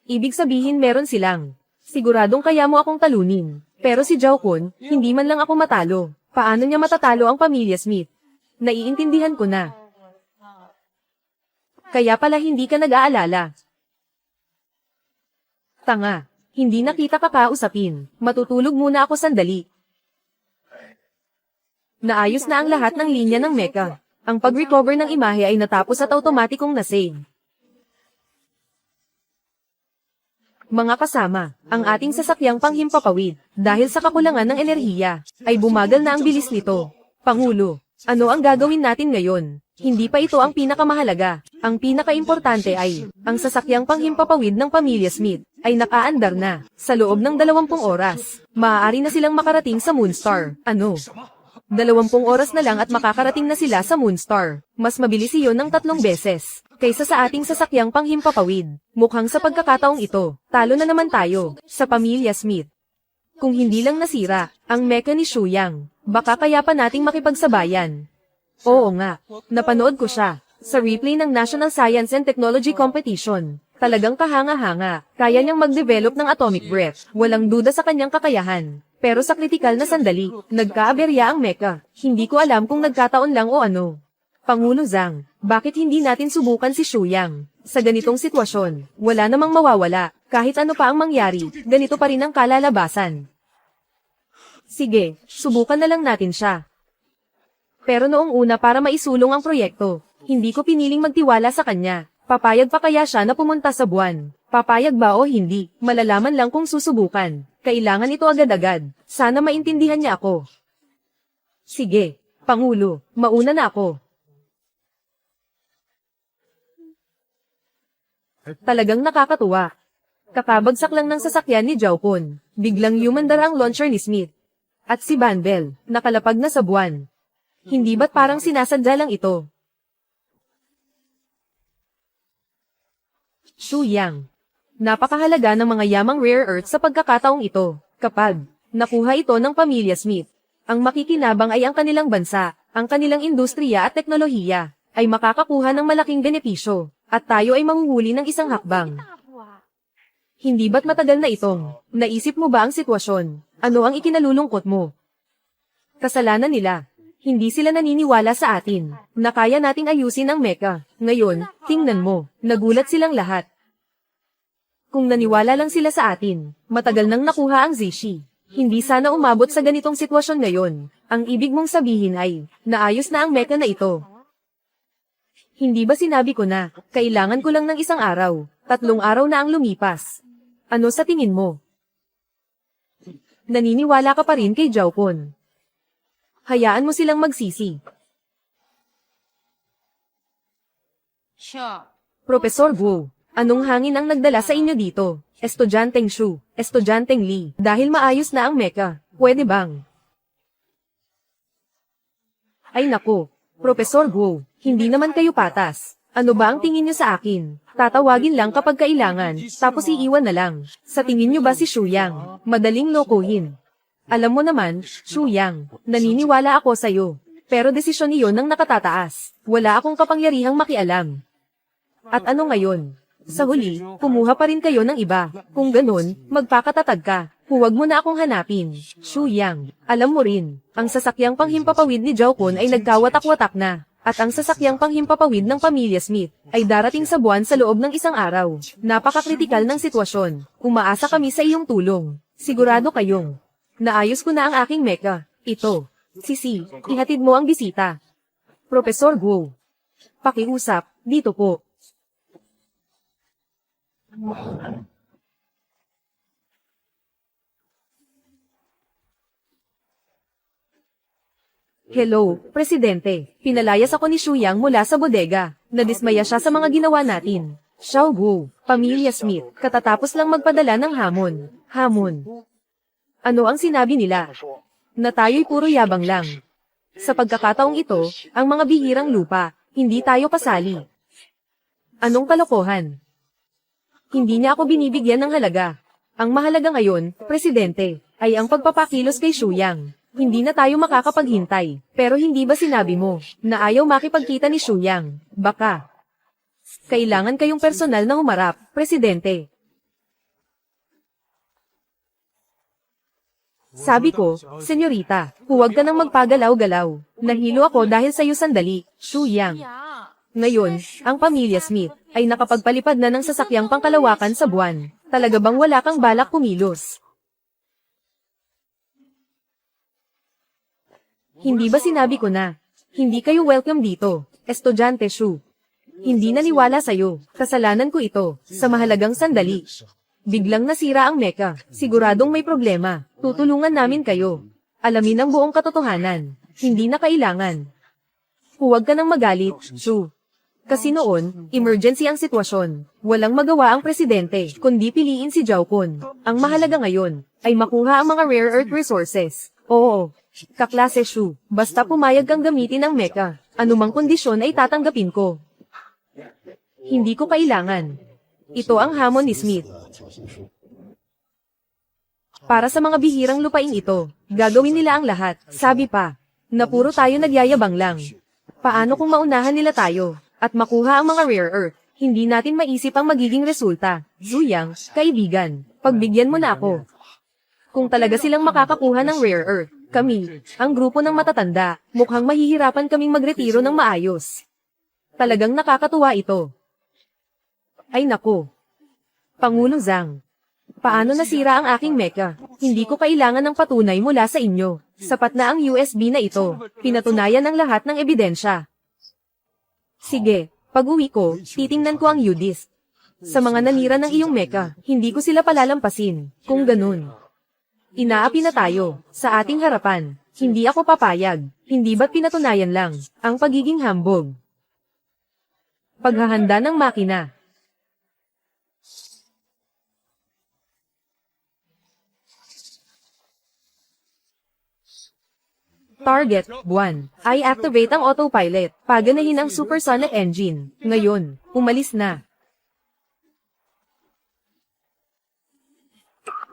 Ibig sabihin meron silang. Siguradong kaya mo akong talunin. Pero si Zhao Kun, hindi man lang ako matalo. Paano niya matatalo ang pamilya Smith? Naiintindihan ko na. Kaya pala hindi ka nag-aalala. Tanga. Hindi na kita kakausapin. Matutulog muna ako sandali. Naayos na ang lahat ng linya ng mecha. Ang pag-recover ng imahe ay natapos at automatikong na-save. Mga kasama, ang ating sasakyang panghimpapawid, dahil sa kakulangan ng enerhiya, ay bumagal na ang bilis nito. Pangulo, ano ang gagawin natin ngayon? Hindi pa ito ang pinakamahalaga. Ang pinakaimportante ay, ang sasakyang panghimpapawid ng pamilya Smith, ay nakaandar na. Sa loob ng 20 oras, maaari na silang makarating sa Moonstar. Ano? 20 oras na lang at makakarating na sila sa Moonstar. Mas mabilis iyon ng 3 beses, kaysa sa ating sasakyang panghimpapawid. Mukhang sa pagkakataong ito, talo na naman tayo, sa pamilya Smith. Kung hindi lang nasira, ang mecha ni Shu Yang, baka kaya pa nating makipagsabayan. Oo nga, napanood ko siya, sa replay ng National Science and Technology Competition. Talagang kahanga-hanga, kaya niyang mag-develop ng atomic breath, walang duda sa kanyang kakayahan. Pero sa kritikal na sandali, nagkaaberya ang mecha. Hindi ko alam kung nagkataon lang o ano. Pangulo Zhang, bakit hindi natin subukan si Shu Yang? Sa ganitong sitwasyon, wala namang mawawala. Kahit ano pa ang mangyari, ganito pa rin ang kalalabasan. Sige, subukan na lang natin siya. Pero noong una para maisulong ang proyekto, hindi ko piniling magtiwala sa kanya. Papayag pa kaya siya na pumunta sa buwan? Papayag ba o hindi? Malalaman lang kung susubukan. Kailangan ito agad-agad. Sana maintindihan niya ako. Sige, Pangulo, mauna na ako. Talagang nakakatuwa. Kakabagsak lang ng sasakyan ni Zhao Kun. Biglang yumandar ang launcher ni Smith. At si Banbel, nakalapag na sa buwan. Hindi ba't parang sinasadya lang ito? Shu Yang. Napakahalaga ng mga yamang rare earth sa pagkakataong ito. Kapag nakuha ito ng pamilya Smith, ang makikinabang ay ang kanilang bansa, ang kanilang industriya at teknolohiya, ay makakakuha ng malaking benepisyo, at tayo ay manguhuli ng isang hakbang. Hindi ba't matagal na itong, naisip mo ba ang sitwasyon? Ano ang ikinalulungkot mo? Kasalanan nila. Hindi sila naniniwala sa atin, na kaya nating ayusin ang mecha. Ngayon, tingnan mo, nagulat silang lahat. Kung naniwala lang sila sa atin, matagal nang nakuha ang Zishi. Hindi sana umabot sa ganitong sitwasyon ngayon. Ang ibig mong sabihin ay, naayos na ang mecha na ito. Hindi ba sinabi ko na, kailangan ko lang ng 1 araw, 3 araw na ang lumipas. Ano sa tingin mo? Naniniwala ka pa rin kay Zhao Kun. Hayaan mo silang magsisi. Professor Wu, anong hangin ang nagdala sa inyo dito? Estudyanteng Shu, Estudyanteng Li, dahil maayos na ang mecha, pwede bang? Ay naku, Professor Wu, hindi naman kayo patas. Ano ba ang tingin niyo sa akin? Tatawagin lang kapag kailangan, tapos iiwan na lang. Sa tingin niyo ba si Shu Yang, madaling lokohin? Alam mo naman, Shu Yang, naniniwala ako sa'yo. Pero desisyon iyon ng nakatataas. Wala akong kapangyarihang makialam. At ano ngayon? Sa huli, kumuha pa rin kayo ng iba. Kung ganun, magpakatatag ka. Huwag mo na akong hanapin. Shu Yang, alam mo rin, ang sasakyang panghimpapawid ni Zhao Kun ay nagkawatak-watak na. At ang sasakyang panghimpapawid ng pamilya Smith ay darating sa buwan sa loob ng 1 araw. Napakakritikal ng sitwasyon. Umaasa kami sa iyong tulong. Sigurado kayong naayos ko na ang aking mecha. Ito. Sisi, ihatid mo ang bisita. Professor Wu. Pakiusap, dito po. Hello, Presidente. Pinalayas ako ni Xu Yang mula sa bodega. Nadismaya siya sa mga ginawa natin. Xiao Gu, Pamilya Smith, katatapos lang magpadala ng hamon. Hamon. Ano ang sinabi nila? Na tayo'y puro yabang lang. Sa pagkakataong ito, ang mga bihirang lupa, hindi tayo pasali. Anong kalokohan? Hindi niya ako binibigyan ng halaga. Ang mahalaga ngayon, Presidente, ay ang pagpapakilos kay Xu Yang. Hindi na tayo makakapaghintay. Pero hindi ba sinabi mo, na ayaw makipagkita ni Xu Yang? Baka. Kailangan kayong personal na humarap, Presidente. Sabi ko, Senyorita, huwag ka nang magpagalaw-galaw. Nahilo ako dahil sa'yo sandali, Xu Yang. Ngayon, ang pamilya Smith ay nakapagpalipad na ng sasakyang pangkalawakan sa buwan. Talaga bang wala kang balak kumilos? Hindi ba sinabi ko na? Hindi kayo welcome dito, Estudyante Xu. Hindi naniwala sa'yo. Kasalanan ko ito, sa mahalagang sandali. Biglang nasira ang mecha. Siguradong may problema. Tutulungan namin kayo. Alamin ang buong katotohanan. Hindi na kailangan. Huwag ka nang magalit, Xu. Kasi noon, emergency ang sitwasyon. Walang magawa ang presidente, kundi piliin si Zhao Kun. Ang mahalaga ngayon, ay makuha ang mga rare earth resources. Oo. Kaklase Xu, basta pumayag kang gamitin ang mecha, anumang kondisyon ay tatanggapin ko. Hindi ko kailangan. Ito ang hamon ni Smith. Para sa mga bihirang lupain ito, gagawin nila ang lahat, sabi pa, na puro tayo nagyayabang lang. Paano kung maunahan nila tayo, at makuha ang mga rare earth, hindi natin maisip ang magiging resulta. Zuyang, kaibigan, pagbigyan mo na ako. Kung talaga silang makakakuha ng rare earth, kami, ang grupo ng matatanda, mukhang mahihirapan kaming magretiro ng maayos. Talagang nakakatuwa ito. Ay nako. Pangulo Zhang. Paano nasira ang aking mecha? Hindi ko kailangan ng patunay mula sa inyo. Sapat na ang USB na ito. Pinatunayan ang lahat ng ebidensya. Sige, pag-uwi ko, titingnan ko ang UDIS. Sa mga nanira ng iyong mecha, hindi ko sila palalampasin. Kung ganun. Inaapi na tayo, sa ating harapan. Hindi ako papayag. Hindi ba't pinatunayan lang, ang pagiging hambog. Paghahanda ng makina. Target 1. I-activate ang autopilot. Paganahin ang supersonic engine. Ngayon, umalis na.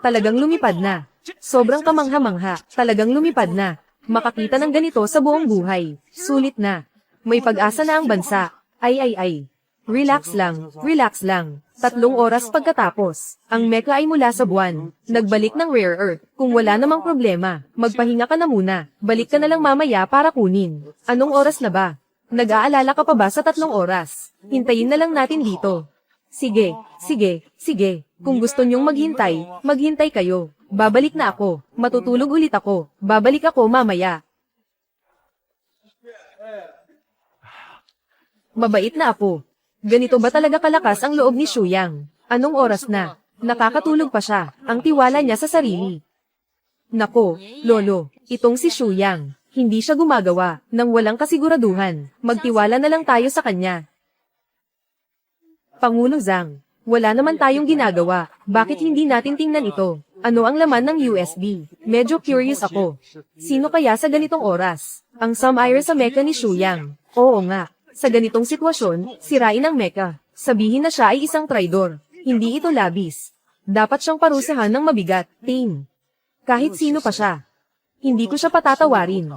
Talagang lumipad na. Sobrang kamangha-mangha, talagang lumipad na. Makakita ng ganito sa buong buhay. Sulit na. May pag-asa na ang bansa. Ay. Relax lang, relax lang. 3 oras pagkatapos, ang mecha ay mula sa buwan. Nagbalik ng rare earth. Kung wala namang problema, magpahinga ka na muna. Balik ka na lang mamaya para kunin. Anong oras na ba? Nag-aalala ka pa ba sa 3 oras? Hintayin na lang natin dito. Sige. Kung gusto nyong maghintay, maghintay kayo. Babalik na ako. Matutulog ulit ako. Babalik ako mamaya. Mabait na apo. Ganito ba talaga kalakas ang loob ni Xu Yang? Anong oras na? Nakakatulog pa siya. Ang tiwala niya sa sarili. Nako, Lolo, itong si Xu Yang. Hindi siya gumagawa nang walang kasiguraduhan. Magtiwala na lang tayo sa kanya. Pangulo Zhang, wala naman tayong ginagawa. Bakit hindi natin tingnan ito? Ano ang laman ng USB? Medyo curious ako. Sino kaya sa ganitong oras? Ang sumire sa mecha ni Xu Yang. Oo nga. Sa ganitong sitwasyon, sirain ang mecha. Sabihin na siya ay isang traidor. Hindi ito labis. Dapat siyang parusahan ng mabigat. Team. Kahit sino pa siya. Hindi ko siya patatawarin.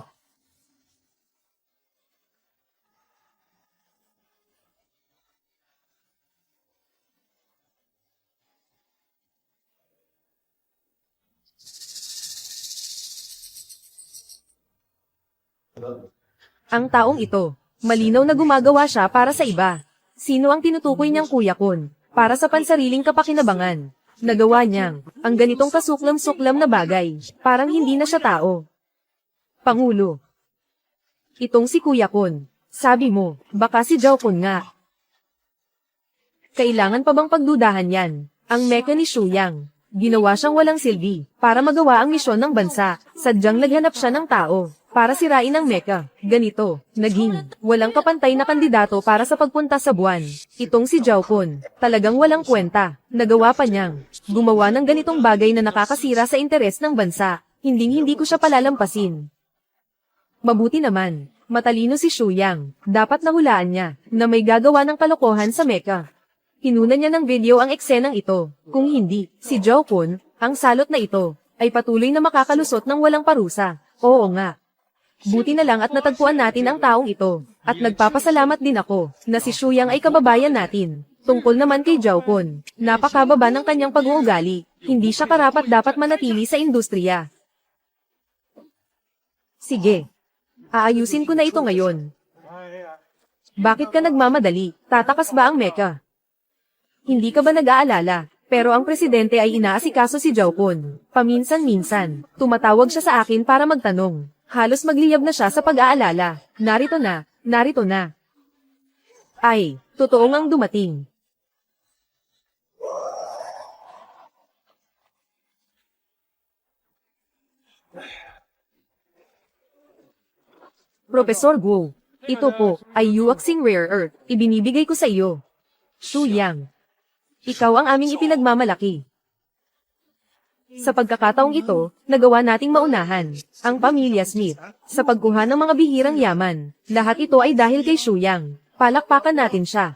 Ang taong ito, malinaw na gumagawa siya para sa iba. Sino ang tinutukoy niyang Kuya Kun? Para sa pansariling kapakinabangan. Nagawa niyang, ang ganitong kasuklam-suklam na bagay, parang hindi na siya tao. Pangulo. Itong si Kuya Kun. Sabi mo, baka si Zhao Kun nga. Kailangan pa bang pagdudahan yan? Ang mecha ni Shuyang. Ginawa siyang walang silbi, para magawa ang misyon ng bansa. Sadyang naghanap siya ng tao, para sirain ang mecha. Ganito, naging, walang kapantay na kandidato para sa pagpunta sa buwan. Itong si Zhao Kun, talagang walang kwenta. Nagawa pa niyang, gumawa ng ganitong bagay na nakakasira sa interes ng bansa. Hindi ko siya palalampasin. Mabuti naman, matalino si Shuyang. Dapat nahulaan niya, na may gagawa ng kalokohan sa mecha. Kinuna niya ng video ang eksenang ito. Kung hindi, si Zhao Kun, ang salot na ito, ay patuloy na makakalusot ng walang parusa. Oo nga. Buti na lang at natagpuan natin ang taong ito. At nagpapasalamat din ako, na si Shuyang ay kababayan natin. Tungkol naman kay Zhao Kun, napakababa ng kanyang pag-uugali. Hindi siya karapat-dapat manatili sa industriya. Sige. Aayusin ko na ito ngayon. Bakit ka nagmamadali? Tatakas ba ang mecha? Hindi ka ba nag-aalala? Pero ang presidente ay inaasikaso si Zhao Kun. Paminsan-minsan, tumatawag siya sa akin para magtanong. Halos magliyab na siya sa pag-aalala. Narito na. Ay, totoo ngang dumating. Professor Guo, ito po, ay Yuaxing Rare Earth. Ibinibigay ko sa iyo. Shuyang. Ikaw ang aming ipinagmamalaki. Sa pagkakataong ito, nagawa nating maunahan, ang pamilya Smith, sa pagkuha ng mga bihirang yaman. Lahat ito ay dahil kay Shuyang. Palakpakan natin siya.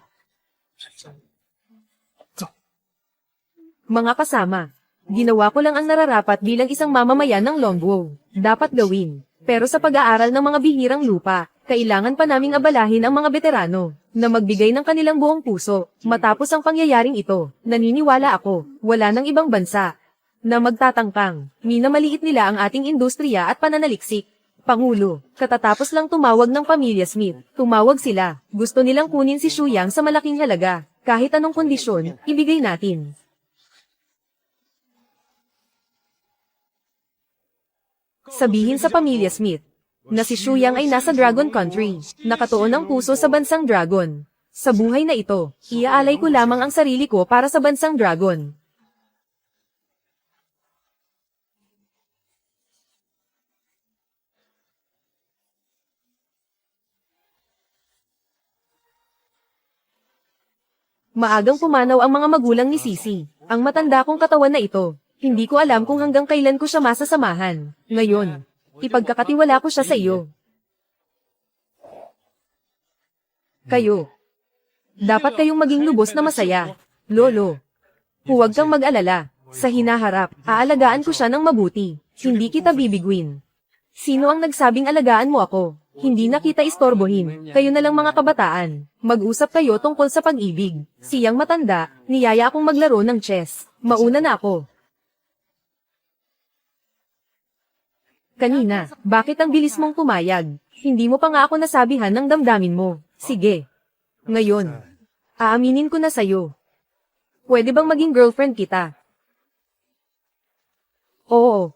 Mga kasama, ginawa ko lang ang nararapat bilang isang mamamayan ng Longguo. Dapat gawin. Pero sa pag-aaral ng mga bihirang lupa, kailangan pa naming abalahin ang mga veterano, na magbigay ng kanilang buong puso. Matapos ang pangyayaring ito, naniniwala ako, wala nang ibang bansa na magtatangkang, minamaliit nila ang ating industriya at pananaliksik. Pangulo, katatapos lang tumawag ng pamilya Smith. Tumawag sila, gusto nilang kunin si Shuyang sa malaking halaga. Kahit anong kondisyon, ibigay natin. Sabihin sa pamilya Smith na si Shuyang ay nasa Dragon Country, nakatuon ang puso sa bansang Dragon. Sa buhay na ito, iaalay ko lamang ang sarili ko para sa bansang Dragon. Maagang pumanaw ang mga magulang ni Sisi, ang matanda kong katawan na ito. Hindi ko alam kung hanggang kailan ko siya masasamahan. Ngayon, ipagkakatiwala ko siya sa iyo. Kayo. Dapat kayong maging lubos na masaya. Lolo. Huwag kang mag-alala. Sa hinaharap, aalagaan ko siya ng mabuti. Hindi kita bibigwin. Sino ang nagsabing alagaan mo ako? Hindi na kita istorbohin. Kayo na lang mga kabataan. Mag-usap kayo tungkol sa pag-ibig. Siyang matanda, niyaya akong maglaro ng chess. Mauna na ako. Kanina, bakit ang bilis mong pumayag? Hindi mo pa nga ako nasabihan ng damdamin mo. Sige. Ngayon, aaminin ko na sa'yo. Pwede bang maging girlfriend kita? Oo.